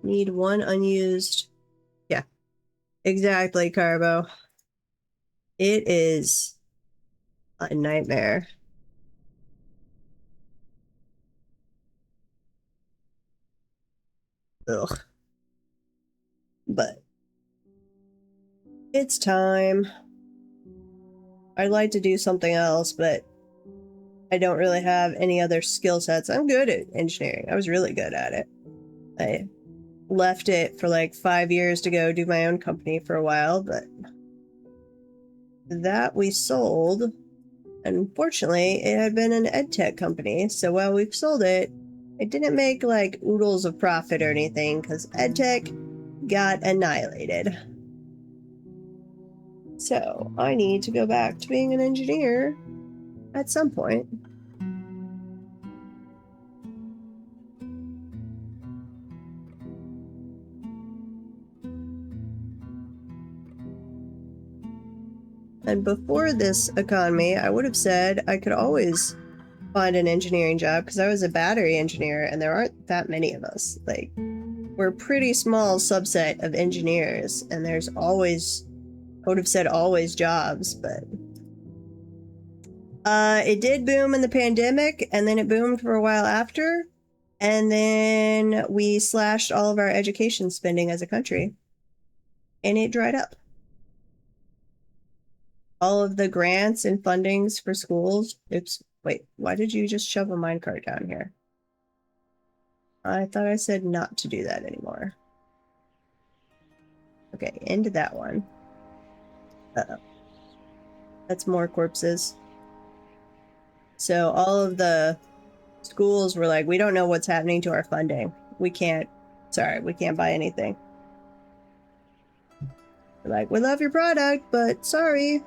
Need one unused. Yeah, exactly, Carbo. It is a nightmare. Ugh. But it's time. I'd like to do something else, but I don't really have any other skill sets. I'm good at engineering. I was really good at it. I left it for like 5 years to go do my own company for a while, but that we sold. Unfortunately, it had been an edtech company, so while we've sold it, it didn't make like oodles of profit or anything because edtech got annihilated. So I need to go back to being an engineer at some point. And before this economy, I would have said I could always find an engineering job because I was a battery engineer and there aren't that many of us. Like, we're a pretty small subset of engineers and there's always, I would have said always jobs, but it did boom in the pandemic and then it boomed for a while after. And then we slashed all of our education spending as a country and it dried up. All of the grants and fundings for schools. Oops, wait, why did you just shove a minecart down here? I thought I said not to do that anymore. Okay, into that one. Uh-oh. That's more corpses. So all of the schools were like, we don't know what's happening to our funding. We can't buy anything. They're like, we love your product, but sorry.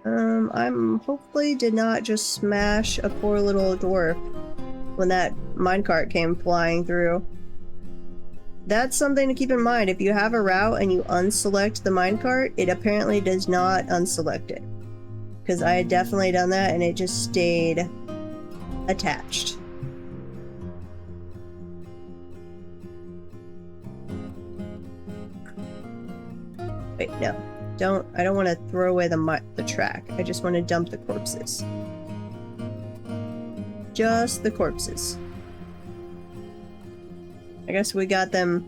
I'm hopefully did not just smash a poor little dwarf when that minecart came flying through. That's something to keep in mind. If you have a route and you unselect the minecart, it apparently does not unselect it. Because I had definitely done that and it just stayed attached. Wait, no. I don't want to throw away the track. I just want to dump the corpses. Just the corpses. I guess we got them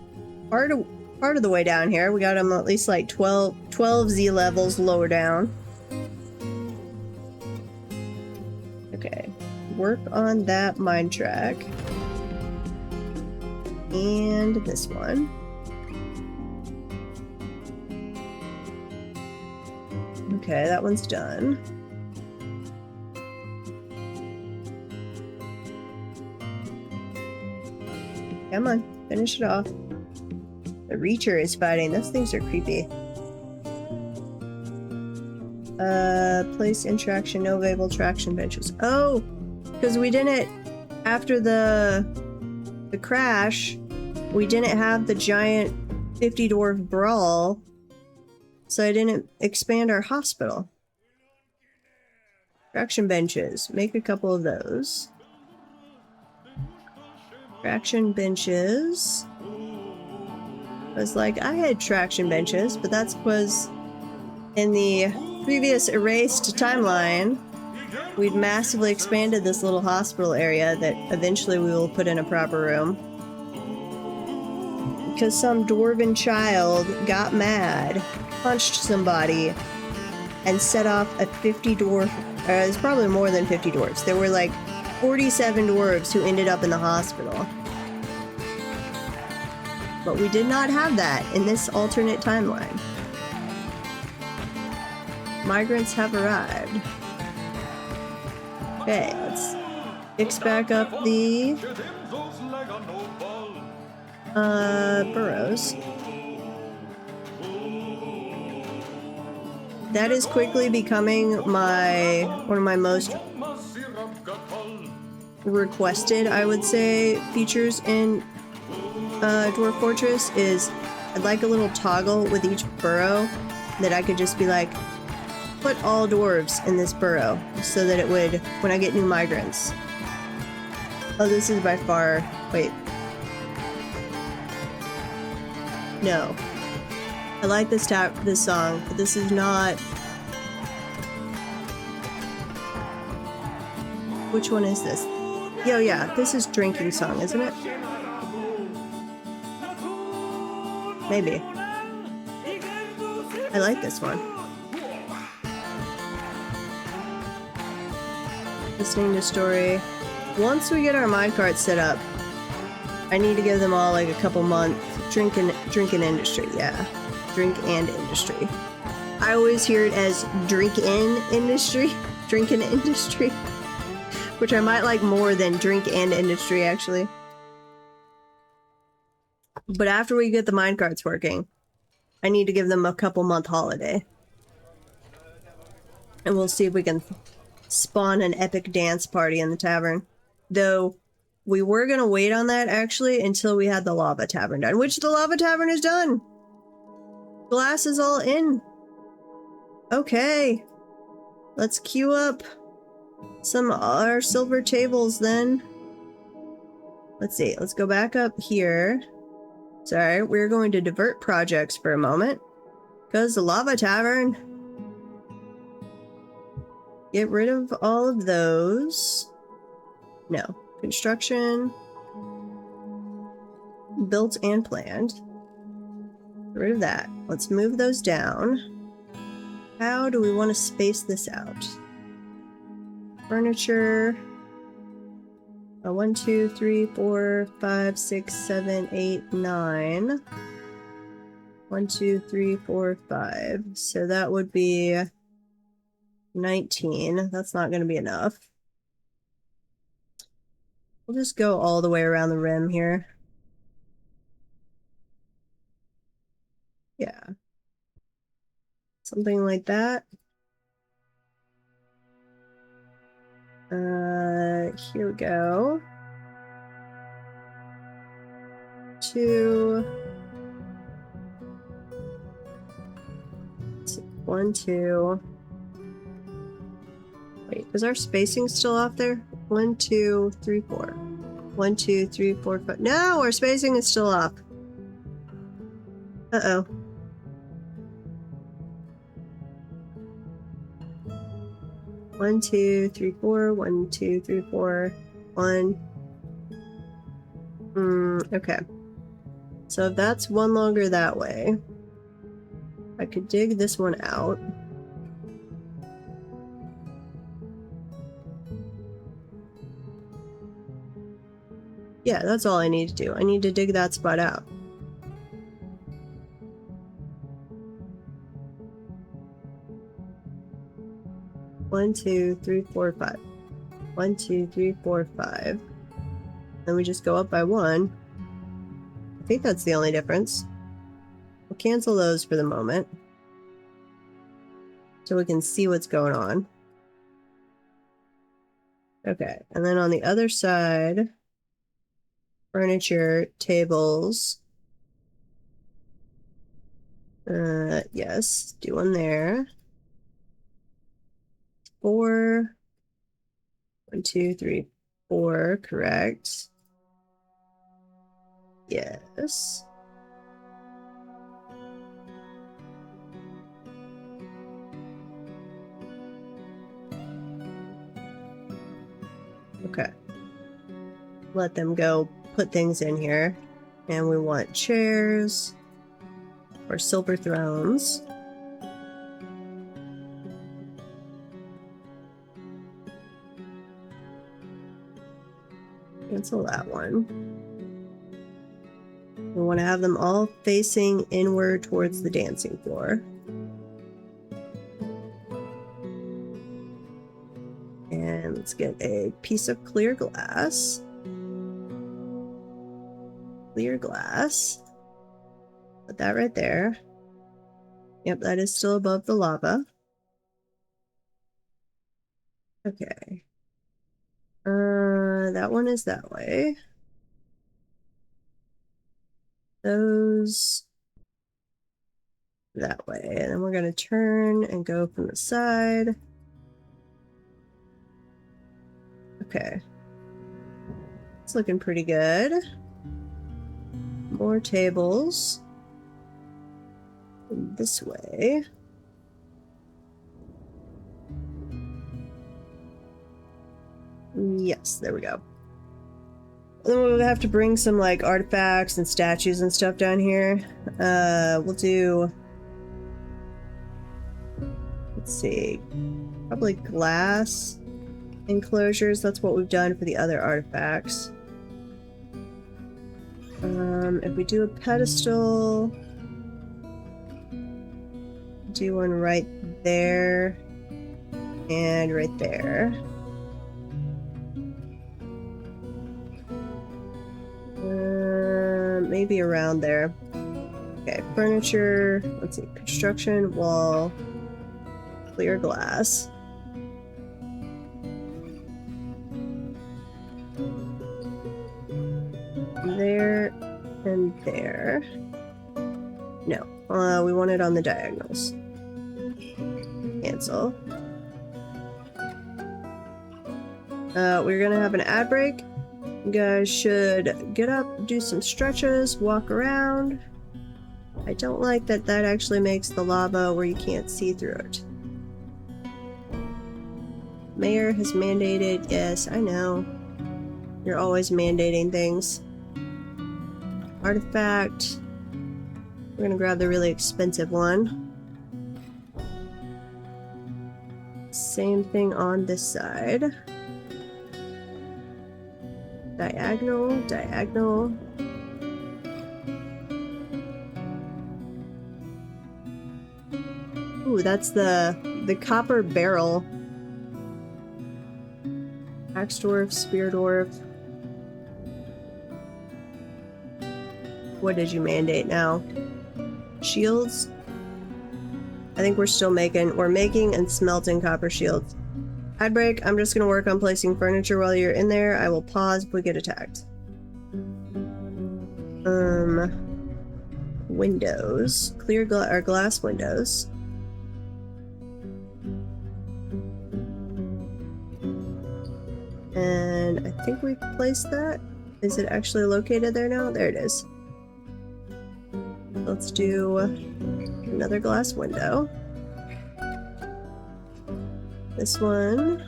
part of the way down here. We got them at least like 12 Z levels lower down. Okay. Work on that mine track. And this one. Okay, that one's done. Come on, finish it off. The Reacher is fighting. Those things are creepy. Place interaction, no available traction benches. Oh, because we didn't, after the crash, we didn't have the giant 50 dwarf brawl. So I didn't expand our hospital. Traction benches. Make a couple of those. Traction benches. I was like, I had traction benches, but that's because in the previous erased timeline, we'd massively expanded this little hospital area that eventually we will put in a proper room. Because some dwarven child got mad, punched somebody, and set off a 50 dwarf. It's probably more than 50 dwarves. There were like 47 dwarves who ended up in the hospital. But we did not have that in this alternate timeline. Migrants have arrived. Okay, let's fix back up the burrows. That is quickly becoming one of my most requested, I would say, features in Dwarf Fortress is I'd like a little toggle with each burrow that I could just be like, put all dwarves in this burrow so that it would, when I get new migrants. Oh, this is by far, wait. No. I like this song, but this is not... Which one is this? Yo, yeah, this is Drinking Song, isn't it? Maybe. I like this one. Listening to story. Once we get our minecart set up, I need to give them all like a couple months. Drinking industry, yeah. Drink and industry. I always hear it as drink in industry. Drinking industry. Which I might like more than drink and industry, actually. But after we get the minecarts working, I need to give them a couple-month holiday. And we'll see if we can spawn an epic dance party in the tavern. Though, we were gonna wait on that, actually, until we had the lava tavern done. Which the lava tavern is done! Glass is all in. Okay. Let's queue up some our silver tables, then. Let's see. Let's go back up here. Sorry, we're going to divert projects for a moment. Because the lava tavern. Get rid of all of those. No. Construction. Built and planned. Get rid of that. Let's move those down. How do we want to space this out? Furniture. 1, 2, 3, 4, 5, 6, 7, 8, 9. 1, 2, 3, 4, 5. So that would be 19. That's not going to be enough. We'll just go all the way around the rim here. Yeah. Something like that. Here we go. 2. 1, 2. Wait, is our spacing still off there? 1, 2, 3, 4. 1, 2, 3, 4, 5. No, our spacing is still off. Uh-oh. One, 2, 3, 4. 1, 2, 3, 4. 1. Okay. So if that's one longer that way, I could dig this one out. Yeah, that's all I need to do. I need to dig that spot out. One, 2, 3, 4, 5. 1, 2, 3, 4, 5. Then we just go up by 1. I think that's the only difference. We'll cancel those for the moment, so we can see what's going on. Okay, and then on the other side, furniture, tables. Yes, do one there. 4. 1, 2, 3, 4, correct. Yes. Okay. Let them go put things in here. And we want chairs or silver thrones. Cancel that one. We want to have them all facing inward towards the dancing floor. And let's get a piece of clear glass. Clear glass. Put that right there. Yep, that is still above the lava. Okay. That one is that way. Those that way. And then we're going to turn and go from the side. Okay. It's looking pretty good. More tables. This way. Yes, there we go. Then we'll have to bring some like artifacts and statues and stuff down here. We'll do, let's see, probably glass enclosures. That's what we've done for the other artifacts. If we do a pedestal, do one right there and right there. Maybe around there. Okay, furniture, let's see, construction, wall, clear glass. There and there. No, we want it on the diagonals. Cancel. We're gonna have an ad break. You guys should get up, do some stretches, walk around. I don't like that that actually makes the lava where you can't see through it. Mayor has mandated, yes, I know. You're always mandating things. Artifact. We're gonna grab the really expensive one. Same thing on this side. Diagonal, diagonal. Ooh, that's the copper barrel. Axe dwarf, spear dwarf. What did you mandate now? Shields? I think we're making and smelting copper shields. Ad break, I'm just gonna work on placing furniture while you're in there. I will pause if we get attacked. Windows. Clear glass windows. And I think we placed that. Is it actually located there now? There it is. Let's do another glass window. This one.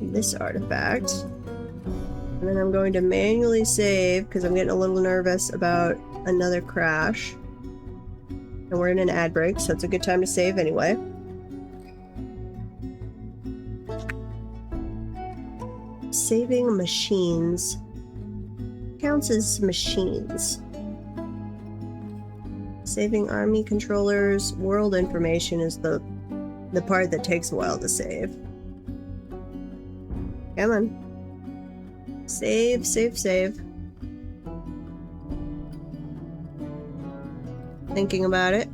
This artifact. And then I'm going to manually save because I'm getting a little nervous about another crash. And we're in an ad break, so it's a good time to save anyway. Saving machines. Counts as machines. Saving army controllers. World information is the part that takes a while to save. Come on. Save, save, save. Thinking about it.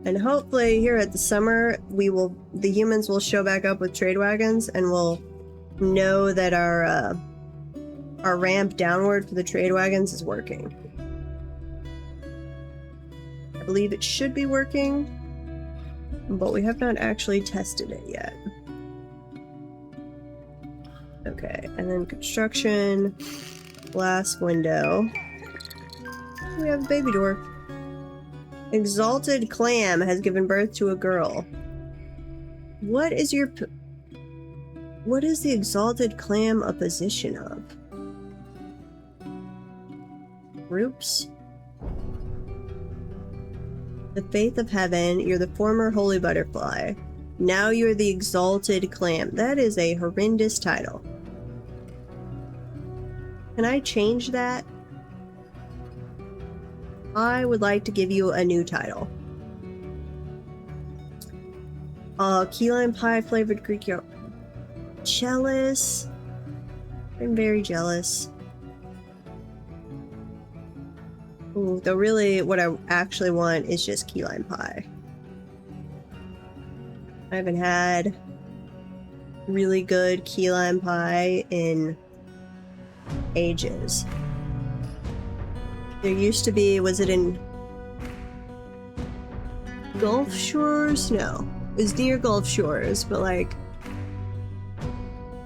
And hopefully here at the summer, the humans will show back up with trade wagons and we'll know that our ramp downward for the trade wagons is working. I believe it should be working, but we have not actually tested it yet. Okay, and then construction, glass window. We have a baby dwarf. Exalted Clam has given birth to a girl. What is the Exalted Clam a position of? Groups? The Faith of Heaven, you're the former Holy Butterfly. Now you're the Exalted Clam. That is a horrendous title. Can I change that? I would like to give you a new title. Key lime pie flavored Greek yogurt. Jealous. I'm very jealous. Ooh, though really what I actually want is just key lime pie. I haven't had really good key lime pie in ages. There used to be, was it in Gulf Shores? No. It was near Gulf Shores, but like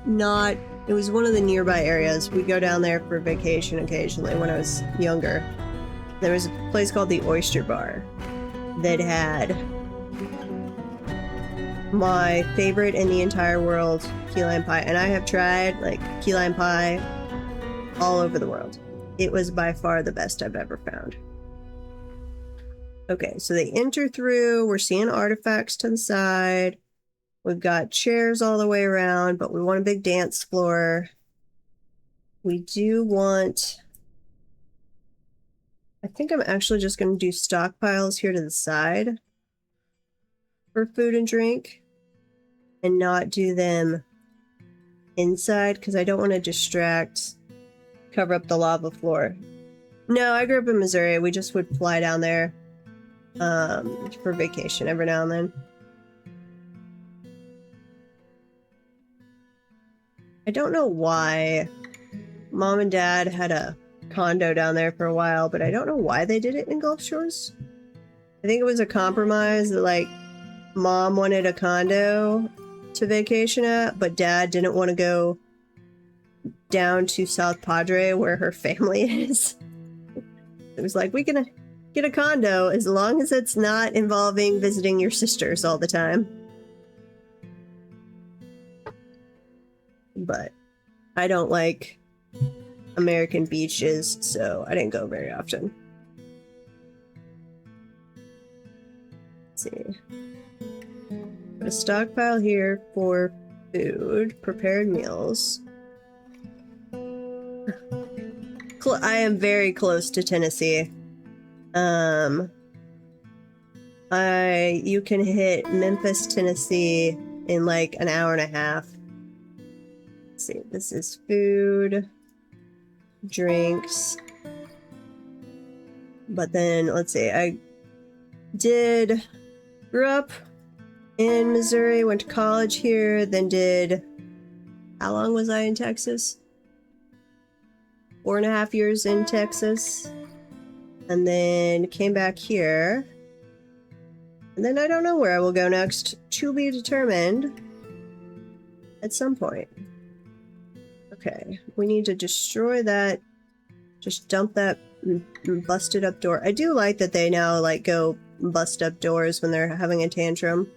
not, it was one of the nearby areas. We'd go down there for vacation occasionally when I was younger. There was a place called the Oyster Bar that had my favorite in the entire world, key lime pie. And I have tried like key lime pie all over the world. It was by far the best I've ever found. Okay, so they enter through. We're seeing artifacts to the side. We've got chairs all the way around, but we want a big dance floor. We do want... I think I'm actually just going to do stockpiles here to the side for food and drink and not do them inside because I don't want to distract cover up the lava floor. No, I grew up in Missouri. We just would fly down there for vacation every now and then. I don't know why Mom and Dad had a condo down there for a while, but I don't know why they did it in Gulf Shores. I think it was a compromise that, like, Mom wanted a condo to vacation at, but Dad didn't want to go down to South Padre where her family is. It was like, we can get a condo as long as it's not involving visiting your sisters all the time. But I don't like American beaches, so I didn't go very often. Let's see. Put a stockpile here for food, prepared meals. I am very close to Tennessee. You can hit Memphis, Tennessee in like an hour and a half. Let's see, this is food, drinks. But then, let's see, I grew up in Missouri, went to college here, then how long was I in Texas? 4.5 years in Texas, and then came back here, and then I don't know where I will go next, to be determined at some point. Okay, we need to destroy that, just dump that busted up door. I do like that they now like go bust up doors when they're having a tantrum.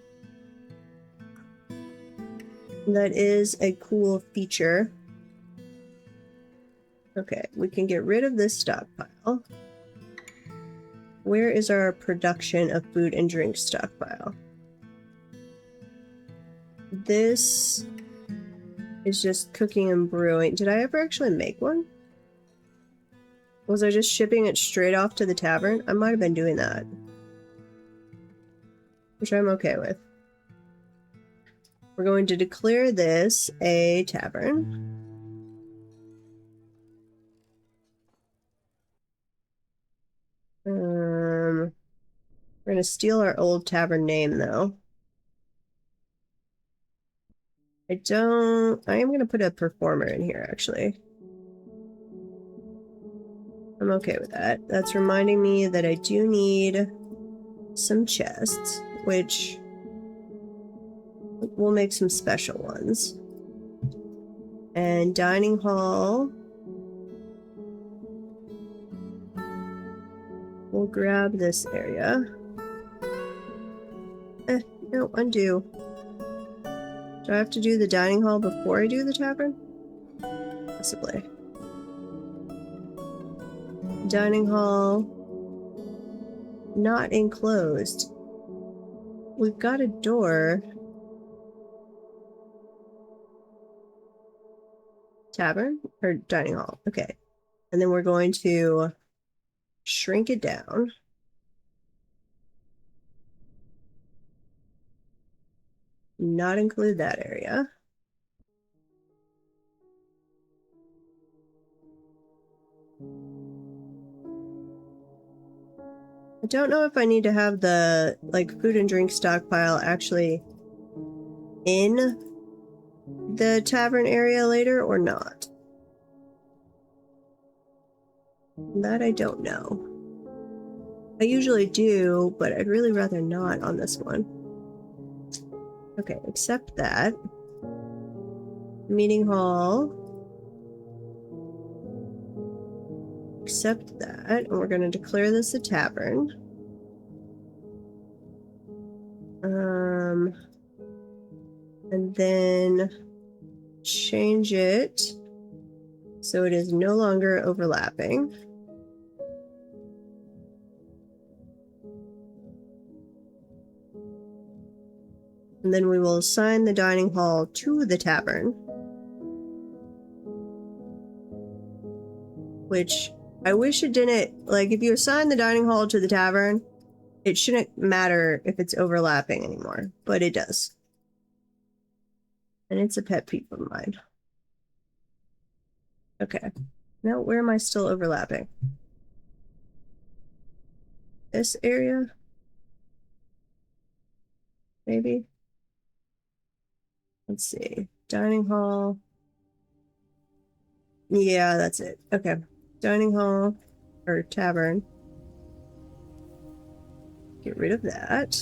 That is a cool feature. Okay, we can get rid of this stockpile. Where is our production of food and drink stockpile? This is just cooking and brewing. Did I ever actually make one? Was I just shipping it straight off to the tavern? I might have been doing that. Which I'm okay with. We're going to declare this a tavern. We're gonna steal our old tavern name though. I am gonna put a performer in here actually. I'm okay with that. That's reminding me that I do need some chests, which we'll make some special ones. And dining hall. We'll grab this area. No, undo. Do I have to do the dining hall before I do the tavern? Possibly. Dining hall. Not enclosed. We've got a door. Tavern? Or dining hall. Okay. And then we're going to shrink it down. Not include that area. I don't know if I need to have the like food and drink stockpile actually in the tavern area later or not. That I don't know. I usually do, but I'd really rather not on this one. Okay, accept that. Meeting hall. Accept that, and we're going to declare this a tavern. And then change it so it is no longer overlapping. And then we will assign the dining hall to the tavern. Which I wish it didn't, like if you assign the dining hall to the tavern, it shouldn't matter if it's overlapping anymore, but it does. And it's a pet peeve of mine. Okay, Now, where am I still overlapping? This area? Maybe? Let's see. Dining hall. Yeah, that's it. Okay. Dining hall or tavern. Get rid of that.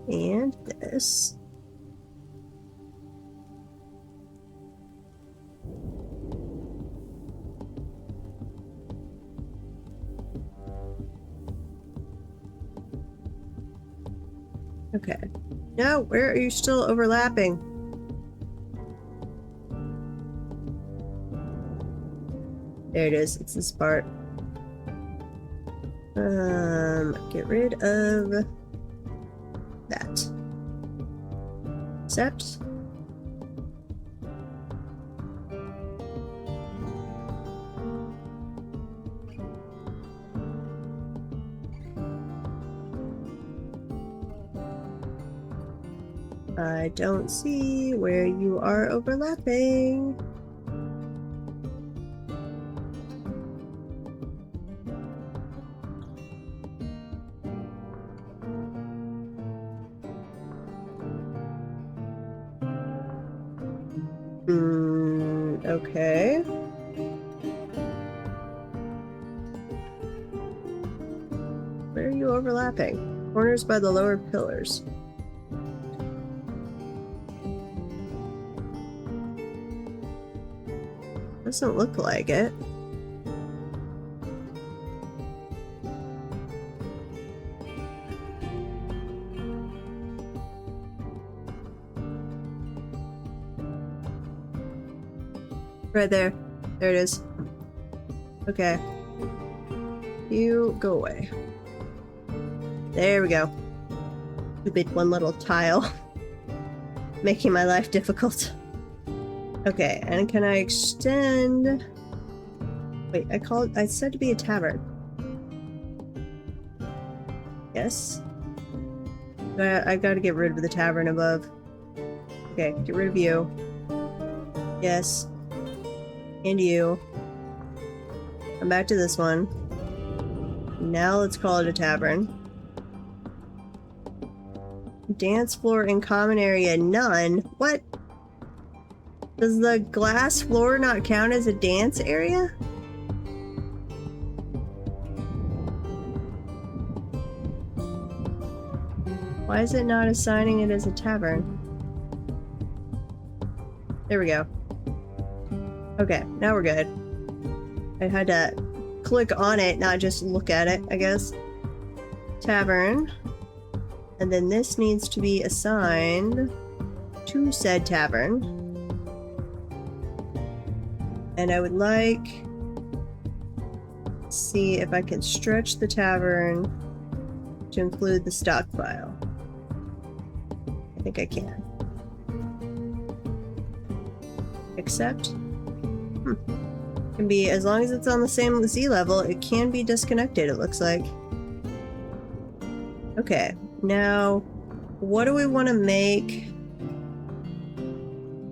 And this. Okay. No, where are you still overlapping? There it is. It's this part. Get rid of that. Accept. I don't see where you are overlapping. Okay. Where are you overlapping? Corners by the lower pillars. Doesn't look like it. Right there. There it is. Okay. You go away. There we go. Stupid one little tile. Making my life difficult. Okay, and can I extend... Wait, I said to be a tavern. Yes. I gotta get rid of the tavern above. Okay, get rid of you. Yes. And you. Come back to this one. Now let's call it a tavern. Dance floor in common area, none. What? Does the glass floor not count as a dance area? Why is it not assigning it as a tavern? There we go. Okay, now we're good. I had to click on it, not just look at it, I guess. Tavern. And then this needs to be assigned to said tavern. And I would like to see if I can stretch the tavern to include the stockpile. I think I can. Accept. Can be, as long as it's on the same Z level, it can be disconnected, it looks like. Okay, now, what do we want to make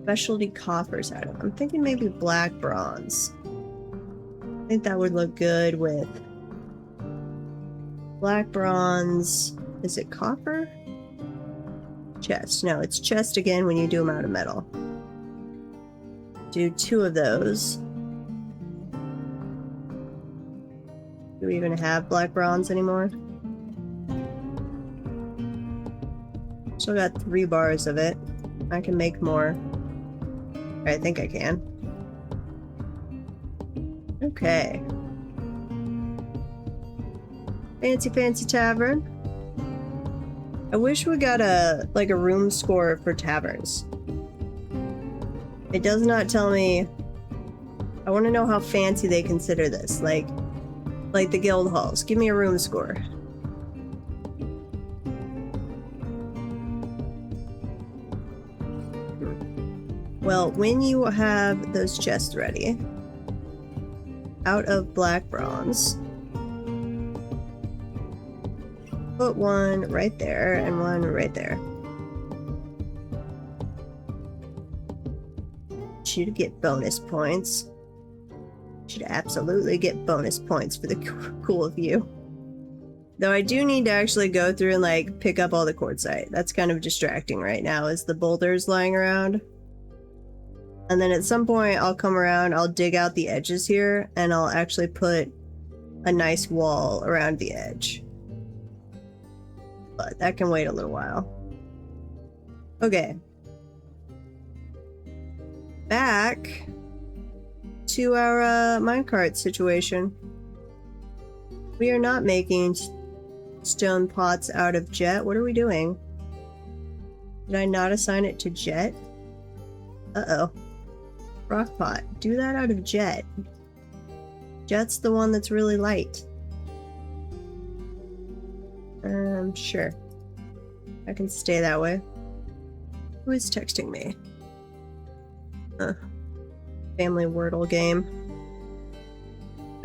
specialty coffers out of? I'm thinking maybe black bronze. I think that would look good with black bronze. Is it copper? Chest. No, it's chest again when you do them out of metal. Do 2 of those. Do we even have black bronze anymore? Still got 3 bars of it. I can make more. I think I can. Okay. Fancy, fancy tavern. I wish we got a room score for taverns. It does not tell me. I want to know how fancy they consider this. Like the guild halls. Give me a room score. Well, when you have those chests ready, out of black bronze, put one right there and one right there. want you to get bonus points. Should absolutely get bonus points for the cool view. Though I do need to actually go through and like pick up all the quartzite. That's kind of distracting right now as the boulders lying around. And then at some point I'll come around, I'll dig out the edges here, and I'll actually put a nice wall around the edge. But that can wait a little while. Okay. Back to our minecart situation. We are not making stone pots out of jet. What are we doing? Did I not assign it to jet? Uh-oh. Rock pot. Do that out of jet. Jet's the one that's really light. Sure. I can stay that way. Who is texting me? Family Wordle game.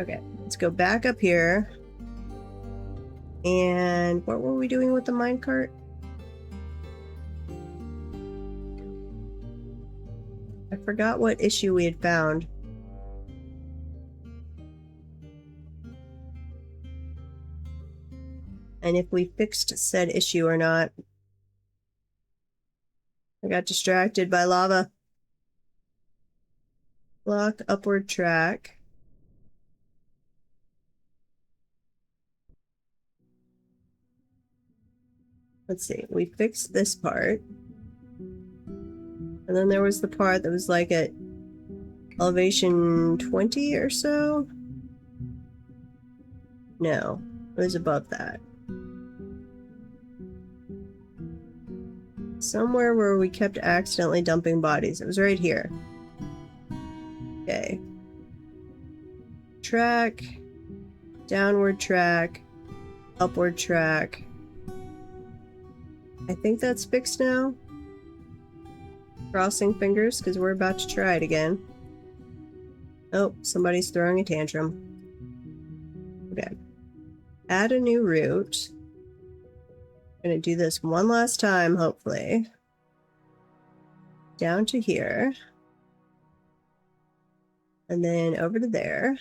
Okay, let's go back up here. And what were we doing with the minecart? I forgot what issue we had found. And if we fixed said issue or not. I got distracted by lava. Block upward track. Let's see, we fixed this part. And then there was the part that was like at elevation 20 or so? No, it was above that. Somewhere where we kept accidentally dumping bodies. It was right here. Okay. Track. Downward track. Upward track. I think that's fixed now. Crossing fingers, because we're about to try it again. Oh, somebody's throwing a tantrum. Okay. Add a new route. I'm gonna do this one last time, hopefully. Down to here. And then over to there.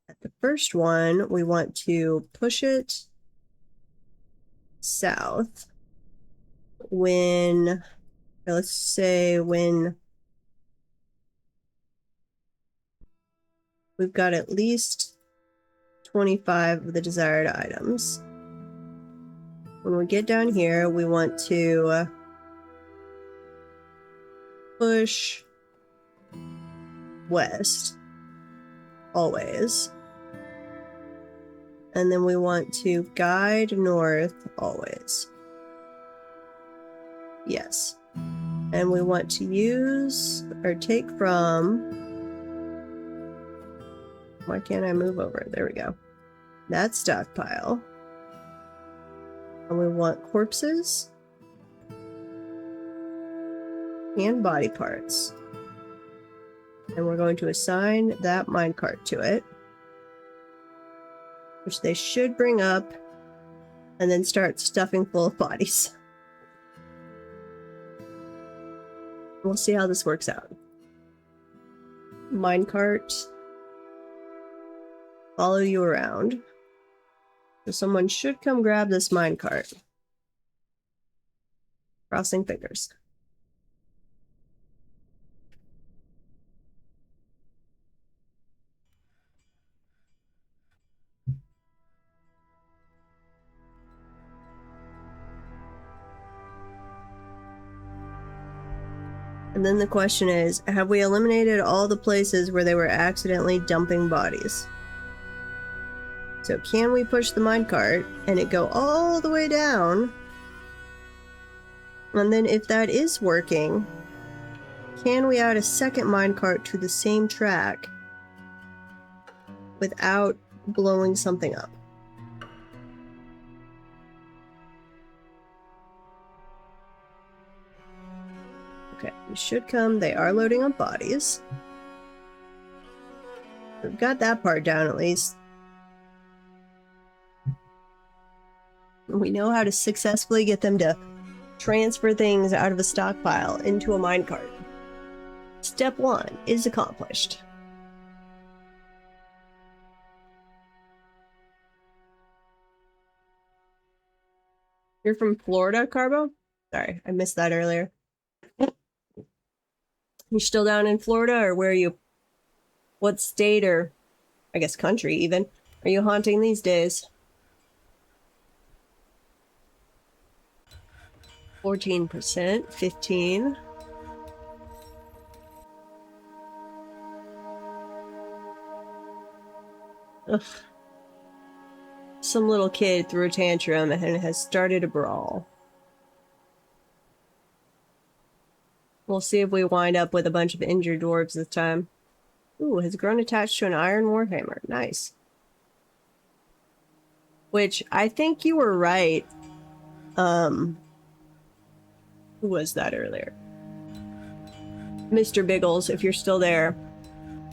At the first one, we want to push it south. When, let's say when we've got at least 25 of the desired items. When we get down here, we want to push west, always. And then we want to guide north, always. Yes. And we want to use, or take from, why can't I move over? There we go. That stockpile. And we want corpses and body parts. And we're going to assign that minecart to it, which they should bring up and then start stuffing full of bodies. We'll see how this works out. Minecart. Follow you around. So someone should come grab this minecart. Crossing fingers. And then the question is, have we eliminated all the places where they were accidentally dumping bodies? So can we push the minecart and it go all the way down? And then if that is working, can we add a second minecart to the same track without blowing something up? Okay, we should come. They are loading up bodies. We've got that part down at least. We know how to successfully get them to transfer things out of a stockpile into a minecart. Step 1 is accomplished. You're from Florida, Carbo? Sorry, I missed that earlier. You still down in Florida, or where are you? What state, or I guess country even, are you haunting these days? 14%, 15. Ugh. Some little kid threw a tantrum and has started a brawl. We'll see if we wind up with a bunch of injured dwarves this time. Ooh, has grown attached to an iron warhammer. Nice. Which, I think you were right. Who was that earlier? Mr. Biggles, if you're still there.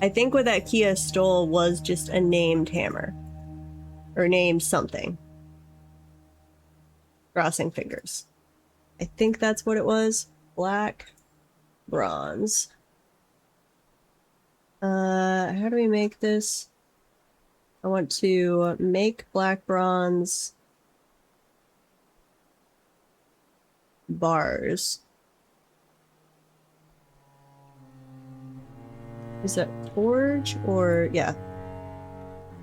I think what that Kia stole was just a named hammer. Or named something. Crossing fingers. I think that's what it was. Black. Bronze. How do we make this? I want to make black bronze bars. Is that forge or yeah?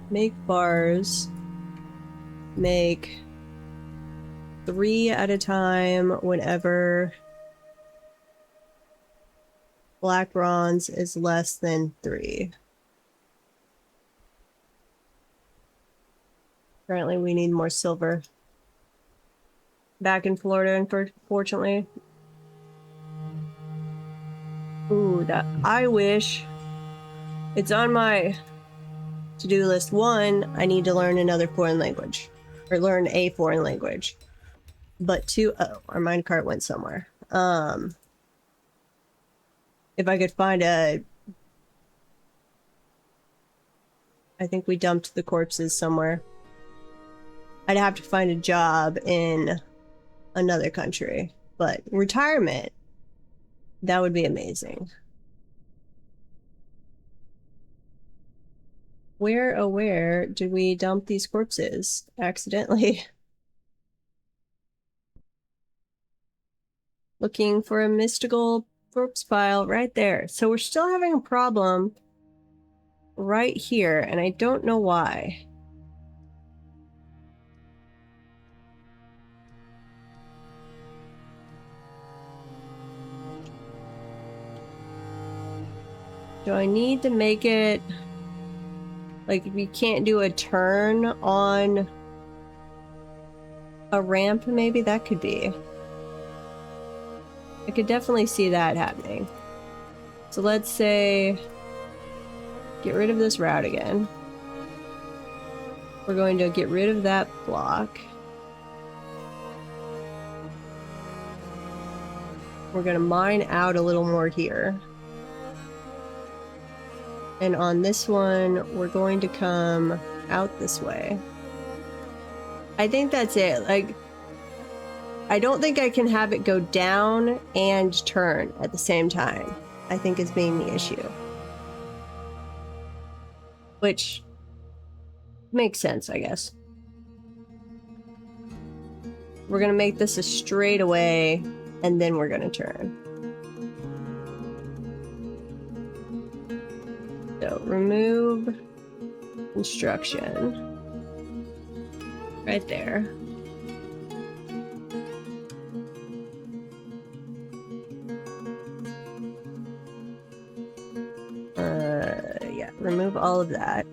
Make bars. Make 3 at a time whenever black bronze is less than 3. Apparently we need more silver. Back in Florida, unfortunately. Ooh, that I wish. It's on my to-do list. 1, I need to learn another foreign language. Or learn a foreign language. But 2, oh, our minecart went somewhere. If I could find a... I think we dumped the corpses somewhere. I'd have to find a job in another country. But retirement, that would be amazing. Where did we dump these corpses accidentally? Looking for a mystical corpse pile right there. So we're still having a problem right here, and I don't know why. Do I need to make it like if you can't do a turn on a ramp, maybe that could be. I could definitely see that happening. So let's say get rid of this route again. We're going to get rid of that block. We're going to mine out a little more here. And on this one, we're going to come out this way. I think that's it. Like, I don't think I can have it go down and turn at the same time, I think is being the issue. Which makes sense, I guess. We're gonna make this a straightaway, and then we're gonna turn. So remove construction right there. Yeah, remove all of that.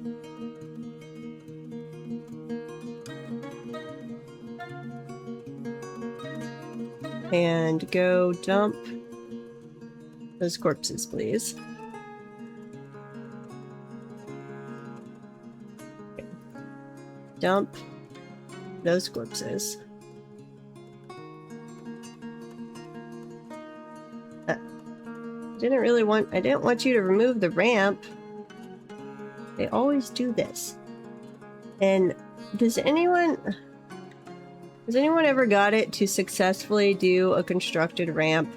And go dump those corpses, please. Dump those corpses. I didn't want you to remove the ramp. They always do this. And has anyone ever got it to successfully do a constructed ramp?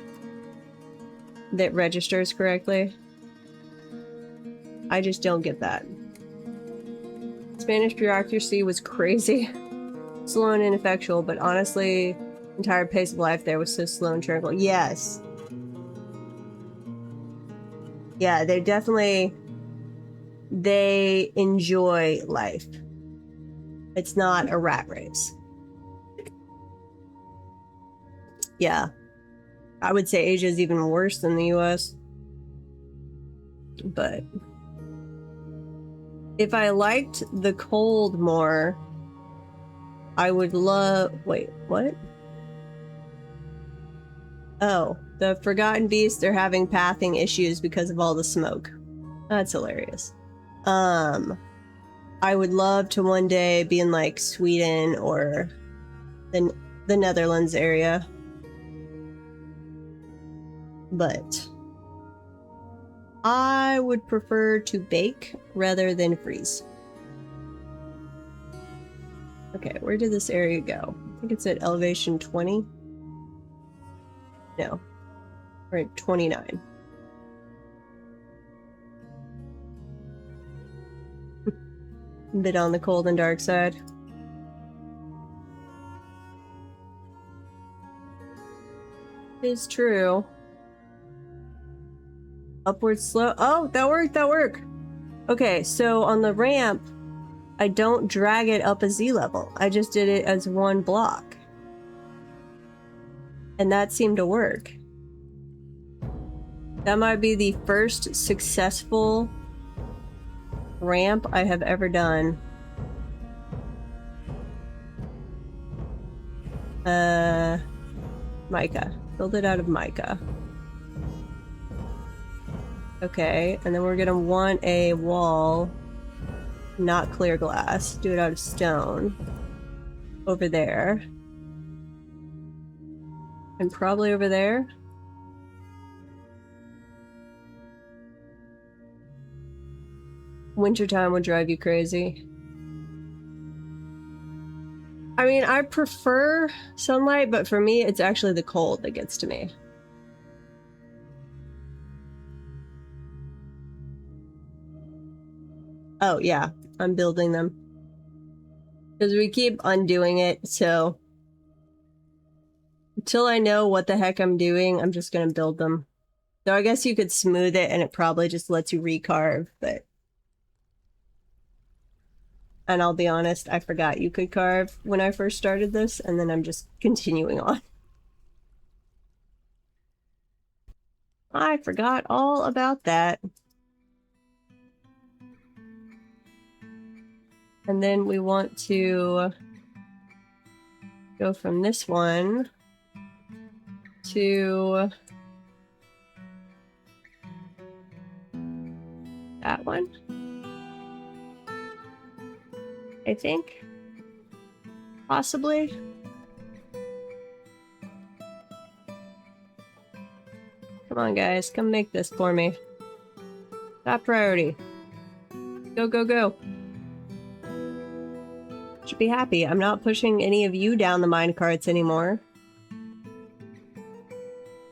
that registers correctly. I just don't get that. Spanish bureaucracy was crazy. Slow and ineffectual, but honestly, entire pace of life there was so slow and tranquil. Yes. Yeah, they definitely... They enjoy life. It's not a rat race. Yeah. I would say Asia is even worse than the US. But if I liked the cold more, I would love... Wait, what? Oh, the Forgotten Beasts are having pathing issues because of all the smoke. That's hilarious. I would love to one day be in like Sweden or the Netherlands area. But I would prefer to bake rather than freeze. Okay, where did this area go? I think it's at elevation 20. No, we're at 29. A bit on the cold and dark side. It's true. Upward slow. Oh, that worked, that worked. Okay, so on the ramp, I don't drag it up a Z level. I just did it as one block. And that seemed to work. That might be the first successful ramp I have ever done. Mica. Build it out of mica. Okay, and then we're gonna want a wall, not clear glass. Do it out of stone. Over there. And probably over there. Wintertime would drive you crazy. I mean, I prefer sunlight, but for me, it's actually the cold that gets to me. Oh, yeah. I'm building them. Because we keep undoing it, so... Until I know what the heck I'm doing, I'm just gonna build them. So I guess you could smooth it, and it probably just lets you recarve, but... And I'll be honest, I forgot you could carve when I first started this, and then I'm just continuing on. I forgot all about that. And then we want to go from this one to that one, I think. Possibly. Come on, guys. Come make this for me. Top priority. Go, go, go. Should be happy. I'm not pushing any of you down the minecarts anymore.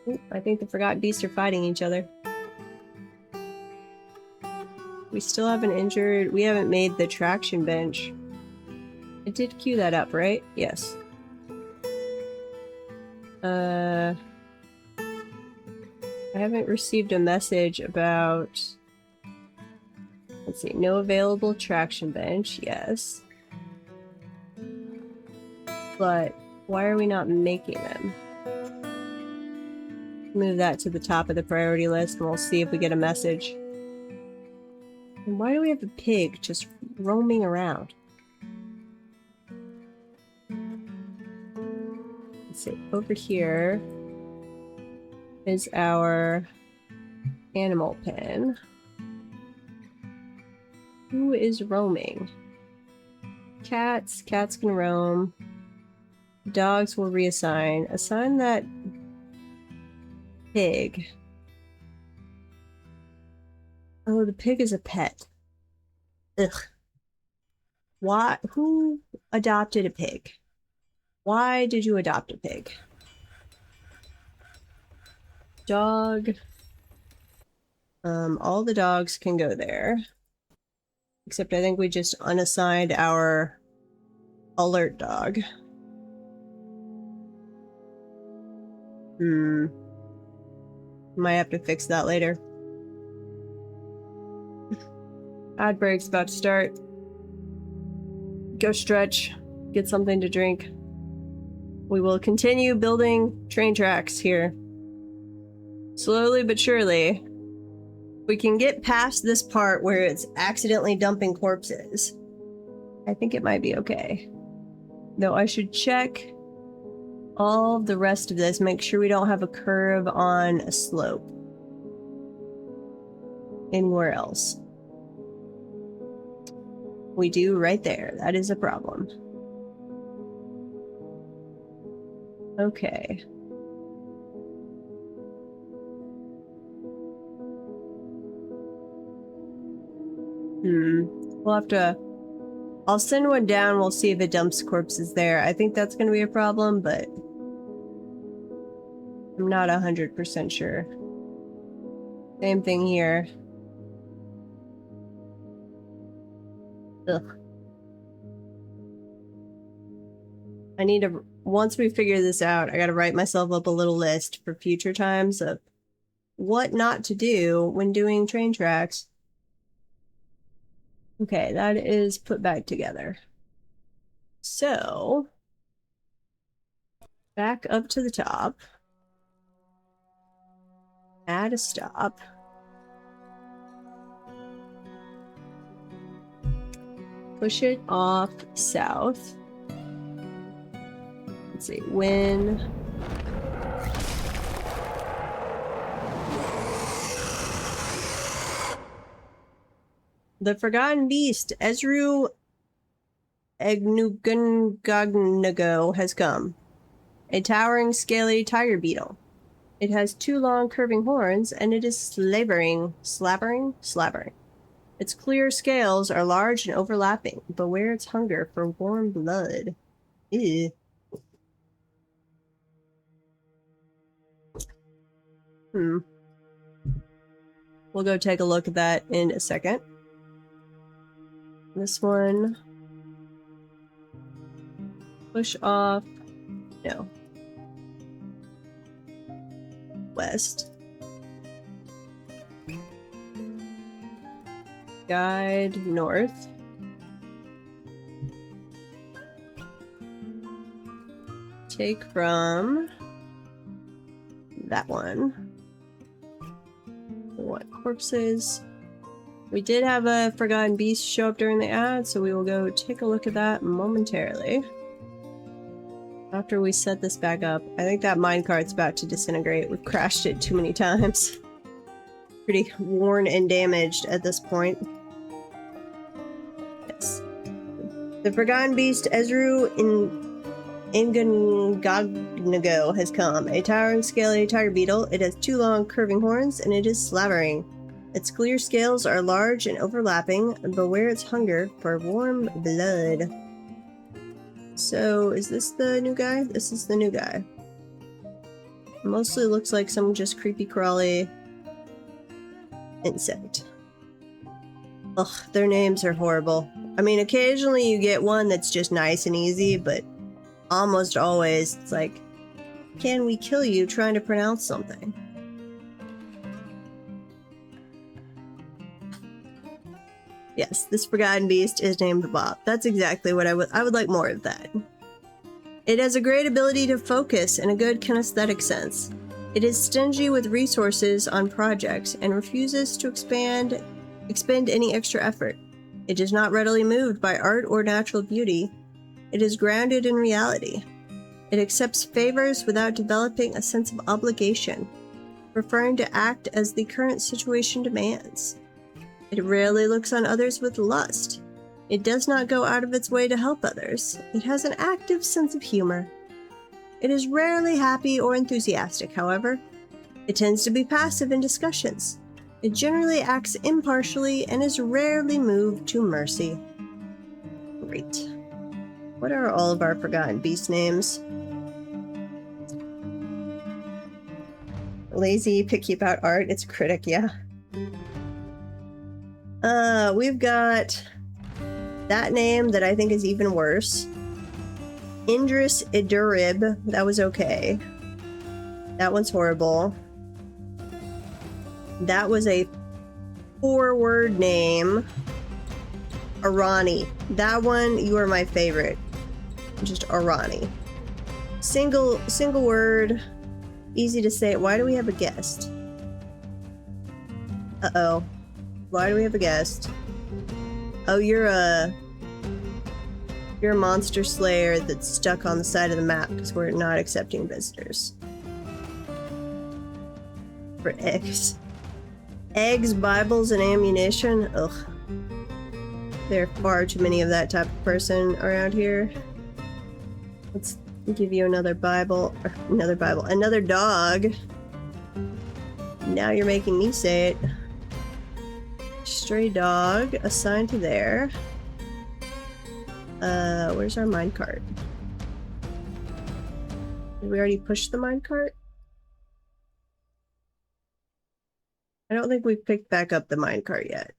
Ooh, I think the Forgotten Beasts are fighting each other. We still haven't injured... We haven't made the traction bench. I did queue that up, right? Yes. I haven't received a message about... Let's see. No available traction bench. Yes. But why are we not making them? Move that to the top of the priority list and we'll see if we get a message. And why do we have a pig just roaming around? Let's see. Over here is our animal pen. Who is roaming? Cats. Cats can roam. Dogs will reassign. Assign that pig. Oh, the pig is a pet. Ugh. Why? Who adopted a pig? Why did you adopt a pig? Dog All the dogs can go there. Except I think we just unassigned our alert dog. Might have to fix that later. Ad break's about to start. Go stretch. Get something to drink. We will continue building train tracks here. Slowly but surely. We can get past this part where it's accidentally dumping corpses. I think it might be okay. Though I should check all the rest of this, make sure we don't have a curve on a slope. Anywhere else. We do right there. That is a problem. Okay. We'll have to... I'll send one down, we'll see if it dumps corpses there. I think that's going to be a problem, but... I'm not 100% sure. Same thing here. Ugh. I need to... Once we figure this out, I gotta write myself up a little list for future times of what not to do when doing train tracks. Okay, that is put back together. So, back up to the top. Add a stop. Push it off south. Let's see, when... The Forgotten Beast, Ezru Egnugungagnago, has come. A towering, scaly tiger beetle. It has 2 long, curving horns, and it is slabbering. Its clear scales are large and overlapping. Beware its hunger for warm blood. Ew. We'll go take a look at that in a second. This one. Push off. No. West. Guide north. Take from that one. What corpses? We did have a Forgotten Beast show up during the ad, so we will go take a look at that momentarily. After we set this back up, I think that minecart's about to disintegrate. We've crashed it too many times. Pretty worn and damaged at this point. Yes. The Forgotten Beast Ezru Ingangagnago has come. A towering, scaly tiger beetle. It has 2 long, curving horns, and it is slavering. Its clear scales are large and overlapping. Beware its hunger for warm blood. So, is this the new guy? This is the new guy. Mostly looks like some just creepy crawly insect. Ugh, their names are horrible. I mean, occasionally you get one that's just nice and easy, but almost always it's like, can we kill you trying to pronounce something? Yes, this Forgotten Beast is named Bob. That's exactly what I would like more of that. It has a great ability to focus in a good kinesthetic sense. It is stingy with resources on projects and refuses to expend any extra effort. It is not readily moved by art or natural beauty. It is grounded in reality. It accepts favors without developing a sense of obligation, preferring to act as the current situation demands. It rarely looks on others with lust. It does not go out of its way to help others. It has an active sense of humor. It is rarely happy or enthusiastic, however. It tends to be passive in discussions. It generally acts impartially and is rarely moved to mercy. Great. What are all of our Forgotten Beast names? Lazy, picky about art. It's critic, yeah. We've got that name that I think is even worse. Indris Idurib. That was okay. That one's horrible. That was a 4-word name. Arani. That one, you are my favorite. Just Arani. Single word. Easy to say. Why do we have a guest? Uh-oh. Why do we have a guest? Oh, you're a monster slayer that's stuck on the side of the map because we're not accepting visitors. For eggs. Eggs, Bibles, and ammunition? Ugh. There are far too many of that type of person around here. Let's give you another Bible. Another dog. Now you're making me say it. Stray dog assigned to there. Where's our minecart? Did we already push the minecart? I don't think we've picked back up the minecart yet.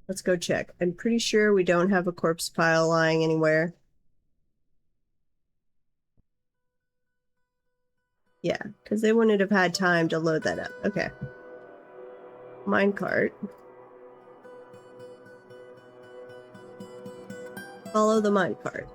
Let's go check. I'm pretty sure we don't have a corpse pile lying anywhere. Yeah, because they wouldn't have had time to load that up. Okay. Minecart. Follow the minecart.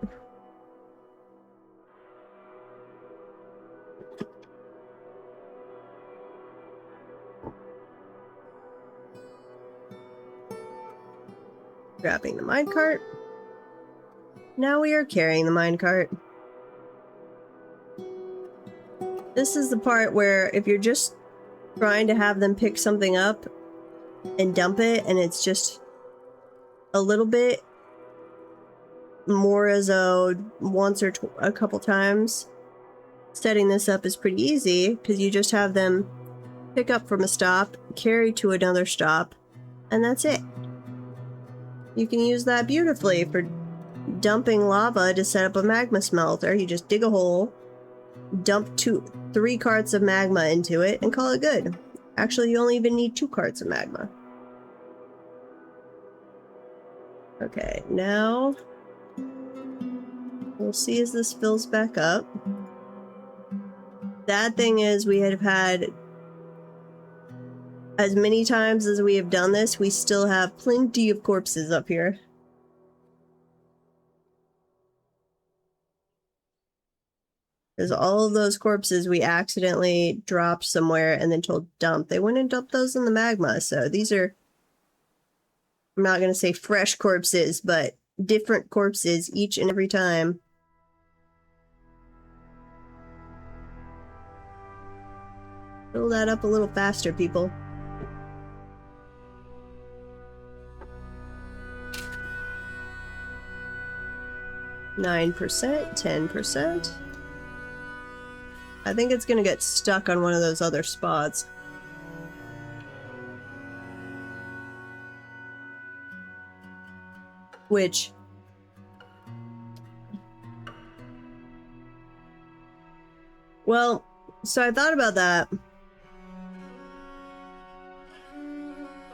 Grabbing the minecart. Now we are carrying the minecart. This is the part where if you're just trying to have them pick something up and dump it, and it's just a little bit more as a once or a couple times, setting this up is pretty easy because you just have them pick up from a stop, carry to another stop, and that's it. You can use that beautifully for dumping lava to set up a magma smelter. You just dig a hole, dump 3 carts of magma into it, and call it good. Actually, you only even need 2 carts of magma. Okay, now we'll see as this fills back up. Bad thing is we have had, as many times as we have done this, we still have plenty of corpses up here. Because all of those corpses we accidentally dropped somewhere and then told dump. They wouldn't dump those in the magma, so these are, I'm not going to say fresh corpses, but different corpses each and every time. Fill that up a little faster, people. $9%, 10%. I think it's gonna get stuck on one of those other spots. Which... well, so I thought about that.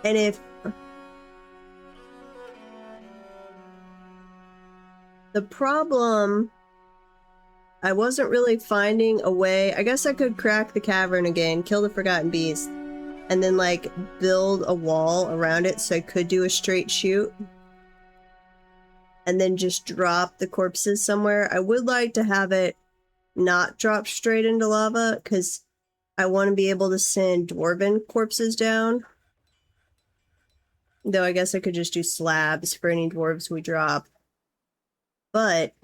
And if... the problem... I wasn't really finding a way. I guess I could crack the cavern again, kill the forgotten beast, and then like build a wall around it so I could do a straight shoot. And then just drop the corpses somewhere. I would like to have it not drop straight into lava because I want to be able to send dwarven corpses down. Though I guess I could just do slabs for any dwarves we drop. But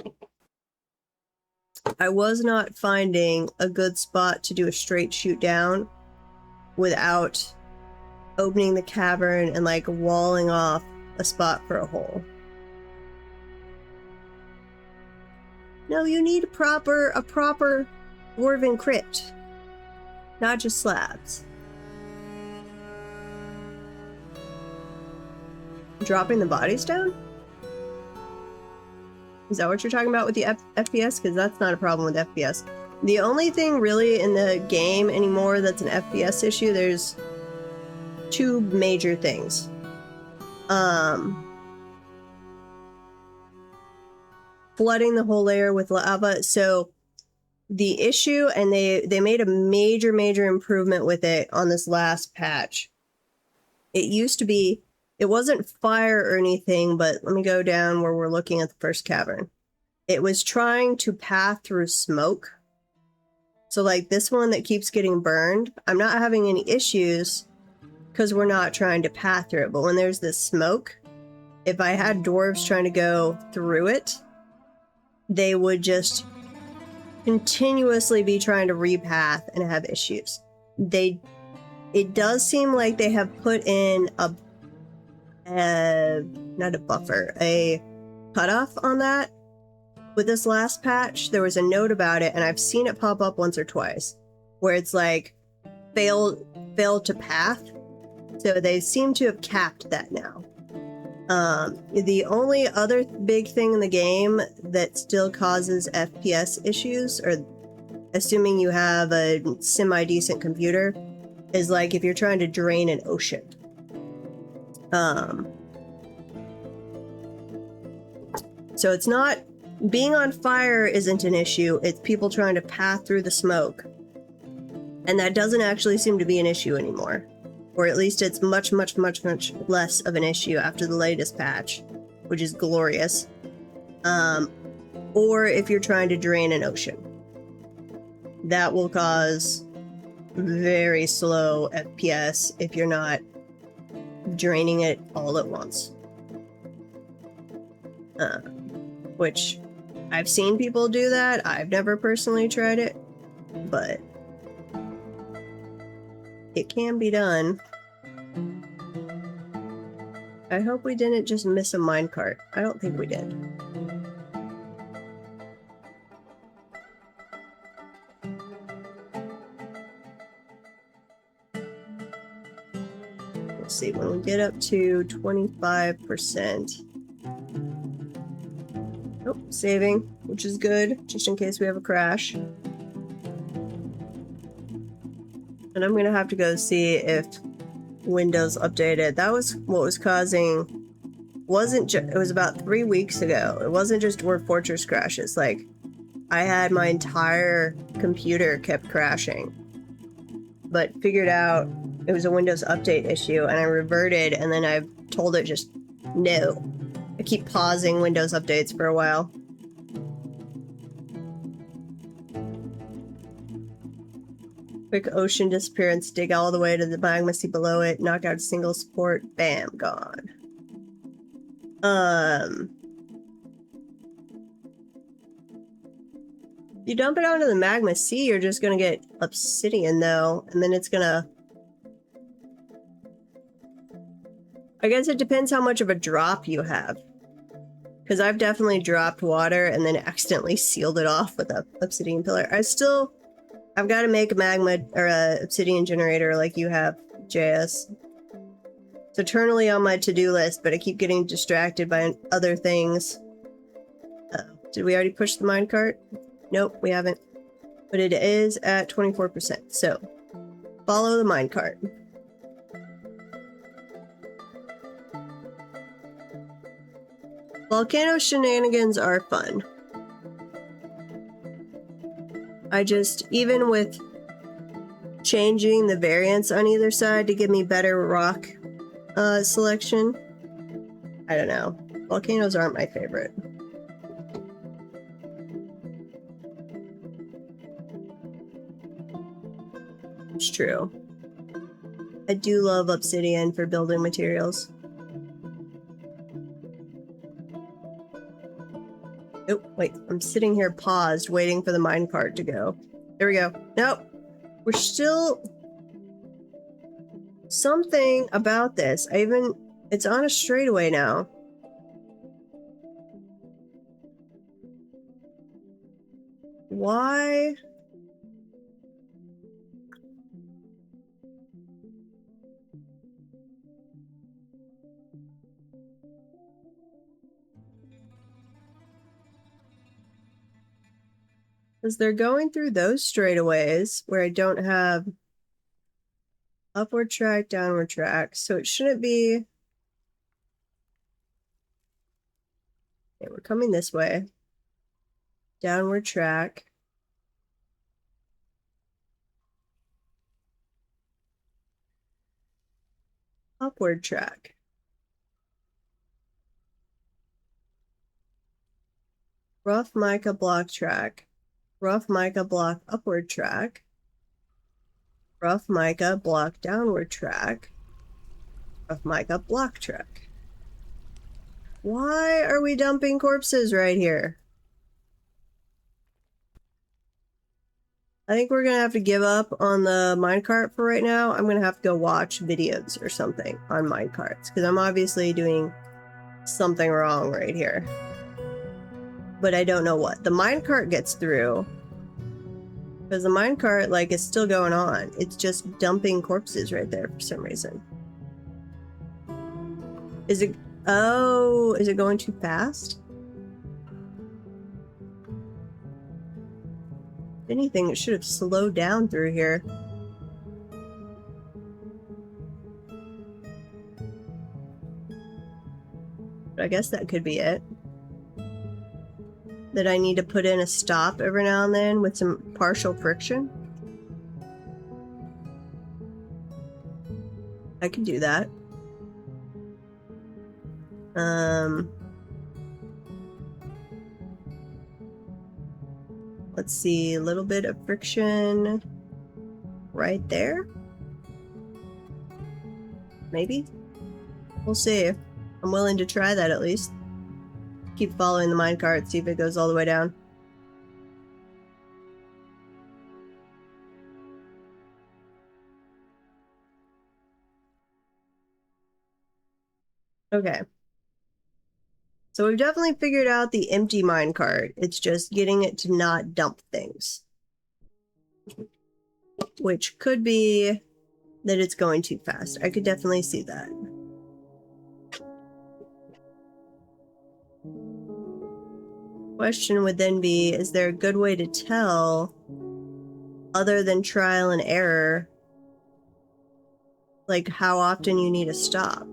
I was not finding a good spot to do a straight shoot down without opening the cavern and like walling off a spot for a hole. No, you need a proper dwarven crypt, not just slabs. Dropping the bodies down? Is that what you're talking about with the FPS? Because that's not a problem with FPS. The only thing really in the game anymore that's an FPS issue, there's two major things. Flooding the whole layer with lava. So the issue, and they made a major improvement with it on this last patch. It used to be, it wasn't fire or anything, but let me go down where we're looking at the first cavern. It was trying to path through smoke. So like this one that keeps getting burned, I'm not having any issues because we're not trying to path through it. But when there's this smoke, if I had dwarves trying to go through it, they would just continuously be trying to repath and have issues. It does seem like they have put in not a buffer, a cutoff on that. With this last patch, there was a note about it, and I've seen it pop up once or twice, where it's like, failed to path. So they seem to have capped that now. The only other big thing in the game that still causes FPS issues, or assuming you have a semi-decent computer, is like if you're trying to drain an ocean. So it's not, being on fire isn't an issue, it's people trying to path through the smoke. And that doesn't actually seem to be an issue anymore. Or at least it's much less of an issue after the latest patch, which is glorious. Or if you're trying to drain an ocean. That will cause very slow FPS if you're not draining it all at once. Which I've seen people do that. I've never personally tried it, but it can be done. I hope we didn't just miss a minecart. I don't think we did. Let's see, when we get up to 25%. Oh, saving, which is good, just in case we have a crash. And I'm gonna have to go see if Windows updated. That was what was causing, it was about 3 weeks ago. It wasn't just Dwarf Fortress crashes. Like, I had my entire computer kept crashing. But figured out it was a Windows update issue, and I reverted, and then I told it just, no. I keep pausing Windows updates for a while. Quick ocean disappearance, dig all the way to the magma sea below it, knock out a single support, bam, gone. You dump it onto the magma sea, you're just gonna get obsidian though, and then it's gonna... I guess it depends how much of a drop you have. Because I've definitely dropped water and then accidentally sealed it off with a obsidian pillar. I've got to make a magma or a obsidian generator like you have, JS. It's eternally on my to-do list, but I keep getting distracted by other things. Did we already push the minecart? Nope, we haven't. But it is at 24%, so follow the minecart. Volcano shenanigans are fun. Even with changing the variants on either side to give me better rock selection, I don't know. Volcanoes aren't my favorite. It's true. I do love obsidian for building materials. Oh, wait, I'm sitting here paused, waiting for the minecart to go. There we go. Nope. We're still... Something about this. It's on a straightaway now. Why? Because they're going through those straightaways where I don't have Upward track, downward track. So it shouldn't be... Okay, we're coming this way. Downward track. Upward track. Rough mica block track. Rough mica block upward track. Rough mica block downward track. Rough mica block track. Why are we dumping corpses right here? I think we're gonna have to give up on the minecart for right now. I'm gonna have to go watch videos or something on minecarts because I'm obviously doing something wrong right here. But I don't know what. The minecart gets through because the minecart, like, is still going on. It's just dumping corpses right there for some reason. Is it... Oh, is it going too fast? If anything, it should have slowed down through here. But I guess that could be it. That I need to put in a stop every now and then with some partial friction. I can do that. Let's see, a little bit of friction right there. Maybe? We'll see. I'm willing to try that at least. Keep following the minecart, see if it goes all the way down. Okay. So we've definitely figured out the empty minecart. It's just getting it to not dump things. Which could be that it's going too fast. I could definitely see that. Question would then be, is there a good way to tell, other than trial and error, like how often you need to stop?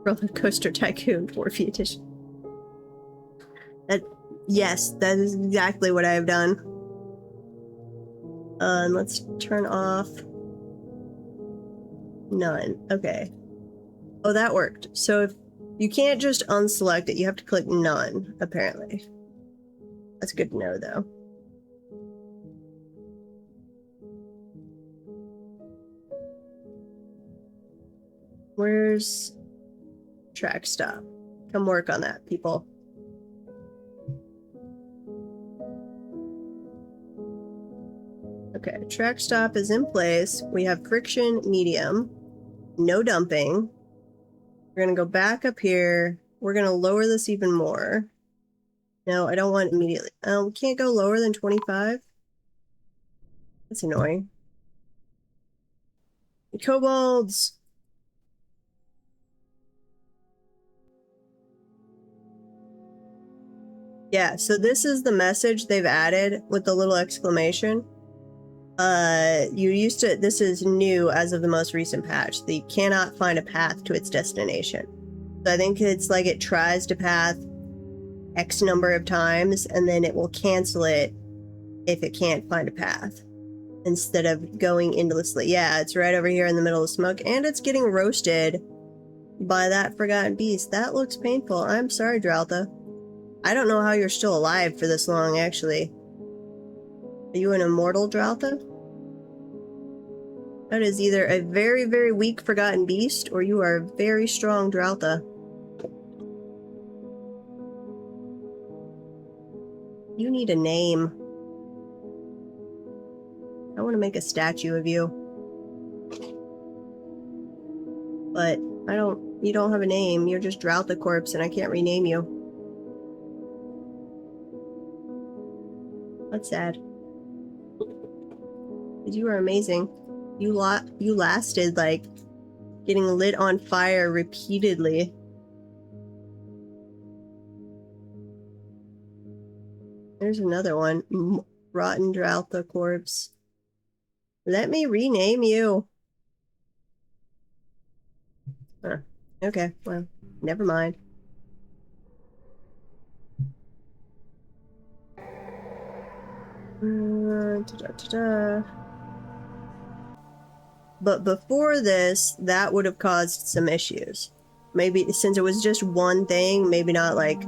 Roller Coaster Tycoon 4th edition. Yes, that is exactly what I have done. And let's turn off none. Okay. Oh, that worked. So if you can't just unselect it, you have to click none, apparently. That's good to know, though. Where's track stop? Come work on that, people. Okay, track stop is in place. We have friction medium, no dumping. We're gonna go back up here. We're gonna lower this even more. No, I don't want immediately. We can't go lower than 25. That's annoying. Kobolds! Yeah, so this is the message they've added with the little exclamation. This is new as of the most recent patch. That you cannot find a path to its destination. So I think it's like it tries to path X number of times, and then it will cancel it if it can't find a path. Instead of going endlessly. Yeah, it's right over here in the middle of smoke, and it's getting roasted by that forgotten beast. That looks painful. I'm sorry, Draltha. I don't know how you're still alive for this long, actually. Are you an immortal, Draltha? That is either a very, very weak forgotten beast, or you are a very strong Draltha. You need a name. I want to make a statue of you. But you don't have a name. You're just Draltha Corpse, and I can't rename you. That's sad. Because you were amazing. You lasted, like, getting lit on fire repeatedly. There's another one. Rotten Draltha Corpse. Let me rename you. Huh. Okay, well, never mind. But before this, that would have caused some issues. Maybe since it was just one thing, maybe not like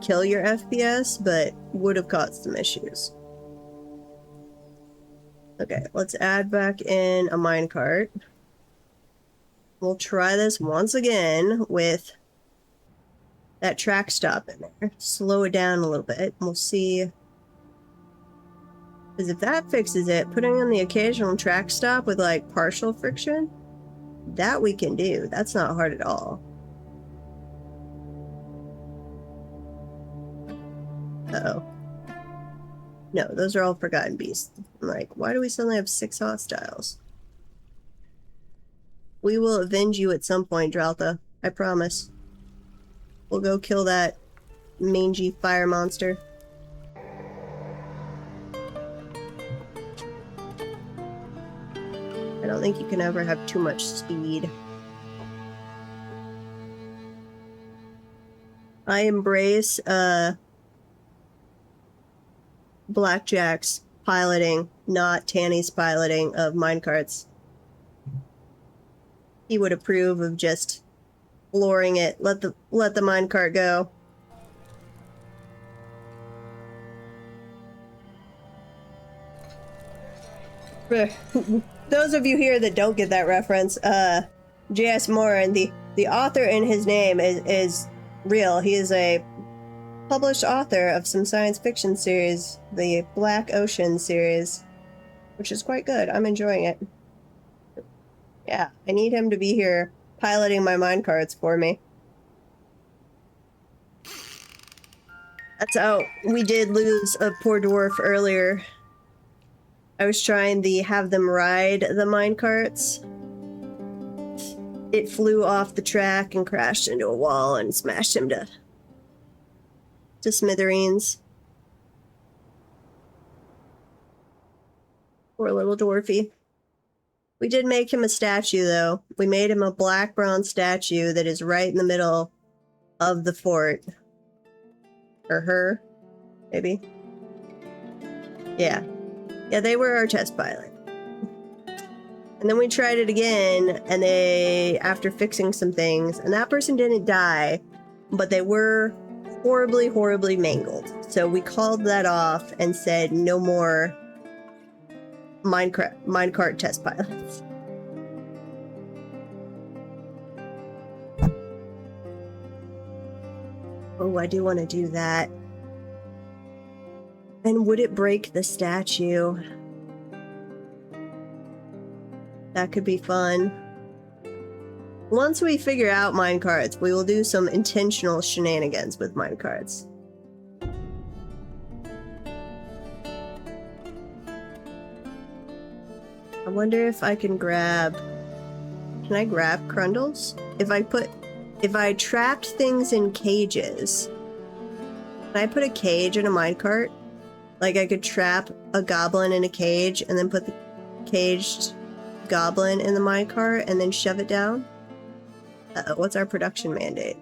kill your FPS, but would have caused some issues. Okay, let's add back in a minecart. We'll try this once again with that track stop in there. Slow it down a little bit, and we'll see. Because if that fixes it, putting in the occasional track stop with like partial friction, that we can do. That's not hard at all. Uh-oh. No, those are all Forgotten Beasts. I'm like, why do we suddenly have 6 hostiles? We will avenge you at some point, Draltha. I promise. We'll go kill that mangy fire monster. I don't think you can ever have too much speed. I embrace Blackjack's piloting, not Tanny's piloting of minecarts. He would approve of just flooring it. Let the minecart go. Those of you here that don't get that reference, J.S. Moran, the author in his name is real. He is a published author of some science fiction series, the Black Ocean series, which is quite good. I'm enjoying it. Yeah, I need him to be here piloting my minecarts for me. That's how we did lose a poor dwarf earlier. I was trying to have them ride the minecarts. It flew off the track and crashed into a wall and smashed him to smithereens. Poor little dwarfy. We did make him a statue, though. We made him a black bronze statue that is right in the middle of the fort. Or her, maybe. Yeah. Yeah, they were our test pilot. And then we tried it again, and after fixing some things, and that person didn't die, but they were horribly, horribly mangled. So we called that off and said no more minecart test pilots. Oh, I do want to do that. And would it break the statue? That could be fun. Once we figure out minecarts, we will do some intentional shenanigans with minecarts. I wonder if I can grab... Can I grab Crundles? If I trapped things in cages, can I put a cage in a minecart? Like I could trap a goblin in a cage and then put the caged goblin in the minecart and then shove it down? Uh-oh, what's our production mandate?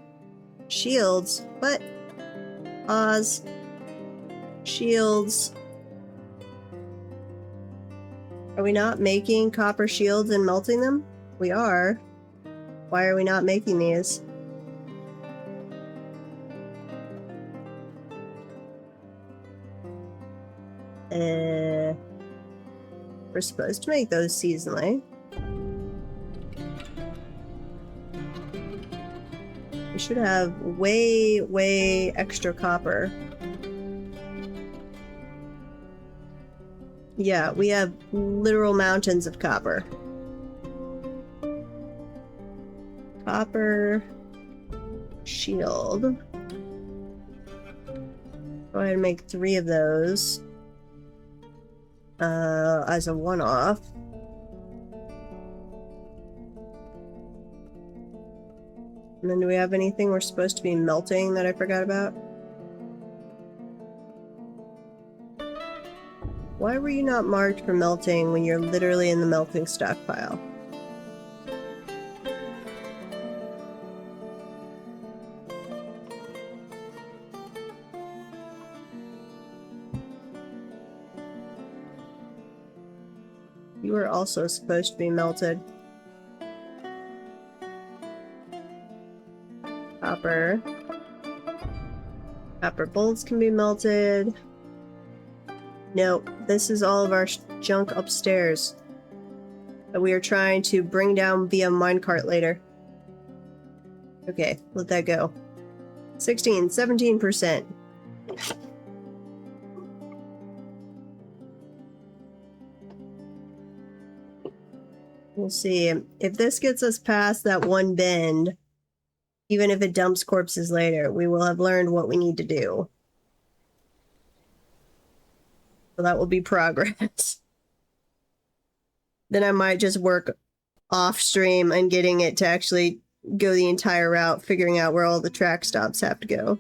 Shields? What? Oz. Shields. Are we not making copper shields and melting them? We are. Why are we not making these? We're supposed to make those seasonally. We should have way, way extra copper. Yeah, we have literal mountains of copper. Copper shield. Go ahead and make 3 of those. As a one-off. And then do we have anything we're supposed to be melting that I forgot about? Why were you not marked for melting when you're literally in the melting stockpile? You were also supposed to be melted. Copper. Copper bolts can be melted. Nope, this is all of our junk upstairs that we are trying to bring down via minecart later. Okay, let that go. 16, 17%. We'll see. If this gets us past that one bend, even if it dumps corpses later, we will have learned what we need to do. So that will be progress. Then I might just work off stream and getting it to actually go the entire route, figuring out where all the track stops have to go.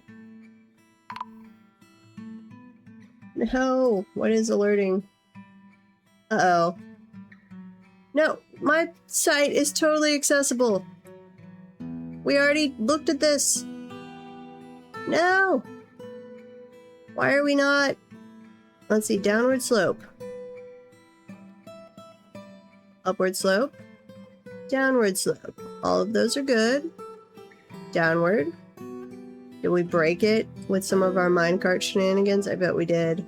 No, what is alerting? Uh-oh. No, my site is totally accessible. We already looked at this. No! Why are we not? Let's see, downward slope. Upward slope. Downward slope. All of those are good. Downward. Did we break it with some of our minecart shenanigans? I bet we did.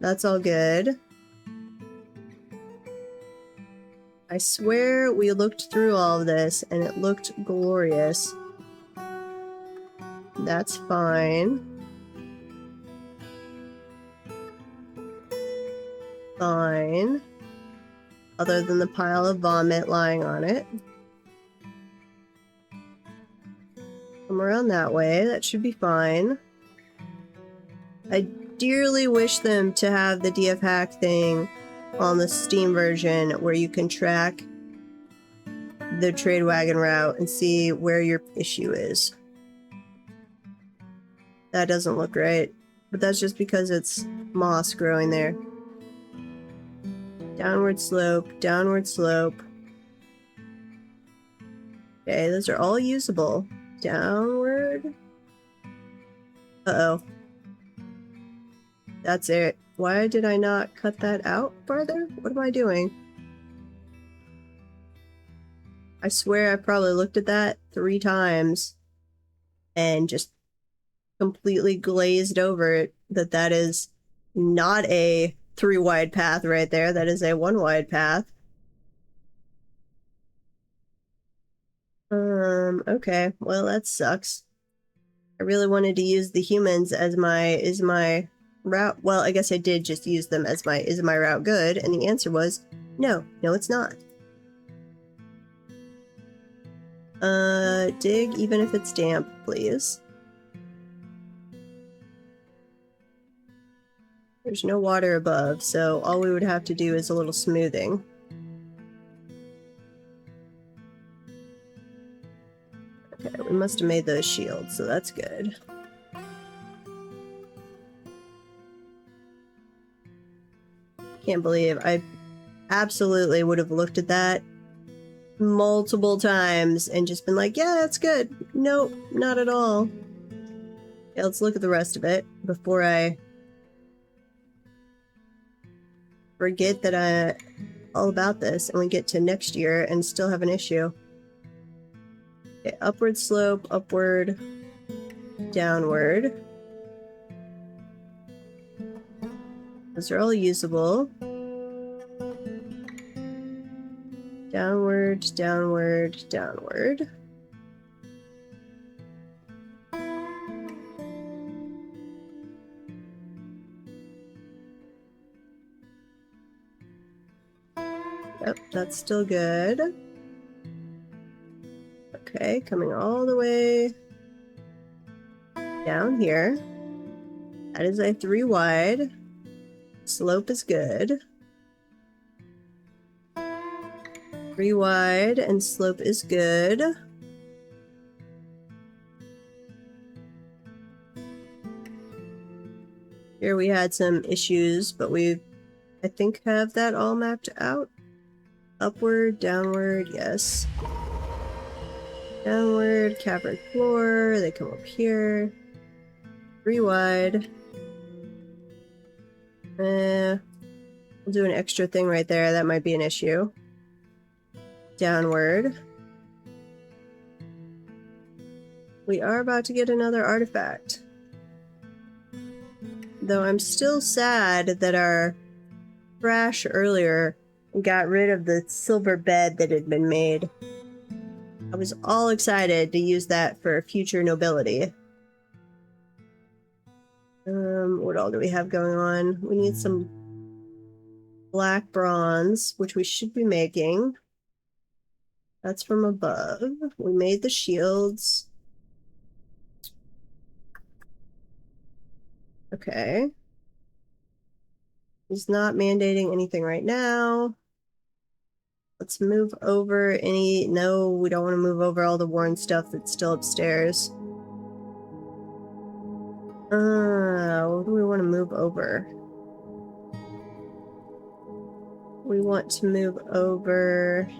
That's all good. I swear we looked through all of this and it looked glorious. That's fine. Fine. Other than the pile of vomit lying on it. Come around that way. That should be fine. I dearly wish them to have the DF hack thing on the Steam version where you can track the trade wagon route and see where your issue is. That doesn't look right, but that's just because it's moss growing there. Downward slope, downward slope. Okay, those are all usable. Downward. Uh-oh. That's it. Why did I not cut that out farther? What am I doing? I swear I probably looked at that 3 times and just completely glazed over it that that is not a 3 wide path right there. That is a 1 wide path. Okay. Well, that sucks. I really wanted to use the humans as my route. Well, I guess I did just use them as is my route good? And the answer was no. No, it's not. Dig even if it's damp, please. There's no water above, so all we would have to do is a little smoothing. Okay, we must have made those shields, so that's good. Can't believe I absolutely would have looked at that multiple times and just been like, yeah, that's good. Nope, not at all. Okay, let's look at the rest of it before I forget that all about this and we get to next year and still have an issue. Okay, upward slope, upward, downward. Those are all usable. Downward, downward, downward. Yep, that's still good. Okay, coming all the way down here. That is a 3 wide. Slope is good. 3 wide and slope is good. Here we had some issues, but we, I think, have that all mapped out. Upward, downward, yes. Downward, cavern floor, they come up here. 3 wide. We'll do an extra thing right there, that might be an issue. Downward. We are about to get another artifact. Though I'm still sad that our crash earlier got rid of the silver bed that had been made. I was all excited to use that for future nobility. What all do we have going on? We need some black bronze, which we should be making. That's from above. We made the shields. Okay. He's not mandating anything right now. Let's move over any... No, we don't want to move over all the worn stuff that's still upstairs. What do we want to move over? We want to move over...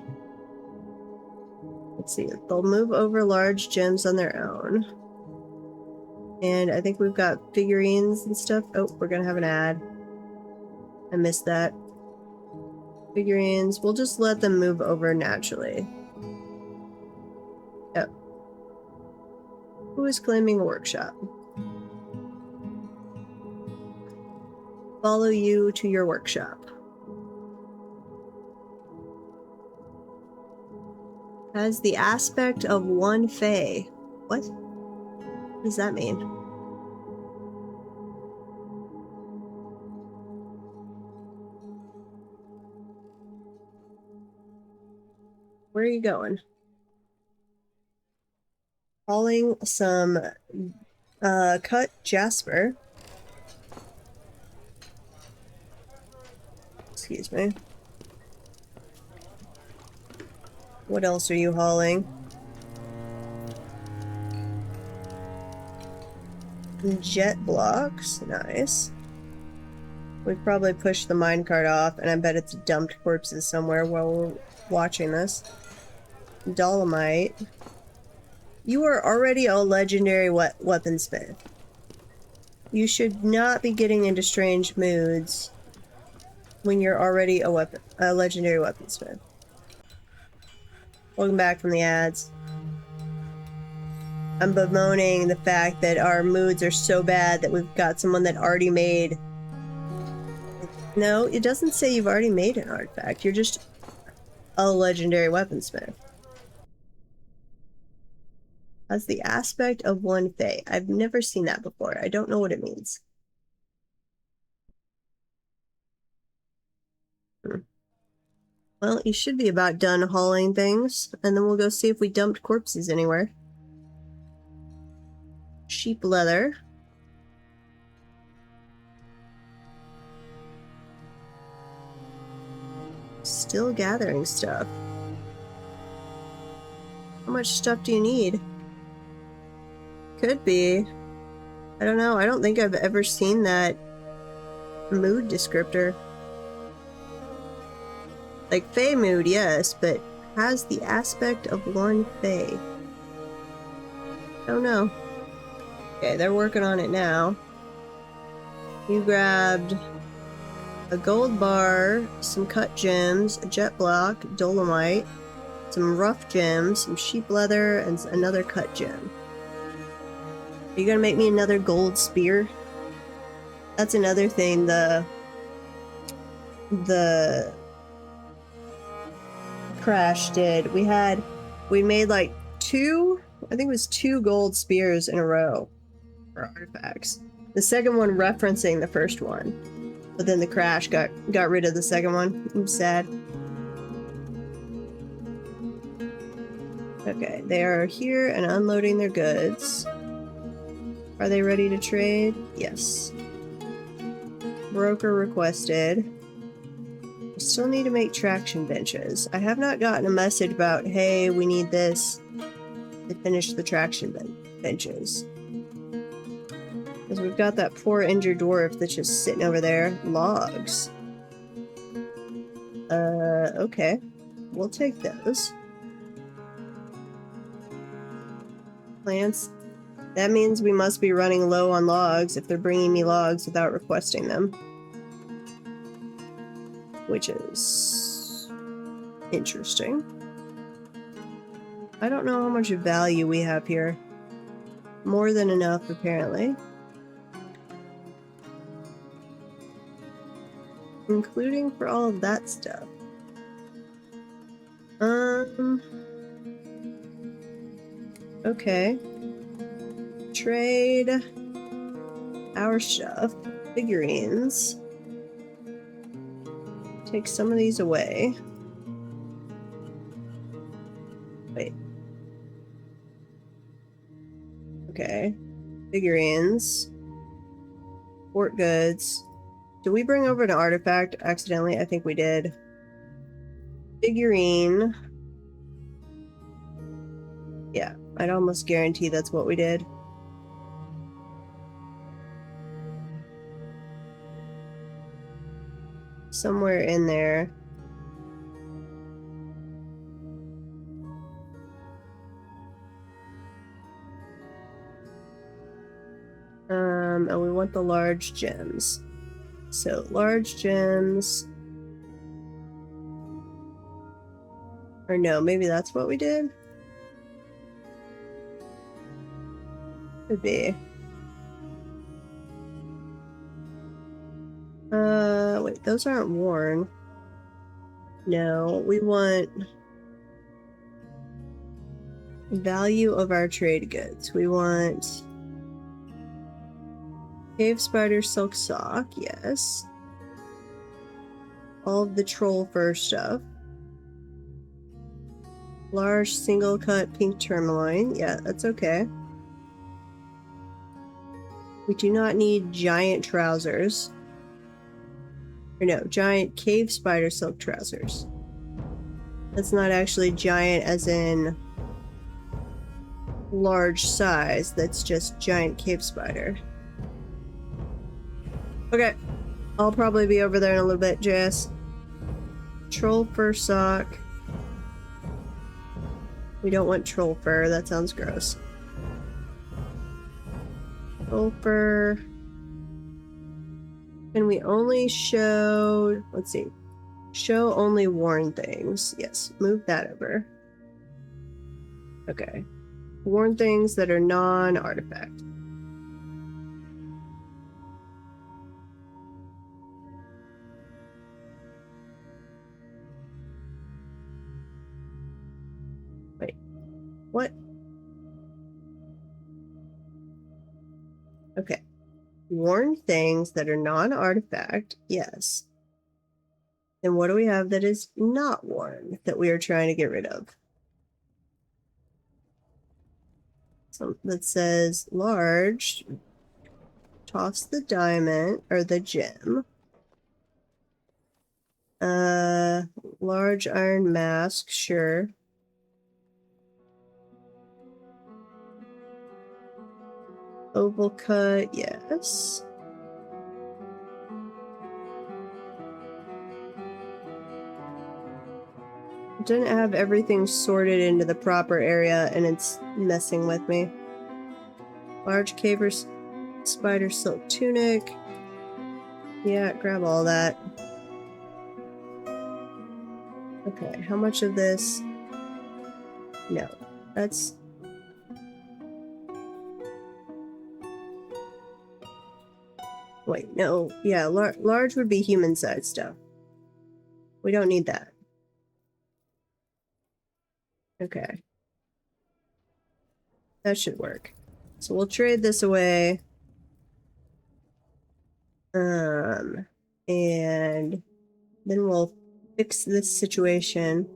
Let's see. They'll move over large gems on their own. And I think we've got figurines and stuff. Oh, we're gonna have an ad. I missed that. Figurines. We'll just let them move over naturally. Yep. Who is claiming a workshop? Follow you to your workshop. Has the aspect of one fae. What? What does that mean? Where are you going? Hauling some cut jasper. Excuse me. What else are you hauling? Jet blocks. Nice. We've probably pushed the minecart off, and I bet it's dumped corpses somewhere while we're watching this. Dolomite. You are already a legendary weaponsmith. You should not be getting into strange moods when you're already a legendary weaponsmith. Welcome back from the ads. I'm bemoaning the fact that our moods are so bad that we've got someone that already made... No, it doesn't say you've already made an artifact. You're just a legendary weaponsmith. Has the aspect of one fae. I've never seen that before. I don't know what it means. Well, you should be about done hauling things, and then we'll go see if we dumped corpses anywhere. Sheep leather. Still gathering stuff. How much stuff do you need? Could be. I don't know. I don't think I've ever seen that mood descriptor. Like, fae mood, yes, but has the aspect of one fae. I don't know. Okay, they're working on it now. You grabbed a gold bar, some cut gems, a jet block, dolomite, some rough gems, some sheep leather, and another cut gem. Are you gonna make me another gold spear? That's another thing the crash did. We made like I think it was 2 gold spears in a row for artifacts. The second one referencing the first one. But then the crash got rid of the second one. I'm sad. Okay, they are here and unloading their goods. Are they ready to trade? Yes. Broker requested. We still need to make traction benches. I have not gotten a message about, hey, we need this to finish the traction benches. Because we've got that poor injured dwarf that's just sitting over there. Logs. Okay. We'll take those. Plants. That means we must be running low on logs if they're bringing me logs without requesting them. Which is interesting. I don't know how much value we have here. More than enough, apparently. Including for all of that stuff. Okay. Trade our stuff. Figurines. Take some of these away. Wait. Okay. Figurines. Port goods. Did we bring over an artifact accidentally? I think we did. Figurine. Yeah, I'd almost guarantee that's what we did. Somewhere in there. And we want the large gems. So, large gems. Or no, maybe that's what we did? Could be. Wait, those aren't worn. No, we want value of our trade goods. We want cave spider silk sock, yes. All of the troll fur stuff. Large single cut pink tourmaline. Yeah, that's okay. We do not need giant trousers. Or no, giant cave spider silk trousers. That's not actually giant as in large size. That's just giant cave spider. Okay. I'll probably be over there in a little bit, Jess. Troll fur sock. We don't want troll fur. That sounds gross. Troll fur. Can we only show... Let's see. Show only worn things. Yes, move that over. Okay. Worn things that are non-artifact. Wait. What? Okay. Worn things that are non-artifact, yes. Then what do we have that is not worn that we are trying to get rid of? Something that says large. Toss the diamond or the gem. Large iron mask, sure. Oval cut, yes. Didn't have everything sorted into the proper area and it's messing with me. Large caver spider silk tunic. Yeah, grab all that. Okay, how much of this? No, that's... Wait, no. Yeah, large would be human-sized stuff. We don't need that. Okay. That should work. So we'll trade this away. And then we'll fix this situation.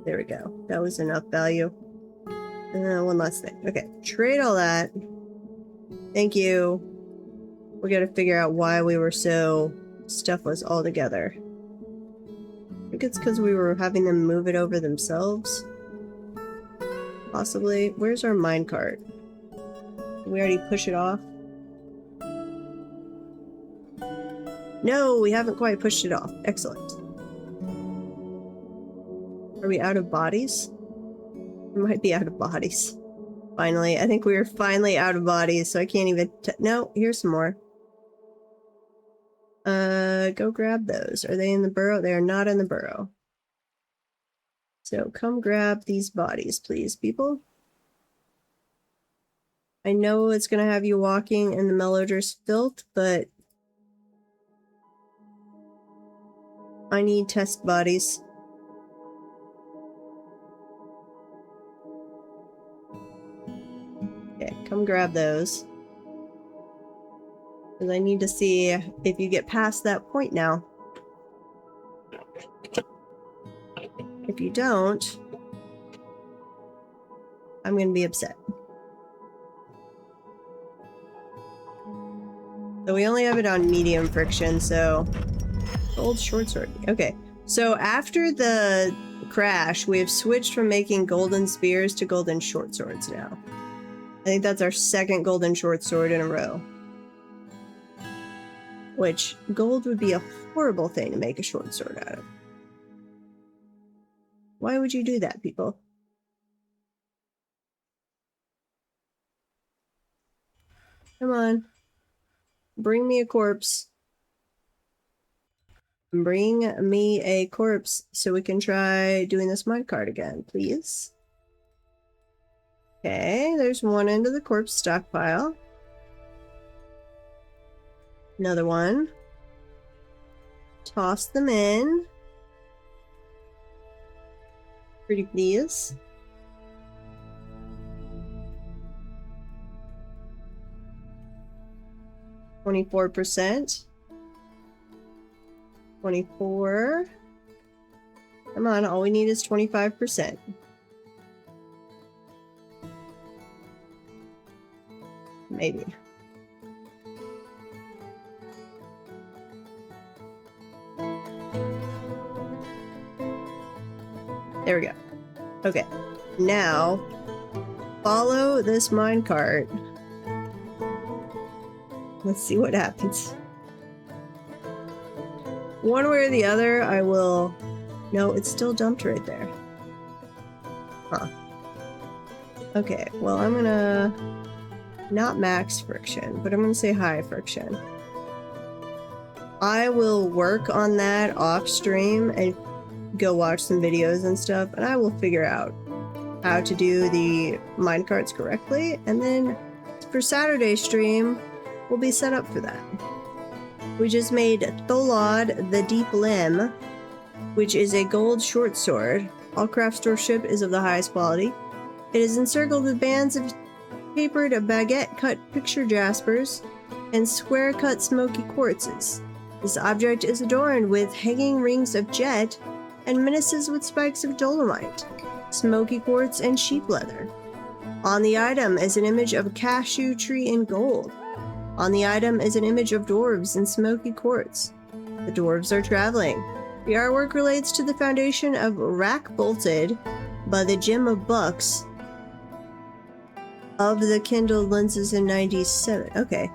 There we go. That was enough value. One last thing. Okay, trade all that. Thank you. We gotta figure out why we were so stuffless all together. I think it's because we were having them move it over themselves. Possibly. Where's our minecart? Did we already push it off? No, we haven't quite pushed it off. Excellent. Are we out of bodies? We might be out of bodies. Finally. I think we are finally out of bodies, so I can't even... No, here's some more. Go grab those. Are they in the burrow? They are not in the burrow. So come grab these bodies, please, people. I know it's going to have you walking in the Mellowdurst filth, but I need test bodies. Okay, come grab those. Because I need to see if you get past that point now. If you don't, I'm going to be upset. So we only have it on medium friction, so... Gold short sword. Okay, so after the crash, we have switched from making golden spears to golden short swords now. I think that's our second golden short sword in a row. Which, gold would be a horrible thing to make a short sword out of. Why would you do that, people? Come on. Bring me a corpse. Bring me a corpse so we can try doing this minecart again, please. Okay, there's one end of the corpse stockpile. Another one. Toss them in. Pretty please. %. 24. Come on, all we need is 25%. Maybe. There we go. Okay. Now, follow this minecart. Let's see what happens. One way or the other, I will... No, it's still dumped right there. Huh. Okay, well, I'm gonna... Not max friction, but I'm gonna say high friction. I will work on that off stream and go watch some videos and stuff, and I will figure out how to do the minecarts correctly, and then for Saturday stream, we'll be set up for that. We just made Tholod the Deep Limb, which is a gold short sword. All craft store ship is of the highest quality. It is encircled with bands of papered baguette-cut picture jaspers and square-cut smoky quartzes. This object is adorned with hanging rings of jet and menaces with spikes of dolomite, smoky quartz, and sheep leather. On the item is an image of a cashew tree in gold. On the item is an image of dwarves in smoky quartz. The dwarves are traveling. The artwork relates to the foundation of Rack Bolted by the Gem of Bucks of the kindled lenses in 97. Okay.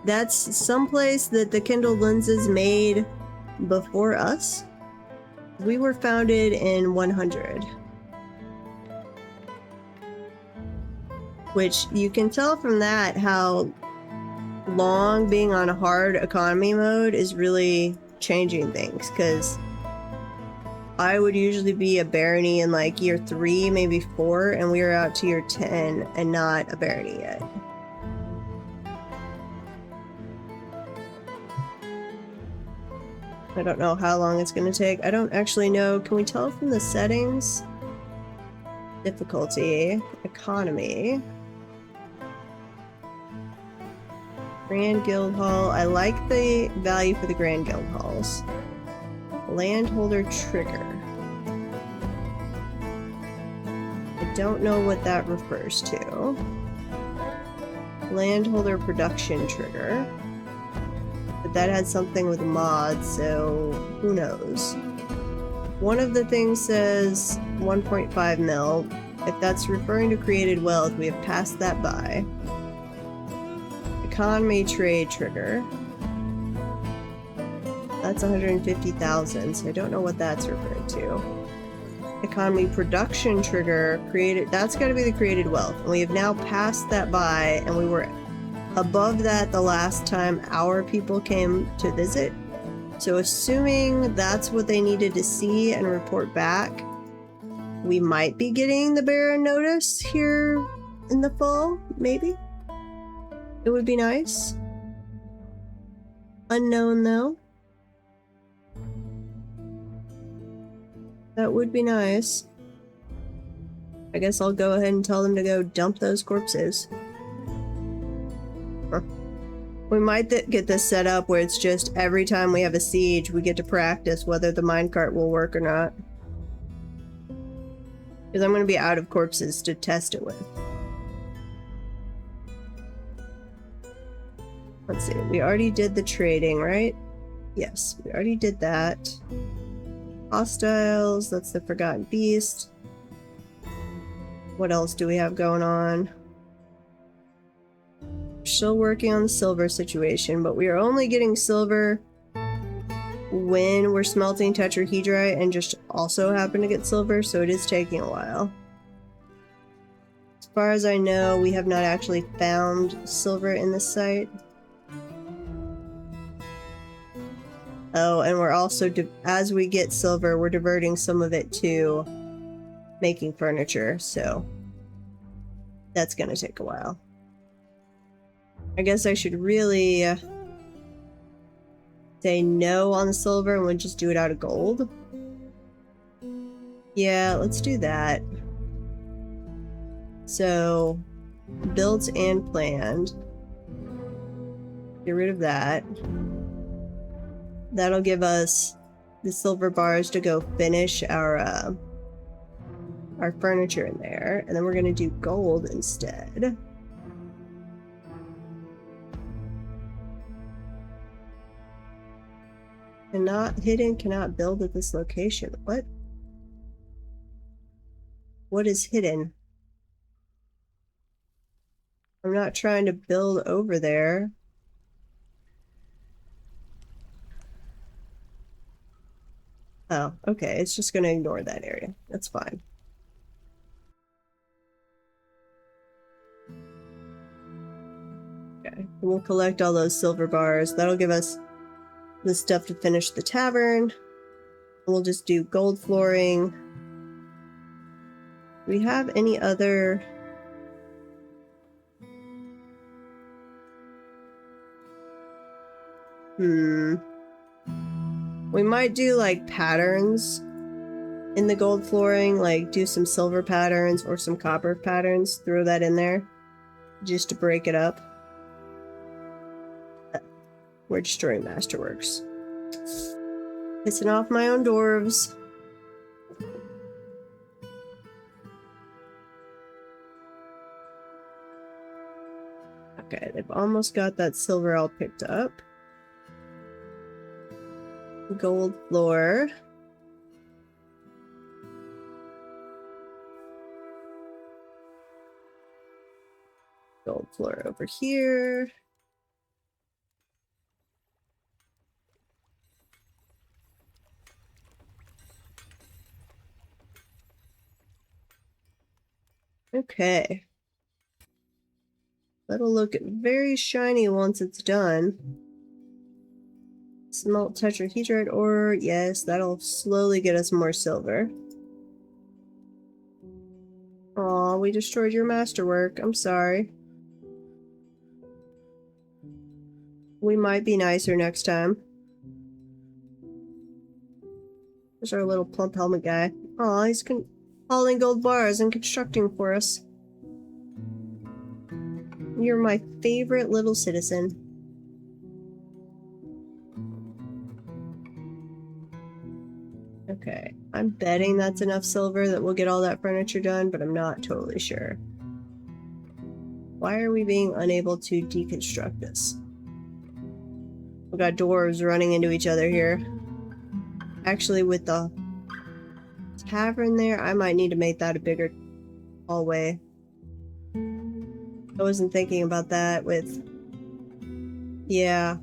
That's someplace that the kindled lenses made before us. We were founded in 100. Which you can tell from that how long being on a hard economy mode is really changing things, because I would usually be a barony in like year 3, maybe 4, and we are out to year 10 and not a barony yet. I don't know how long it's going to take. I don't actually know. Can we tell from the settings? Difficulty, economy, Grand Guild Hall. I like the value for the Grand Guild Halls. Landholder trigger. I don't know what that refers to. Landholder production trigger. But that had something with mods, so who knows. One of the things says 1.5 mil. If that's referring to created wealth, we have passed that by. Economy trade trigger. That's 150,000, so I don't know what that's referring to. Economy production trigger, created, that's got to be the created wealth. And we have now passed that by, and we were above that the last time our people came to visit. So assuming that's what they needed to see and report back, we might be getting the Baron notice here in the fall, maybe? It would be nice. Unknown though. That would be nice. I guess I'll go ahead and tell them to go dump those corpses. Huh. We might get this set up where it's just every time we have a siege, we get to practice whether the minecart will work or not. Because I'm going to be out of corpses to test it with. Let's see, we already did the trading, right? Yes, we already did that. Hostiles, that's the Forgotten Beast. What else do we have going on? We're still working on the silver situation, but we are only getting silver when we're smelting tetrahedrite and just also happen to get silver, so it is taking a while. As far as I know, we have not actually found silver in this site. Oh, and we're also, as we get silver, we're diverting some of it to making furniture, so that's gonna take a while. I guess I should really say no on the silver and we'll just do it out of gold. Yeah, let's do that. So, built and planned. Get rid of that. That'll give us the silver bars to go finish our furniture in there, and then we're gonna do gold instead. Cannot build at this location. What? What is hidden? I'm not trying to build over there. Oh, okay, it's just gonna ignore that area. That's fine. Okay, and we'll collect all those silver bars. That'll give us the stuff to finish the tavern. We'll just do gold flooring. Do we have any other... We might do like patterns in the gold flooring, like do some silver patterns or some copper patterns, throw that in there just to break it up. We're destroying Masterworks. Pissing off my own dwarves. Okay, they've almost got that silver all picked up. Gold floor. Gold floor over here. Okay. That'll look very shiny once it's done. Smelt tetrahedrite ore, yes, that'll slowly get us more silver. Aw, we destroyed your masterwork. I'm sorry. We might be nicer next time. There's our little plump helmet guy. Aw, he's hauling gold bars and constructing for us. You're my favorite little citizen. Okay, I'm betting that's enough silver that we'll get all that furniture done, but I'm not totally sure. Why are we being unable to deconstruct this? We've got dwarves running into each other here. Actually, with the tavern there, I might need to make that a bigger hallway. I wasn't thinking about that with... Yeah.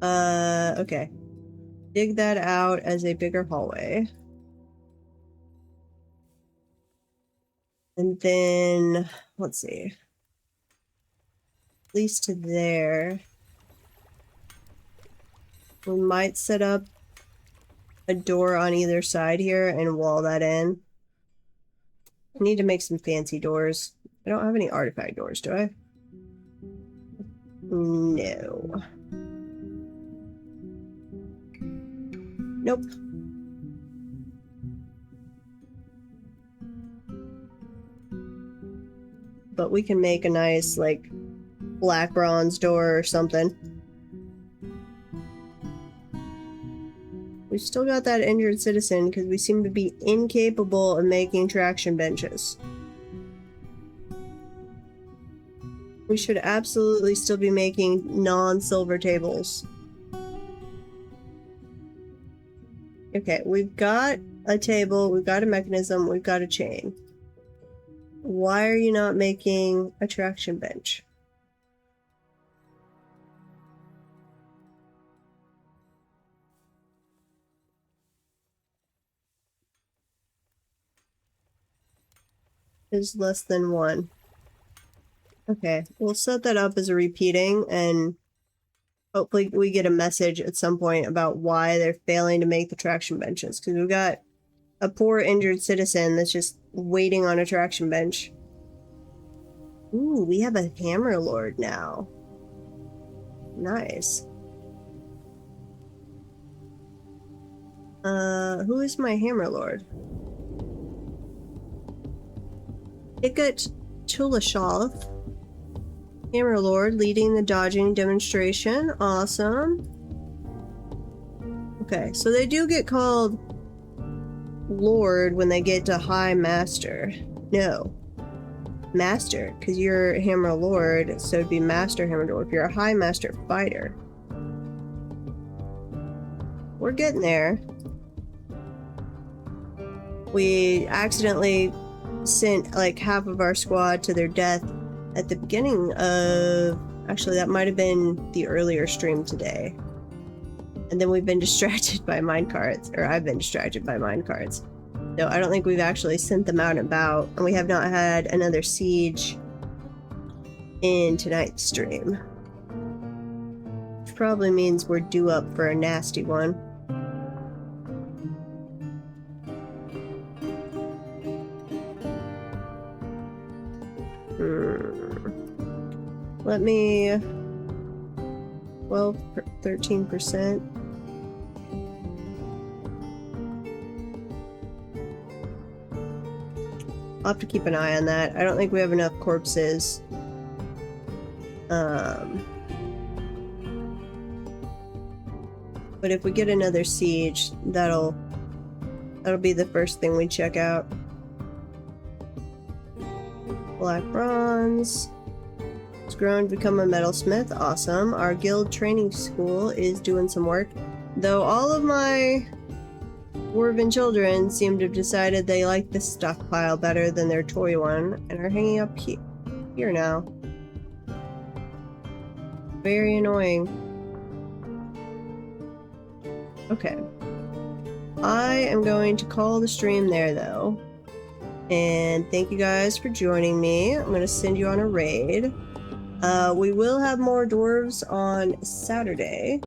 Okay. Dig that out as a bigger hallway. And then, let's see. At least to there. We might set up a door on either side here and wall that in. I need to make some fancy doors. I don't have any artifact doors, do I? No. Nope. But we can make a nice, like, black bronze door or something. We've still got that injured citizen because we seem to be incapable of making traction benches. We should absolutely still be making non-silver tables. Okay, we've got a table, we've got a mechanism, we've got a chain. Why are you not making a traction bench? Is less than 1. Okay, we'll set that up as a repeating, and hopefully we get a message at some point about why they're failing to make the traction benches, because we've got a poor injured citizen that's just waiting on a traction bench. Ooh, we have a hammer lord now. Nice. Who is my hammer lord? Ikut Chulashov. Hammer lord leading the dodging demonstration. Awesome. Okay, so they do get called Lord when they get to High Master. No. Master, because you're Hammer Lord, so it'd be Master Hammer Lord if you're a High Master Fighter. We're getting there. We accidentally sent like half of our squad to their death at the beginning of... Actually, that might have been the earlier stream today. And then we've been distracted by minecarts, or I've been distracted by minecarts. So I don't think we've actually sent them out and about, and we have not had another siege in tonight's stream. Which probably means we're due up for a nasty one. Let me... 13%. I'll have to keep an eye on that. I don't think we have enough corpses. But if we get another siege, that'll be the first thing we check out. Black bronze. It's grown to become a metalsmith. Awesome. Our guild training school is doing some work. Though all of my dwarven children seem to have decided they like this stockpile better than their toy one and are hanging up here now. Very annoying. Okay. I am going to call the stream there though. And thank you guys for joining me. I'm going to send you on a raid. We will have more dwarves on Saturday.